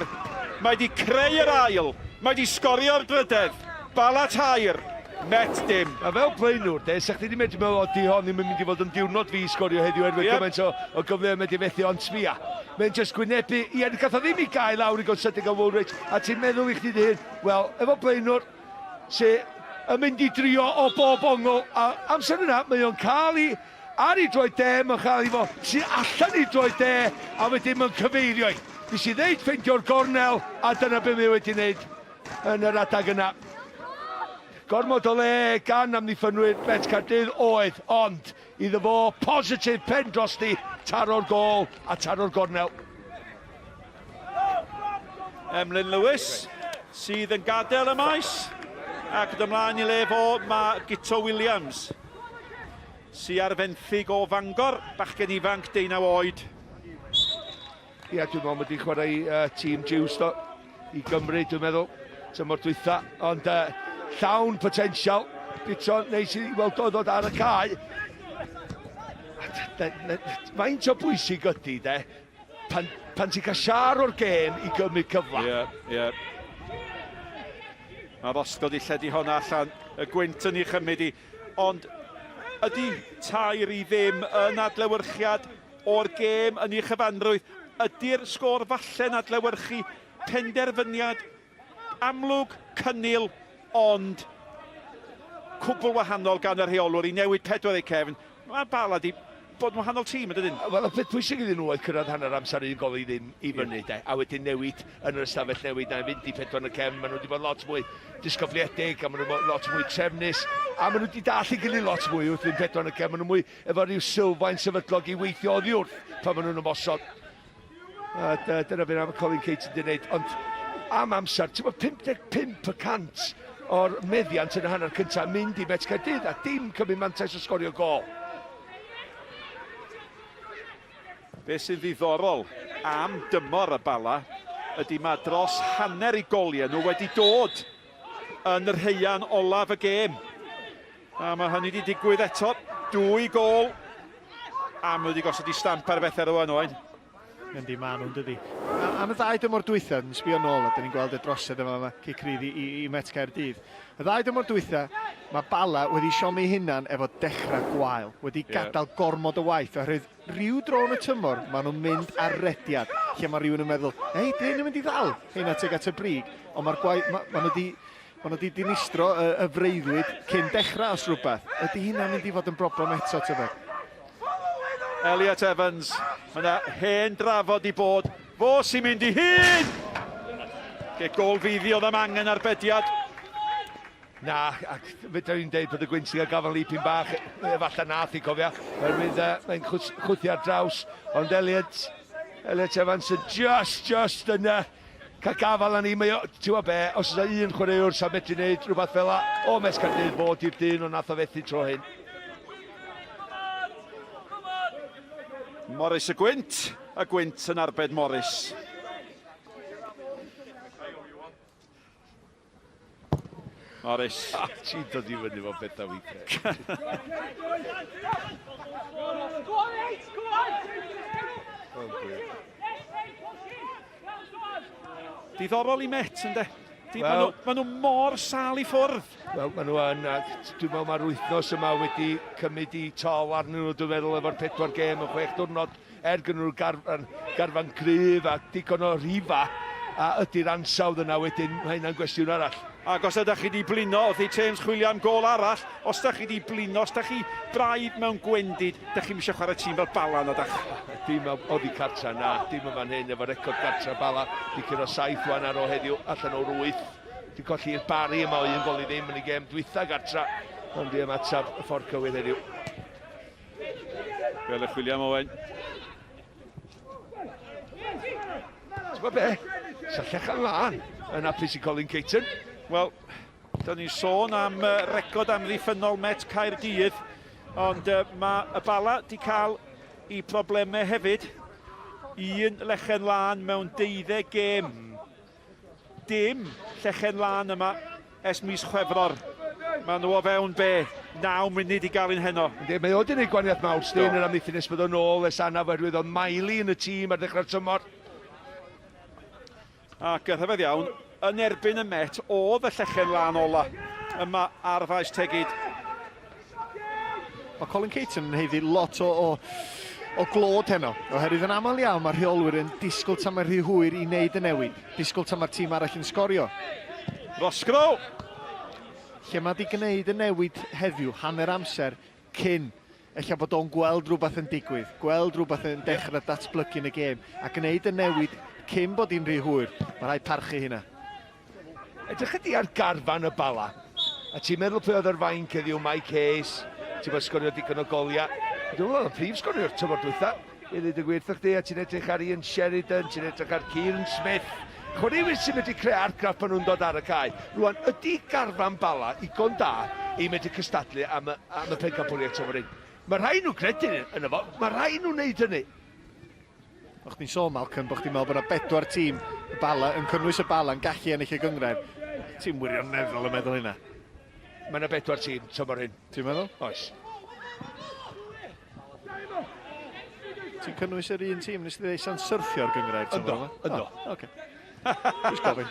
[SPEAKER 6] Mae wedi creu yr ail. Mae wedi sgorio'r drydedd. Bala tair. Met dim.
[SPEAKER 7] A fel blaenwr, sa'ch chi wedi medru meddwl di hon ddim yn mynd i fod yn diwrnod fi sgorio heddiw erwydd gymaint o gyfle wedi fethu ond sbia. Mae'n just gwynebu, gath o ddim i gael lawr i gonsydig o Woolwich, a ti'n meddwl i chdi dy hyn, wel, efo blaenwr, yn mynd i drio o bob ongl, a amser yna, mae o'n cael i ar i droi de, mae'n cael i fo, sy'n allan i droi de, a wedyn mae'n cyfeirio i. Nes i ddeud ffeindio'r gornel, a dyna beth mae wedi wneud yn yr adag yna. Gormod o le gan amddiffynwyr Bet Cardydd oedd, ond iddo fo positif pen drosti, taro'r gol a taro'r gornel.
[SPEAKER 6] Emlyn Lewis, sydd yn gadael y maes, ac ymlaen i le fo mae Gito Williams, sydd ar fenthyg o Fangor, bachgen ifanc 19 oed.
[SPEAKER 7] Ia, dwi'n meddwl wedi chwarae tîm Jiws do, i Gymru, dwi'n meddwl, tymor dwytha, ond llawn potensial, Gito neis i weld o ddod ar y cae. Faint o bwysig ydy, pan ti'n cael siar o'r gêm i gymryd cyfla.
[SPEAKER 6] Mae'r osgod i lledu honna allan, y gwynt yn ei chymryd i, ond ydy tair i ddim yn adlewyrchiad o'r gêm yn ei chyfanrwydd. Ydy'r sgôr falle'n adlewyrchu penderfyniad amlwg, cynnil, ond cwbl wahanol gan yr rheolwr i newid 4 cefn. Mae Bala di bod yn wahanol tîm ydyn.
[SPEAKER 7] Wel, y peth pwysig iddyn nhw oedd cyrraedd hanner amser i'n gol i ddim i fyny, a wedyn newid yn yr ystafell newid na'n fynd i 4 cefn. Maen nhw wedi bod lot mwy disgofliedig, a maen nhw lot mwy trefnus, a maen nhw wedi dall i gilydd lot mwy wrth yn 4 cefn. Maen nhw mwy efo rhyw sylfaen sefydlog i weithio oddi wrth pan maen nhw'n ymosod. Dyna fe'n am Colin Caton wedi gwneud, ond am amser, ti'n bod 55% o'r meddiant yn y hanner cyntaf mynd i Bet Cardydd, a dim cymryd mantais o sgorio gol.
[SPEAKER 6] Be sy'n ddiddorol am dymor y Bala ydy mae dros hanner i goliau nhw wedi dod yn yr heian olaf y gêm. A mae hynny wedi digwydd eto, 2 gol, a mae wedi gosod i stamp ar bethau rwan oen.
[SPEAKER 8] Yndi, ma' nhw'n dydi. Am y ddau dymor dwytha, yn sbio nôl, a dyn ni'n gweld y drosedd yma cicrydd i Met Caerdydd. Y ddau dymor dwytha, mae Bala wedi siomi hunan efo dechrau gwael, wedi gadael gormod o waith, oherwydd rhyw dron y tymor, maen nhw'n mynd ar rediad, lle mae rhywun yn meddwl, hei, dyn nhw'n mynd i ddal, hynna teg at y brig, ond mae'r gwaith, maen nhw wedi dinistro y freuddwyd cyn dechrau os rhywbeth. Ydy hynna'n mynd i fod yn broblem eto, tybed?
[SPEAKER 6] Elliot Evans, yna hen drafod i bod, fo sy'n mynd i hun! Ge gol fuddio am angen arbediad.
[SPEAKER 7] Na, ac fydda i'n deud bod y Gwynsig a gafel lipyn bach, efallai nath i cofia, oherwydd mae'n chwthio ar draws, ond Elliot Evans yn just yn cael gafel â ni, ti'n gwybod be, os yna un chwaraewr sa'n medru wneud rhywbeth fel o Met Cardydd fod i'r dyn o'n nath o fethu tro hyn.
[SPEAKER 6] Morris y gwynt yn arbed Morris. Morris.
[SPEAKER 7] Ti'n dod i fyny fo bethau weithiau.
[SPEAKER 6] Diddorol i Met, ynddo? Maen nhw mor sal i ffwrdd.
[SPEAKER 7] Wel, maen nhw yn, dwi'n meddwl mae'r wythnos yma wedi cymryd i tol arnyn nhw, dwi'n meddwl, efo'r 4 gêm yn 6 diwrnod, gan nhw'r garfan gryf a digon o rifa, a ydy'r ansawdd yna wedyn, mae hynna'n gwestiwn arall.
[SPEAKER 6] Ac os ydych chi wedi blino, oedd ei James chwilio am gol arall, os ydych chi wedi blino, os ydych chi braidd mewn gwendid, ydych chi'n eisiau chwarae tîm fel Bala na dach?
[SPEAKER 7] Dim oddi cartra, na, dim yn fan hyn, efo record cartra Bala, di cyrro 7 wan ar o heddiw, allan o'r 8. Di colli'r bari yma o un gol i ddim yn ei gêm dwytha gartra, ond di ymatab y ffordd cywir heddiw.
[SPEAKER 6] Fel y chwilio am Owen.
[SPEAKER 7] Ti'n be? Sallech ymlaen yn apus I Colin Caton.
[SPEAKER 6] Wel, da ni'n sôn am record amddiffynol Met Caerdydd, ond mae y Bala di cael I problemau hefyd. Un lechen lan mewn 12 gêm. Dim llechen lan yma es mis Chwefror. Mae nhw o fewn 9 munud I gael un heno.
[SPEAKER 7] Mae o wedi gwneud gwaniaeth mawr, Stein yn amddiffyn nes bod o'n ôl es anaf oherwydd o'n Miley yn y tîm ar ddechrau'r tymor.
[SPEAKER 6] Ac yn rhyfedd iawn, yn erbyn y Met, oedd y llechen lan ola yma ar faes tegid.
[SPEAKER 8] Mae Colin Caton yn heiddi lot o glod heno, oherwydd yn aml iawn mae'r rheolwyr yn disgwyl tan mae'r rhy hwyr I wneud y newid, disgwyl tan mae'r tîm arall yn sgorio.
[SPEAKER 6] Rosgro!
[SPEAKER 8] Lle mae di gwneud y newid heddiw, hanner amser, cyn, eich bod o'n gweld rhywbeth yn digwydd, gweld rhywbeth yn dechrau datblygu yn y gêm, a gwneud y newid cyn bod hi'n rhy hwyr, mae rhaid parchu hynna.
[SPEAKER 7] Edrych ydi ar garfan y Bala, a ti'n meddwl pwy oedd yr fain ceddiw Mike Hayes, ti'n bod sgorio digon o goliau. Dwi'n meddwl, prif sgorio'r tymor dwytha. I ddweud y gwirth o'ch di, a ti'n edrych ar Ian Sheridan, ti'n edrych ar Kieran Smith. Chwaraewyr sy'n medru creu argraff pan nhw'n dod ar y cae. Rwan, ydi garfan Bala igon da I medru cystadlu am y pencampwriaeth tymor un. Mae rhai nhw'n credu yn efo, mae rhai nhw'n neud hynny.
[SPEAKER 8] O'ch ti'n sôn, Malcolm, bod chdi'n meddwl bod yna 4 tîm y Bala, yn cynnwys y Bala, yn gallu ennill y gyngred. Ti'n wirioneddol yn meddwl hynna?
[SPEAKER 7] Mae yna 4 tîm tymor un.
[SPEAKER 8] Ti'n meddwl?
[SPEAKER 7] Oes.
[SPEAKER 8] Ti'n cynnwys yr un tîm, nes ti ddweud sa'n syrffio'r gyngred?
[SPEAKER 7] Ynddo, ynddo.
[SPEAKER 8] Oce. Dwi'n gofyn.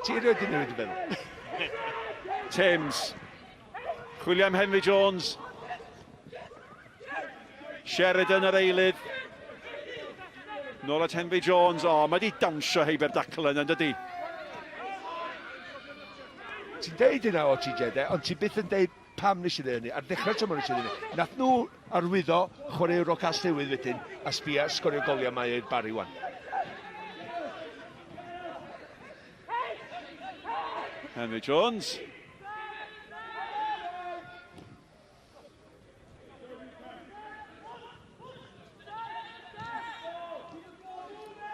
[SPEAKER 7] Ti'n rhaid I newid I feddwl.
[SPEAKER 6] Thames. Chwilio am Henry Jones. Sheridan yr eilydd. Nôl at Henry Jones. O, mae di dawnsio Heiber Daclan yn dydi.
[SPEAKER 7] Ti'n deud yna o ti Jede, ond ti byth yn deud pam nes I ddweud hynny, ar ddechrau tymor nes I ddweud hynny. Nath nhw arwyddo chwaraewr o Castewydd wedyn, a sbia sgorio goliau mae i'r Barry wan.
[SPEAKER 6] Henry Jones.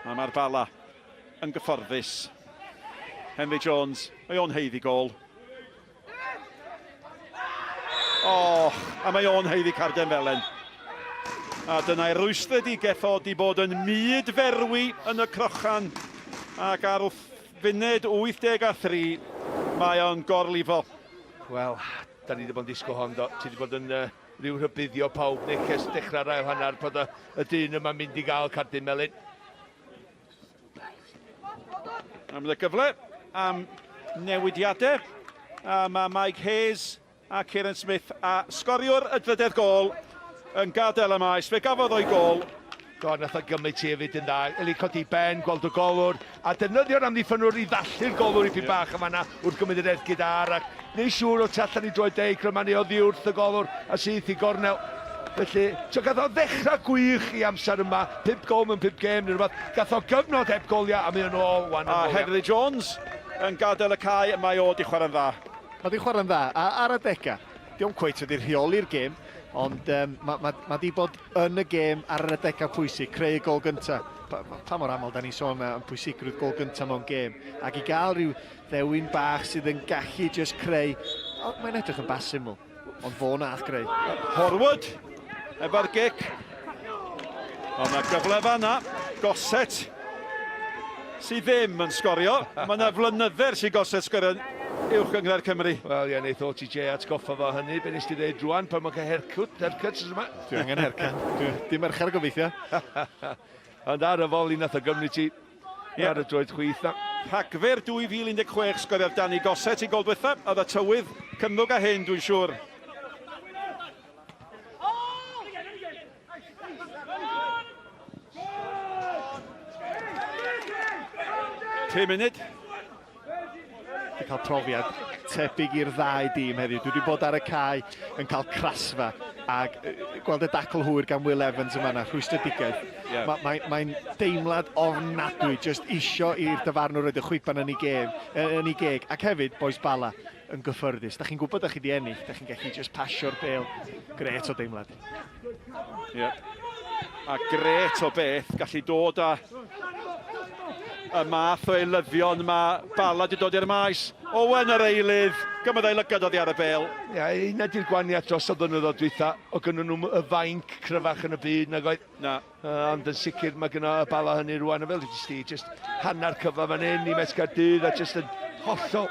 [SPEAKER 6] A mae'r Bala yn gyfforddus. Henry Jones, mae o'n heiddi gol. O, a mae o'n heiddi Carden Felen. A dyna'i rwystredigaeth o di bod yn mydferwi yn y crochan. Ac ar funud 83, mae o'n gorlifo.
[SPEAKER 7] Wel, da ni wedi bod yn disgo hon, do. Ti wedi bod yn rhyw rhybuddio pawb, neu ces dechrau'r ail hanner bod y dyn yma mynd I gael Carden Melin.
[SPEAKER 6] Am y gyfle, am newidiadau. A mae Mike Hayes a Kieran Smith a sgoriwr y drydedd gol yn gadael y maes. Fe gafodd o'i gol.
[SPEAKER 7] Do, nath o gymryd ti hefyd yn dda. Eli codi ben, gweld y golwr, a defnyddio'r amddiffynwr I ddallu'r golwr I pi bach yma na wrth gymryd yr ergyd ar. Ac neu siŵr o tu allan I droed deg, crymanu oddi wrth y golwr a syth I gornel. Felly, gath o ddechrau gwych I amser yma, 5 gol mewn 5 gêm neu rhywbeth. Gath o gyfnod heb goliau a mae o'n ôl wan.
[SPEAKER 6] A Henry Jones yn gadael y cae, mae o di chwarae'n dda.
[SPEAKER 8] Mae di chwarae'n dda, a ar y deca, diolch cweith wedi rheoli'r gêm, ond mae di bod yn y gêm ar y deca pwysig, creu y gol gyntaf. Pa mor aml da ni sôn am pwysigrwydd gol gyntaf mewn gêm, ac I gael rhyw ddewin bach sydd yn gallu just creu, mae'n edrych yn basiml, ond fo nath greu.
[SPEAKER 6] Horwood, efo'r gic. Ond mae gyfle fanna, Goset, sydd ddim yn sgorio. Mae yna flynydder sy'n Goset sgorio uwch gyngred Cymru.
[SPEAKER 7] Wel, ie, neith OTJ atgoffa fo hynny. Be nes ti ddeud rwan pan mae'n cael haircuts yma?
[SPEAKER 8] Dwi angen haircut. Dim mercher gobeithio.
[SPEAKER 7] Ond ar y foli nath o gymryd ti. Ar y droed chwith na.
[SPEAKER 6] Rhagfyr 2016 sgorio'r Dani Goset I gol dwytha. Oedd y tywydd cymwg a hyn, dwi'n siŵr. Pum munud.
[SPEAKER 8] Di cael profiad tebyg i'r ddau dîm heddiw. Dwi wedi bod ar y cae yn cael crasfa ac gweld y dacl hwyr gan Will Evans yma na, rhwystredigaeth. Mae'n deimlad ofnadwy, just isio i'r dyfarnwr roed y chwipan yn ei geg. Ac hefyd, boes Bala yn gyffyrddus. Da chi'n gwybod da chi di ennill, da chi'n gallu just pasio'r bêl. Gret o deimlad.
[SPEAKER 6] Ie. A gret o beth, gallu dod â y math o eilyddion mae Bala wedi dod i'r maes. Owen yr eilydd, gymaint ei lygad oddi ar y bel.
[SPEAKER 7] Ia, hynna di'r gwaniaeth dros y blynyddoedd dwytha, o gynnu nhw y fainc cryfach yn y byd nag oedd.
[SPEAKER 6] Na.
[SPEAKER 7] Ond yn sicr mae gyda y Bala hynny rwan, a fel ydych chi, just hanner cyfa fan hyn i Mesgaerdydd, a just yn hollol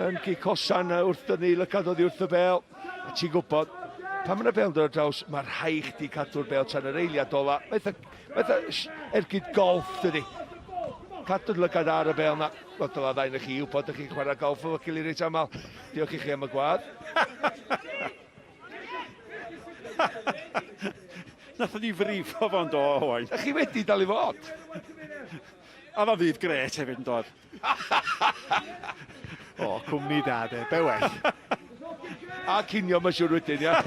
[SPEAKER 7] yn gicosan wrth dynnu lygad oddi wrth y bel. A ti'n gwybod, pan mae'n y bel dod ar draws, mae'r rhai chdi cadw'r bel tan yr eiliad ola. Mae'n ergyd golf, dydi. Cadw'r lygad ar y bel na. Wel, dyla ddain chi yw bod chi'n chwarae golf o gilydd reit aml. Diolch i chi am y gwad.
[SPEAKER 6] Nath ni frifo fo'n do, Owen.
[SPEAKER 7] Ydych chi wedi dal i fod?
[SPEAKER 6] A fa fydd gret hefyd yn dod.
[SPEAKER 8] O, cwmni da, de. Be well.
[SPEAKER 7] A cinio mae'n siŵr wedyn, ia.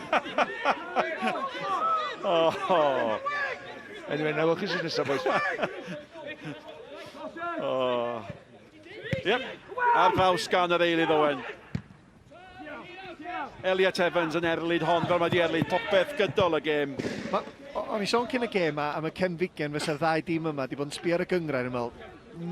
[SPEAKER 7] Anyway, na welch chi sy'n nesaf, boys.
[SPEAKER 6] Yep, ar faws gan yr eilydd Owen. Elliot Evans yn erlyd hon fel mae di erlyd popeth gydol y gêm.
[SPEAKER 8] O'n i sôn cyn y gêm am y Ken Figen fysa'r ddau dîm yma di bod yn sbio ar y gyngrair yn meddwl,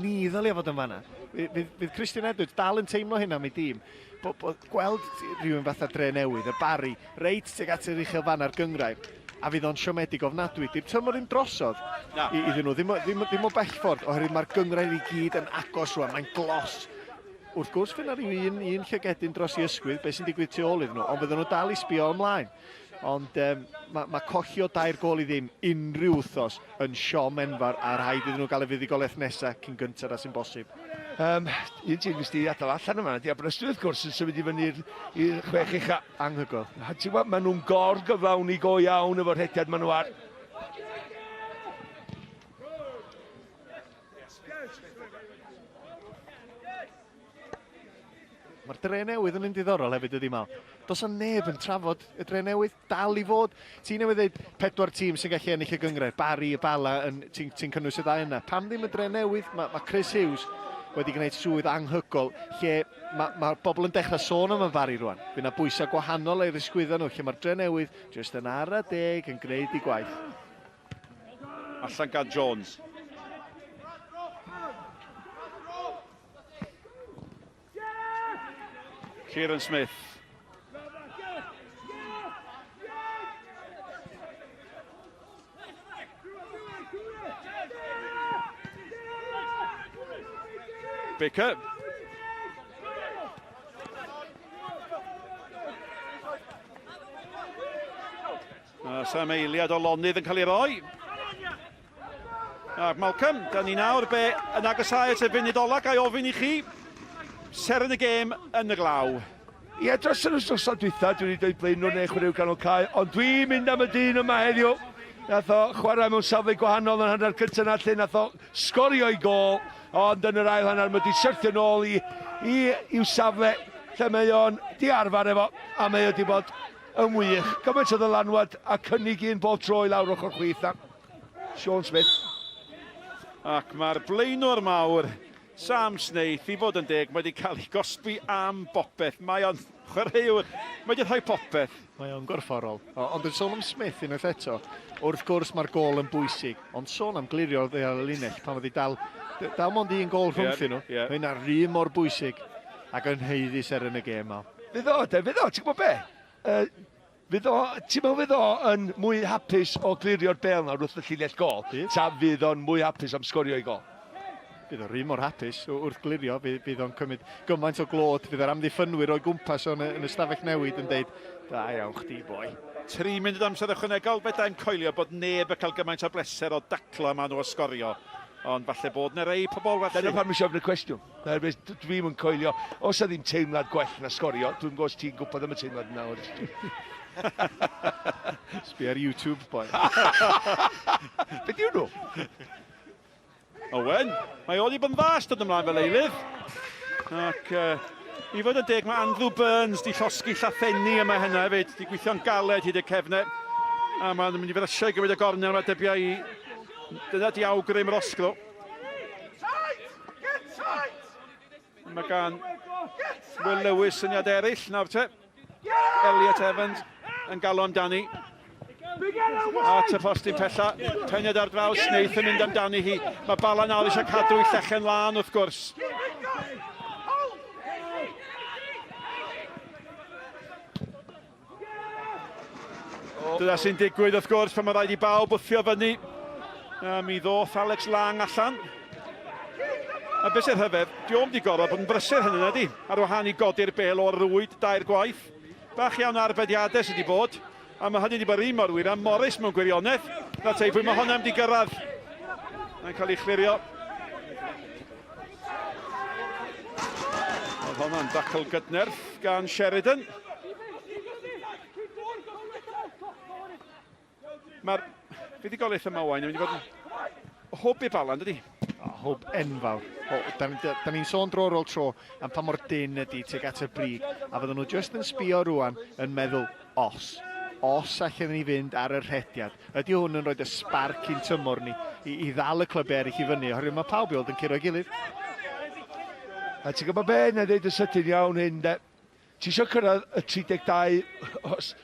[SPEAKER 8] ni ddylia fod yn fanna. Fydd Christian Edwards dal yn teimlo hynna am ei dîm. Gweld rhywun fatha Dre Newydd, y Barry, reit tuag at yr uchel fan ar gyngrair, a fydd o'n siomedig ofnadwy. Di'r tymor yn drosodd iddyn nhw, ddim o bell ffordd, oherwydd mae'r gyngrair i gyd yn agos rwan, mae'n glos. Wrth gwrs, fydd yna un llygedyn dros i ysgwydd, beth sy'n digwydd tu ôl iddyn nhw, ond fydden nhw dal i sbio ymlaen. Ond mae colli o 2 gol i ddim unrhyw wythnos yn siom enfawr a rhaid iddyn nhw gael y fuddugoliaeth nesaf cyn gyntaf a sy'n bosib.
[SPEAKER 7] Un ti'n gwybod adael allan yma, di Aberystwyth gwrs yn symud i fyny i'r 6 ucha.
[SPEAKER 8] Anhygoel.
[SPEAKER 7] Ti'n gwybod, maen nhw'n gorgyflawni go iawn efo'r hediad maen nhw ar.
[SPEAKER 8] Mae'r Dre Newydd yn un diddorol hefyd ydi mal. Does o'n neb yn trafod y Dre Newydd dal i fod. Ti'n newydd dweud 4 tîm sy'n gallu ennill y gyngrair. Barry, y Bala, ti'n cynnwys y ddau yna. Pam ddim y Dre Newydd? Mae Chris Hughes wedi gwneud swydd anhygoel lle mae bobl yn dechrau sôn am y Barry rwan. Fydd yna bwysau gwahanol i'r ysgwyddo nhw lle mae'r Dre Newydd jyst yn ar y deg yn gwneud i gwaith.
[SPEAKER 6] Allan gan Jones. Kieran Smith. Baker. Sam eiliad o lonydd yn cael ei roi. Malcolm, da ni nawr yn agosau at y funud ola, ga'i ofyn i chi. Ser yn y gêm yn y glaw.
[SPEAKER 7] Ie, dros yr wsnosa dwytha, dwi wedi dweud blaen nhw'n chwaraew canol cae, ond dwi'n mynd am y dyn yma heddiw. Nath o chwarae mewn safle gwahanol yn hanner cyntaf na lle, nath o sgorio i gol, ond yn yr ail hanner mae wedi syrthio nôl i'w safle lle mae o'n di arfer efo, a mae o wedi bod yn wych. Gymaint o ddylanwad a cynnig un bob tro i lawr ochr chwith na. Sean Smith.
[SPEAKER 6] Ac mae'r blaenwr mawr, Sam Snaith, i fod yn deg, mae wedi cael ei gosbi am bopeth. Mae o'n chwaraewr, mae wedi rhoi popeth.
[SPEAKER 8] Mae o'n gorfforol. Ond yn sôn am Smith unwaith eto, wrth gwrs mae'r gol yn bwysig, ond sôn am glirio ar y linell pan wedi dal mond un gol rhwngthyn nhw. Mae yna rhy mor bwysig ac yn heiddus yn y gêm ma.
[SPEAKER 7] Fydd o, ti'n gwybod be? Ti'n meddwl fydd o yn mwy hapus o glirio'r bel nawr wrth y llinell gol, ta fydd o'n mwy hapus am sgorio i gol?
[SPEAKER 8] Bydd o'n rhy mor hapus wrth glirio, bydd o'n cymryd gymaint o glod, bydd yr amddiffynwyr o'i gwmpas yn y stafell newid yn deud, da iawn chdi boi.
[SPEAKER 6] 3 munud amser ychwanegol, beda'n coelio bod neb yn cael gymaint o bleser o dacla ma nhw o sgorio. Ond falle bod yna rei pobl felly.
[SPEAKER 7] Dyna pan mi siofn y cwestiwn. Dwi'n yn coelio, os ydy ddim teimlad gwell na sgorio, dwi'n gwrs ti'n gwybod am y teimlad yna.
[SPEAKER 8] Sbi ar YouTube, boi.
[SPEAKER 7] Beth yw nhw?
[SPEAKER 6] Owen, mae Oli Bynfas dod ymlaen fel eilydd. Ac i fod yn deg, mae Andrew Burns di llosgi llathenni yma hynna hefyd. Di gweithio'n galed hyd y cefnau. A mae'n mynd i fod eisiau gymryd y gornel mae debiau i... Dyna di awgrym yr osglo. Mae gan Will Lewis syniad eraill nawr te. Elliot Evans yn galw amdani. A tyfostyn pella, pened ar draws, Snaith yn mynd amdani hi. Mae Bala nawr eisiau cadw i llechen lan wrth gwrs. Dyna sy'n digwydd wrth gwrs pan mae rhaid i bawb wthio fyny. Mi ddoth Alex Lang allan. A beth sy'n rhyfedd, diolch di gorfod bod yn brysur hynny ydy. Ar wahân i godi'r bel o'r rwyd, dair gwaith. Bach iawn arbediadau sydd wedi bod. A mae hynny wedi bod un mor wir am Morris mewn gwirionedd. Na tei, pwy mae hwnna'n wedi gyrraedd. Mae'n cael ei chlirio. Oedd hwnna'n dacl gydnerth gan Sheridan. Mae'r fuddugoliaeth yma wain yn mynd i fod yn hwb i Bala, ydy?
[SPEAKER 8] Hwb enfawr. Da ni'n sôn dro ar ôl tro am pa mor dyn ydy tuag at y brig, a fydden nhw jyst yn sbio rwan yn meddwl os allan ni fynd ar y rhediad. Ydy hwn yn rhoi y sparc i'n tymor ni i ddal y clwb eraill i fyny, oherwydd mae pawb i weld yn curo gilydd.
[SPEAKER 7] A ti'n gwybod be, na ddeud y sydyn iawn hyn, de. Ti eisiau cyrraedd y 32,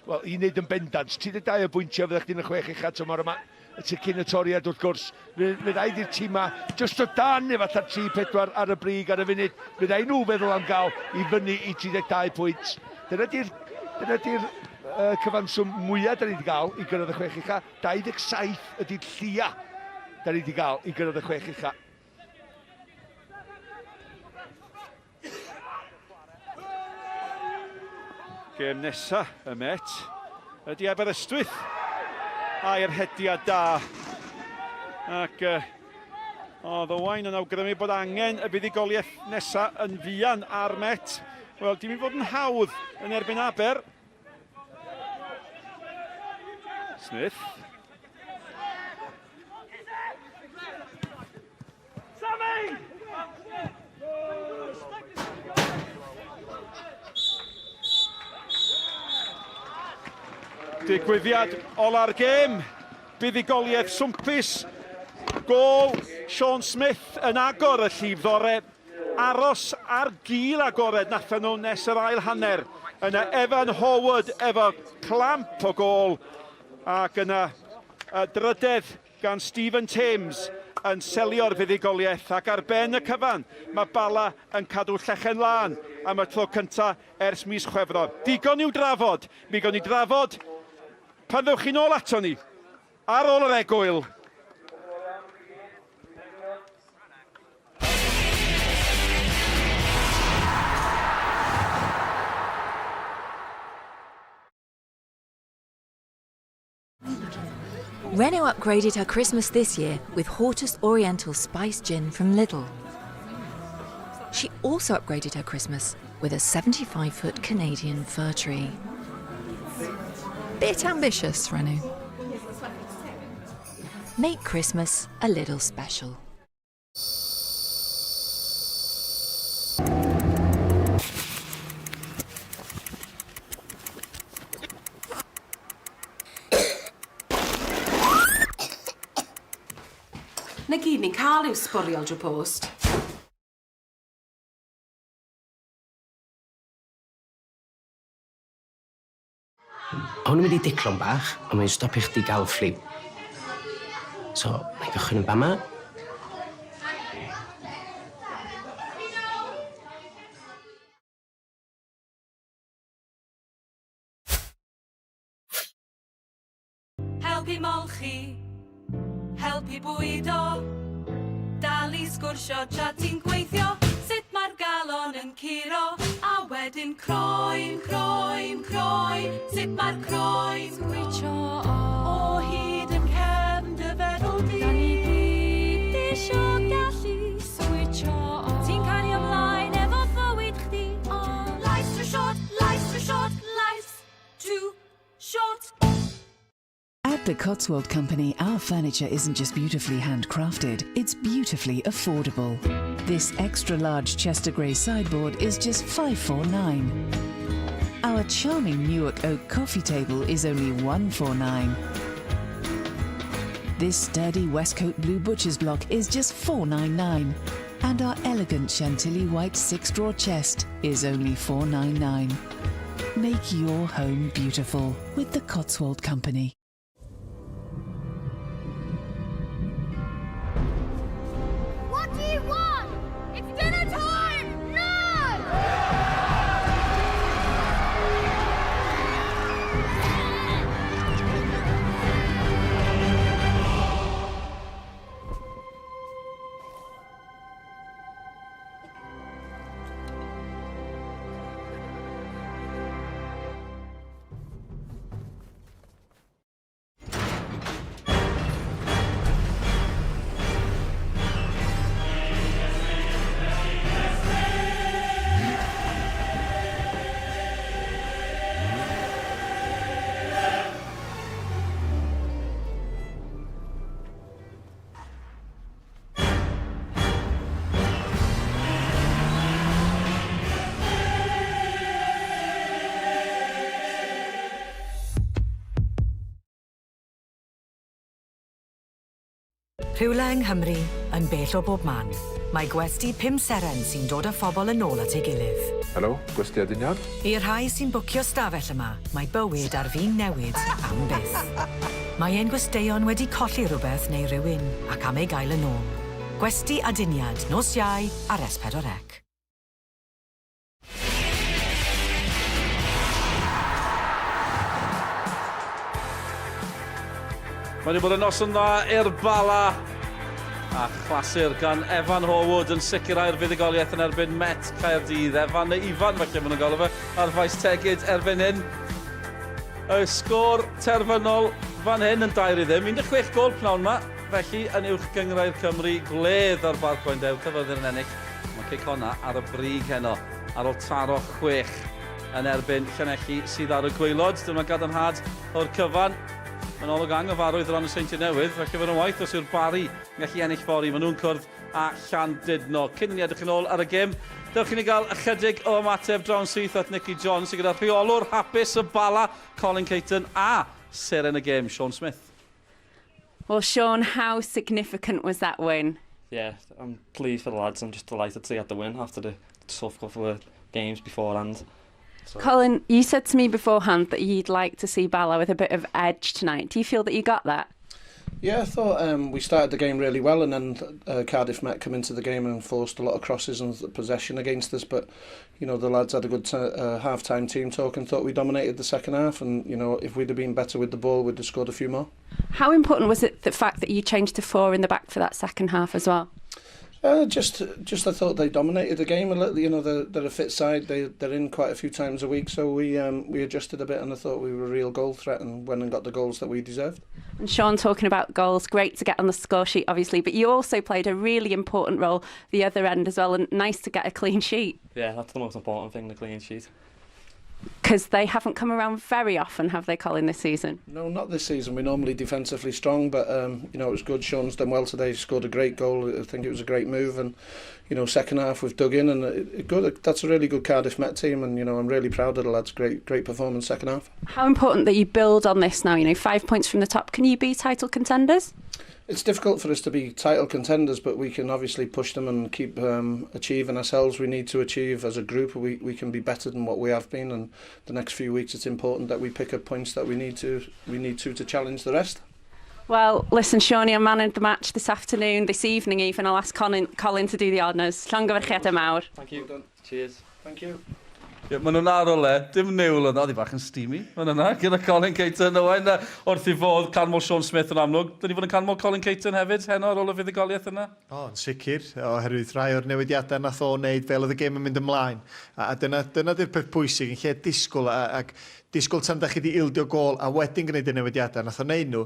[SPEAKER 7] wel, i wneud yn bendant, 32 y bwyntio fyddech chi'n y 6 uchaf tymor yma, cyn y toriad wrth gwrs. Fe rhaid i'r tîm ma, just o dan efallai 3-4 ar y brig ar y funud, fe rhaid nhw feddwl am gael i fyny i 32 pwynt. Dyna di'r cyfanswm mwyaf da ni wedi gael i gyrraedd y 6 uchaf. 27 ydy'r llia da ni wedi gael i gyrraedd y 6 uchaf.
[SPEAKER 6] Gêm nesa y Met ydy Aberystwyth a'r hediad da. Ac oedd Owain yn awgrymu bod angen y fuddugoliaeth nesa yn fuan ar Met. Wel, dim i fod yn hawdd yn erbyn Aber. Smith. Digwyddiad ola'r gêm, buddugoliaeth swmpus, gol Sean Smith yn agor y llifddore, aros ar gil agored nathon nhw nes yr ail hanner. Yna Evan Howard efo clamp o gol, ac yna drydedd gan Stephen Thames yn selio'r fuddugoliaeth, ac ar ben y cyfan mae Bala yn cadw llechen lan am y tro cyntaf ers mis Chwefror. Digon i'w drafod, mi gawn ni drafod pan ddewch chi nôl ato ni, ar ôl yr egwyl.
[SPEAKER 18] Renault upgraded her Christmas this year with Hortus Oriental Spice Gin from Lidl. She also upgraded her Christmas with a 75-foot Canadian fir tree. Bit ambitious, Renault. Make Christmas a little special.
[SPEAKER 20] Na gyd ni'n cael yw sbwriel drwy post.
[SPEAKER 21] Hwn yn mynd i diclon bach, a mae'n stopio chdi gael ffliw. So, na i gychwyn yn bama.
[SPEAKER 1] Helpu molchi, helpu bwydo, dal i sgwrsio tra ti'n gweithio, sut mae'r galon yn curo, a wedyn croen, croen, croen, sut mae'r croen switcho o hyd yn cefn dy feddwl di. Da ni gyd isio gallu switcho o. Ti'n cario ymlaen efo fywyd chdi, life's too short, life's too short, life's too short.
[SPEAKER 22] At the Cotswold Company, our furniture isn't just beautifully handcrafted, it's beautifully affordable. This extra-large Chester Grey sideboard is just $549. Our charming Newark oak coffee table is only $149. This sturdy Westcote blue butcher's block is just $499. And our elegant Chantilly white 6-drawer chest is only $499. Make your home beautiful with the Cotswold Company.
[SPEAKER 2] Rhywle yng Nghymru, yn bell o bob man, mae gwesti 5 seren sy'n dod â phobl yn ôl at ei gilydd.
[SPEAKER 3] Helo, gwesti aduniad.
[SPEAKER 2] I rhai sy'n bwcio stafell yma, mae bywyd ar fin newid am byth. Mae ein gwesteion wedi colli rhywbeth neu rhywun ac am ei gael yn ôl. Gwesti aduniad, nos Iau ar S4C.
[SPEAKER 5] Mae wedi bod yn noson dda i'r Bala. A clasur gan Evan Horwood yn sicrhau'r fuddugoliaeth yn erbyn Met Caerdydd. Evan neu Ifan, felly maen nhw'n galw fe, ar faes tegid erbyn hyn. Y sgôr terfynol fan hyn yn 2-0. 16 gol pnawn yma, felly yn uwch gyngrau'r Cymru gledd ar barcoen dew, cyfyddu'r yn ennill. Mae cic honna ar y brig heno, ar ôl taro 6 yn erbyn Llanelli sydd ar y gwaelod. Dyma gadarnhad o'r cyfan. Mae'n olwg anghyfarwydd o ran y Seintiau Newydd, felly fydd yn waith os yw'r Bari yn gallu ennill fori. Maen nhw'n cwrdd a Llandudno. Cyn ni edrych yn ôl ar y gêm, dewch i ni gael ychydig o ymateb drawn syth at Nicky Jones sydd gyda rheolwr hapus y Bala, Colin Caton a seren y gêm, Sean Smith.
[SPEAKER 14] Well, Sean, how significant was that win?
[SPEAKER 23] Yeah, I'm pleased for the lads. I'm just delighted to get the win after the tough couple of games beforehand. So.
[SPEAKER 14] Colin, you said to me beforehand that you'd like to see Bala with a bit of edge tonight. Do you feel that you got that?
[SPEAKER 24] Yeah, I thought we started the game really well, and then Cardiff Met come into the game and forced a lot of crosses and possession against us. But you know, the lads had a good half-time team talk and thought we dominated the second half. And you know, if we'd have been better with the ball, we'd have scored a few more.
[SPEAKER 14] How important was it the fact that you changed to 4 in the back for that second half as well?
[SPEAKER 24] Just I thought they dominated the game a little. You know, they're a fit side. They're in quite a few times a week, so we adjusted a bit, and I thought we were a real goal threat and went and got the goals that we deserved.
[SPEAKER 14] And Sean, talking about goals, great to get on the score sheet, obviously, but you also played a really important role the other end as well, and nice to get a clean sheet.
[SPEAKER 23] Yeah, that's the most important thing, the clean sheet.
[SPEAKER 14] Because they haven't come around very often, have they, Colin, this season?
[SPEAKER 24] No, not this season. We're normally defensively strong, but you know, it was good. Sean's done well today. He scored a great goal. I think it was a great move, and you know, second half we've dug in, and good. That's a really good Cardiff Met team, and you know, I'm really proud of the lads. Great performance second half. How
[SPEAKER 14] important that you build on this now. You know, 5 points from the top. Can you be title contenders?
[SPEAKER 24] It's difficult for us to be title contenders, but we can obviously push them and keep achieving ourselves. We need to achieve as a group. We can be better than what we have been, and the next few weeks it's important that we pick up points that we need to challenge the rest.
[SPEAKER 14] Well, listen, Sean, you're man of the match this afternoon, this evening even. I'll ask Colin to do the honours. Llongyfarchiadau mawr.
[SPEAKER 23] Thank you. Cheers.
[SPEAKER 24] Thank you.
[SPEAKER 5] Maen nhw'n ar o le, dim niwl yna, oedd i bach yn steamy. Maen yna, gyda Colin Caton Owen, wrth i fod canmol Sean Smith yn amlwg. Dyn ni fod yn canmol Colin Caton hefyd, heno ar ôl y fuddugoliaeth yna?
[SPEAKER 8] O, yn sicr, oherwydd rhai o'r newidiadau nath o wneud fel oedd y gêm yn mynd ymlaen. A dyna di'r peth pwysig, yn lle disgwyl ac disgwyl tan da chi wedi ildio gol a wedyn gwneud y newidiadau. Nath o wneud nhw,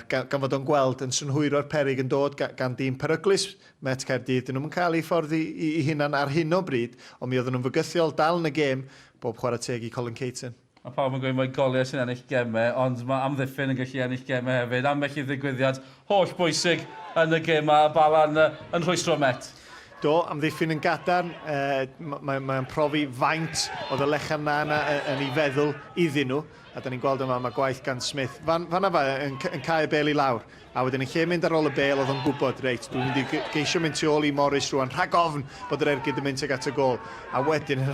[SPEAKER 8] gan fod o'n gweld yn synhwyro'r peryg yn dod gan dîm peryglus Met Caerdydd. Dyn nhw'n cael ei ffordd i hunan ar hyn o bryd, ond mi oedden nhw'n fygythiol dal yn y gêm bob chwarae teg i Colin Caton.
[SPEAKER 5] Mae pawb yn gweud mae goliau sy'n ennill gemau, ond mae amddiffyn yn gallu ennill gemau hefyd. Ambell i ddigwyddiad holl bwysig yn y gemau, Bala yn rhwystro Met.
[SPEAKER 8] Do, amddiffyn yn gadarn, mae'n profi faint oedd y lechan na yn ei feddwl iddyn nhw, a da ni'n gweld yma mae gwaith gan Smith. Fanna fa yn cael y bel i lawr, a wedyn yn lle mynd ar ôl y bel oedd o'n gwybod, reit, dwi'n mynd i geisio mynd tu ôl i Morris rwan, rhag ofn bod yr ergyd yn mynd ag at y gol. A wedyn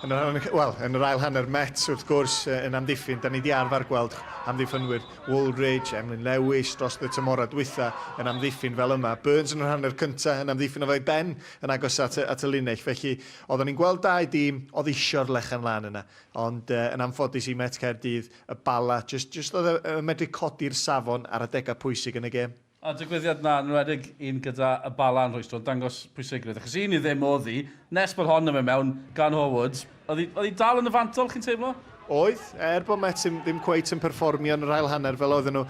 [SPEAKER 8] yn yr ail hanner Met, wrth gwrs, yn amddiffyn, da ni di arfer gweld amddiffynwyr Woolridge, Emlyn Lewis, dros y tymora dwytha yn amddiffyn fel yma. Burns yn yr hanner cyntaf yn amddiffyn o fe Ben yn agos at y linell. Felly, oedden ni'n gweld dau dîm oedd isio'r lechan lan yna. Ond yn anffodus i Met Caerdydd, y Bala, just oedd medru codi'r safon ar y degau pwysig yn y gêm.
[SPEAKER 5] A digwyddiad na, yn wedig un gyda y Bala yn rhwystro, dangos pwysigrwydd. Achos un i ddim oedd hi, nes bod hon yn mewn gan Horwood, oedd hi dal yn y fantol, chi'n teimlo?
[SPEAKER 8] Oedd, bod Met ddim cweit yn perfformio yn yr ail hanner fel oedden nhw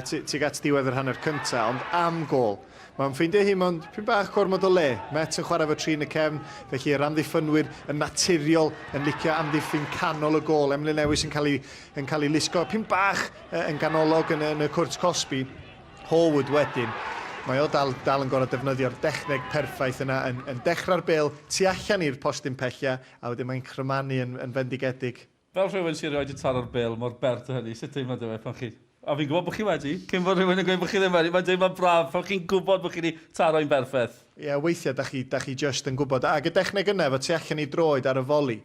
[SPEAKER 8] tuag at diwedd yr hanner cyntaf, ond am gol. Mae'n ffeindio hi mewn pyn bach gormod o le. Met yn chwarae fo tri yn y cefn, felly yr amddiffynwyr yn naturiol yn licio amddiffyn canol y gol. Emlyn Lewis yn cael ei lusgo pyn bach yn ganolog yn y cwrt Cosby. Horwood wedyn, mae o dal yn gorfod defnyddio'r dechneg perffaith yna yn dechrau'r bel tu allan i'r postyn pella, a wedyn mae'n crymanu yn fendigedig.
[SPEAKER 5] Fel rhywun sy'n rhoi y taro'r bel mor bert o hynny, sut teimlo dy fe pan chi A fi'n gwybod bod chi wedi. Cyn bod rhywun yn gweud bod chi ddim wedi. Mae'n dweud mae'n braf, pan chi'n gwybod bod chi wedi taro'n berffaith.
[SPEAKER 8] Ie, weithiau da chi just yn gwybod. Ac y dechneg yna, fod ti allan i droed ar y foli.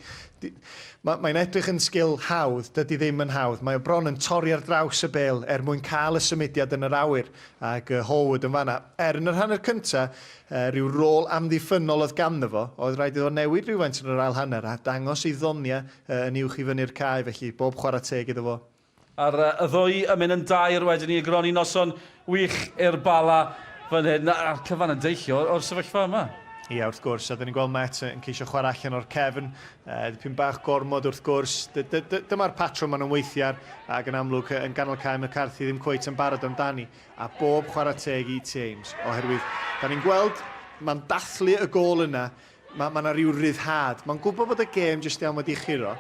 [SPEAKER 8] Mae'n edrych yn sgil hawdd, dydy ddim yn hawdd. Mae o bron yn torri ar draws y bel mwyn cael y symudiad yn yr awyr. Ac Howard yn fanna. Yn yr hanner cyntaf, rhyw rôl amddiffynol oedd ganddo fo. Oedd rhaid iddo newid rhywfaint yn yr ail hanner a dangos i ddoniau yn uwch i fyny'r cae, felly bob chwarae teg iddo fo.
[SPEAKER 5] A'r y ddwy yn mynd yn dair wedyn ni groni noson wych i'r Bala fan hyn. A'r cyfan yn deillio o'r sefyllfa yma.
[SPEAKER 8] Ie, wrth gwrs, a dyn ni'n gweld Met yn ceisio chwarae allan o'r cefn. Dipyn bach gormod wrth gwrs. Dyma'r patrwm maen nhw'n weithiau ac yn amlwg yn ganol cae McCarthy ddim cweit yn barod amdani. A bob chwarae teg i James. Oherwydd, da ni'n gweld, mae'n dathlu y gol yna. Mae yna rhyw ryddhad. Mae'n gwybod bod y gêm jyst iawn wedi chiro.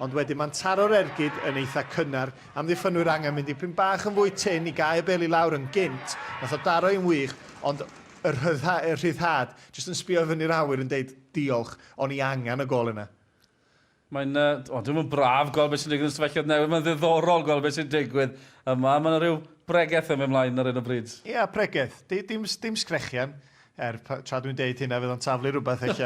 [SPEAKER 8] Ond wedyn mae'n taro'r ergyd yn eitha cynnar. Amddiffynwyr angen mynd dipyn bach yn fwy tyn i gael y bel i lawr yn gynt. Nath o daro i'n wych, ond y rhyddhad jyst yn sbio fyny'r awyr yn deud diolch, ond i angen y gol yna.
[SPEAKER 5] Mae'n, dwi'n braf gweld beth sy'n digwydd yn sefyllfa newydd. Mae'n ddiddorol gweld beth sy'n digwydd yma. Mae'n rhyw bregaeth yn mynd mlaen ar un o bryd.
[SPEAKER 8] Ie, bregaeth. Dim sgrechian. Tra dwi'n deud hynna fydd o'n taflu rhywbeth eich.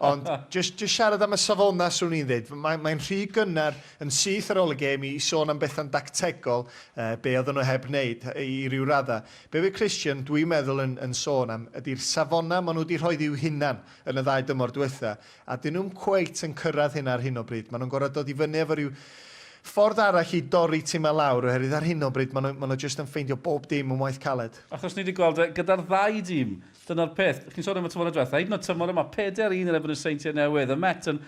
[SPEAKER 8] Ond just siarad am y safona swn i'n dweud. Mae'n rhy gynnar yn syth ar ôl y gêm i sôn am bethau'n dactegol be oedden nhw heb wneud i ryw radda. Be fe Christian dwi'n meddwl yn sôn am ydy'r safona maen nhw wedi rhoi i'w hunan yn y ddau dymor diwetha. A dyn nhw'n cweit yn cyrraedd hynna ar hyn o bryd. Maen nhw'n gorfod dod i fyny efo ryw ffordd arall i dorri tîm a lawr oherwydd ar hyn o bryd maen nhw just yn ffeindio bob dim yn waith caled.
[SPEAKER 5] Achos ni wedi gweld gyda'r ddau dîm, dyna'r peth. Chi'n sôn am y tymor y diwetha, hyd yn oed tymor yma, 4-1 yn ebyn y seintiau newydd. Y Met yn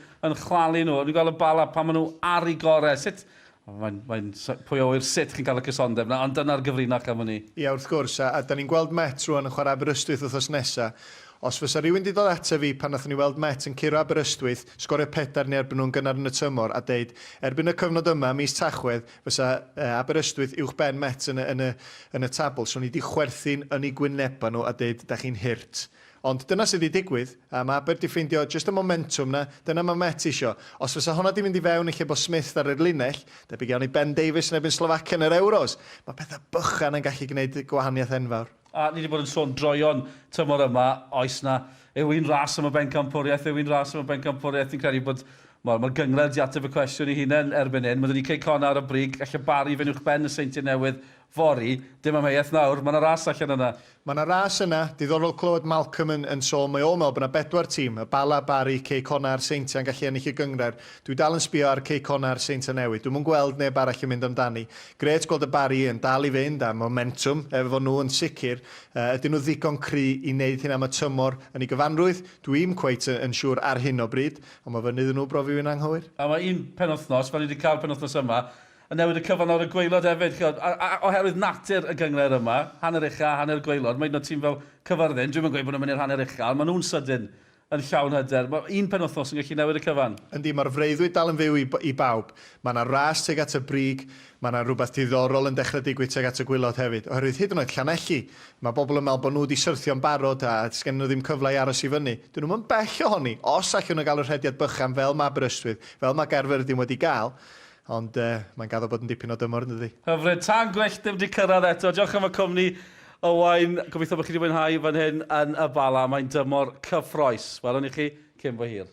[SPEAKER 5] chwalu nhw. Ni'n gweld y Bala pan maen nhw ar ei gorau. Sut? Mae'n pwy o wyr sut chi'n cael y cysondeb na, ond dyna'r gyfrinach am hynny.
[SPEAKER 8] Ie, wrth gwrs, a da ni'n gweld Met rwan yn chwarae Aberystwyth wrthos nesaf. Os fysa rhywun wedi dod ata fi pan nath ni weld Met yn curo Aberystwyth, sgorio 4 neu erbyn nhw'n gynnar yn y tymor a deud, erbyn y cyfnod yma, mis Tachwedd, fysa Aberystwyth uwch ben Met yn y tabl. So ni wedi chwerthu'n yn ei gwyneba nhw a deud, da chi'n hirt. Ond dyna sydd wedi digwydd, a mae Aber di ffeindio just y momentum na, dyna mae Met isio. Os fysa hwnna di mynd i fewn i lle bod Smith ar yr linell, debyg iawn i Ben Davies yn ebyn Slovacia yn yr Euros, mae pethau bychan yn gallu gwneud gwahaniaeth enfawr.
[SPEAKER 5] A ni wedi bod yn sôn droion tymor yma, oes na yw un ras am y bencampwriaeth, ni'n credu bod mae'r gyngred di ateb y cwestiwn i hunain erbyn hyn. Mae wedi Cey Connor ar y brig, allai Bari fynd uwch ben y seintiau newydd fori, dim amheuaeth nawr, mae yna ras allan yna.
[SPEAKER 8] Mae yna ras yna, diddorol clywed Malcolm yn sôn, mae o'n meddwl bod yna 4 tîm, y Bala, Bari, Cey Connor, Seintiau yn gallu ennill y gyngred. Dwi dal yn sbio ar Cey Connor, Seintiau newydd, dwi'n gweld neb arall yn mynd amdani. Gret gweld y Bari yn dal i fynd a momentum, efo nhw yn sicr. Ydyn nhw ddigon cry i wneud hyn am y tymor yn ei gyfanrwydd. Dwi'n cweit yn siŵr ar hyn o bryd, ond mae fyny nhw brofi yn anghywir.
[SPEAKER 5] A mae un penwthnos, fel ni wedi cael penwthnos yma, a newid y cyfan o'r gweilod hefyd. Oherwydd natur y gyngred yma, hanner ucha, hanner gweilod, mae un o tîm fel Cyfyrddin, dwi'n gweud bod nhw'n mynd i'r hanner uchel, maen nhw'n sydyn yn llawn hyder. Mae un penwthnos yn gallu newid y cyfan.
[SPEAKER 8] Yndi, mae'r freuddwyd dal yn fyw i bawb. Mae yna ras teg at y brig, mae yna rhywbeth diddorol yn dechrau digwydd teg at y gweilod hefyd. Oherwydd hyd yn oed Llanelli, mae bobl yn meddwl bod nhw wedi syrthio'n barod a sgen nhw ddim cyfle i aros i fyny. Dyn nhw'n bell ohoni, os allwn nhw gael y rhediad bychan fel mae Aberystwyth, fel mae Gaerfyrddin wedi gael. Ond mae'n gaddo bod yn dipyn o dymor, ynddi.
[SPEAKER 5] Hyfryd, tan gwell ddim wedi cyrraedd eto. Diolch am y cwmni o wain. Gobeithio bod chi wedi mwynhau fan hyn yn y Bala. Mae'n dymor cyffroes. Welwn i chi cyn bo hir.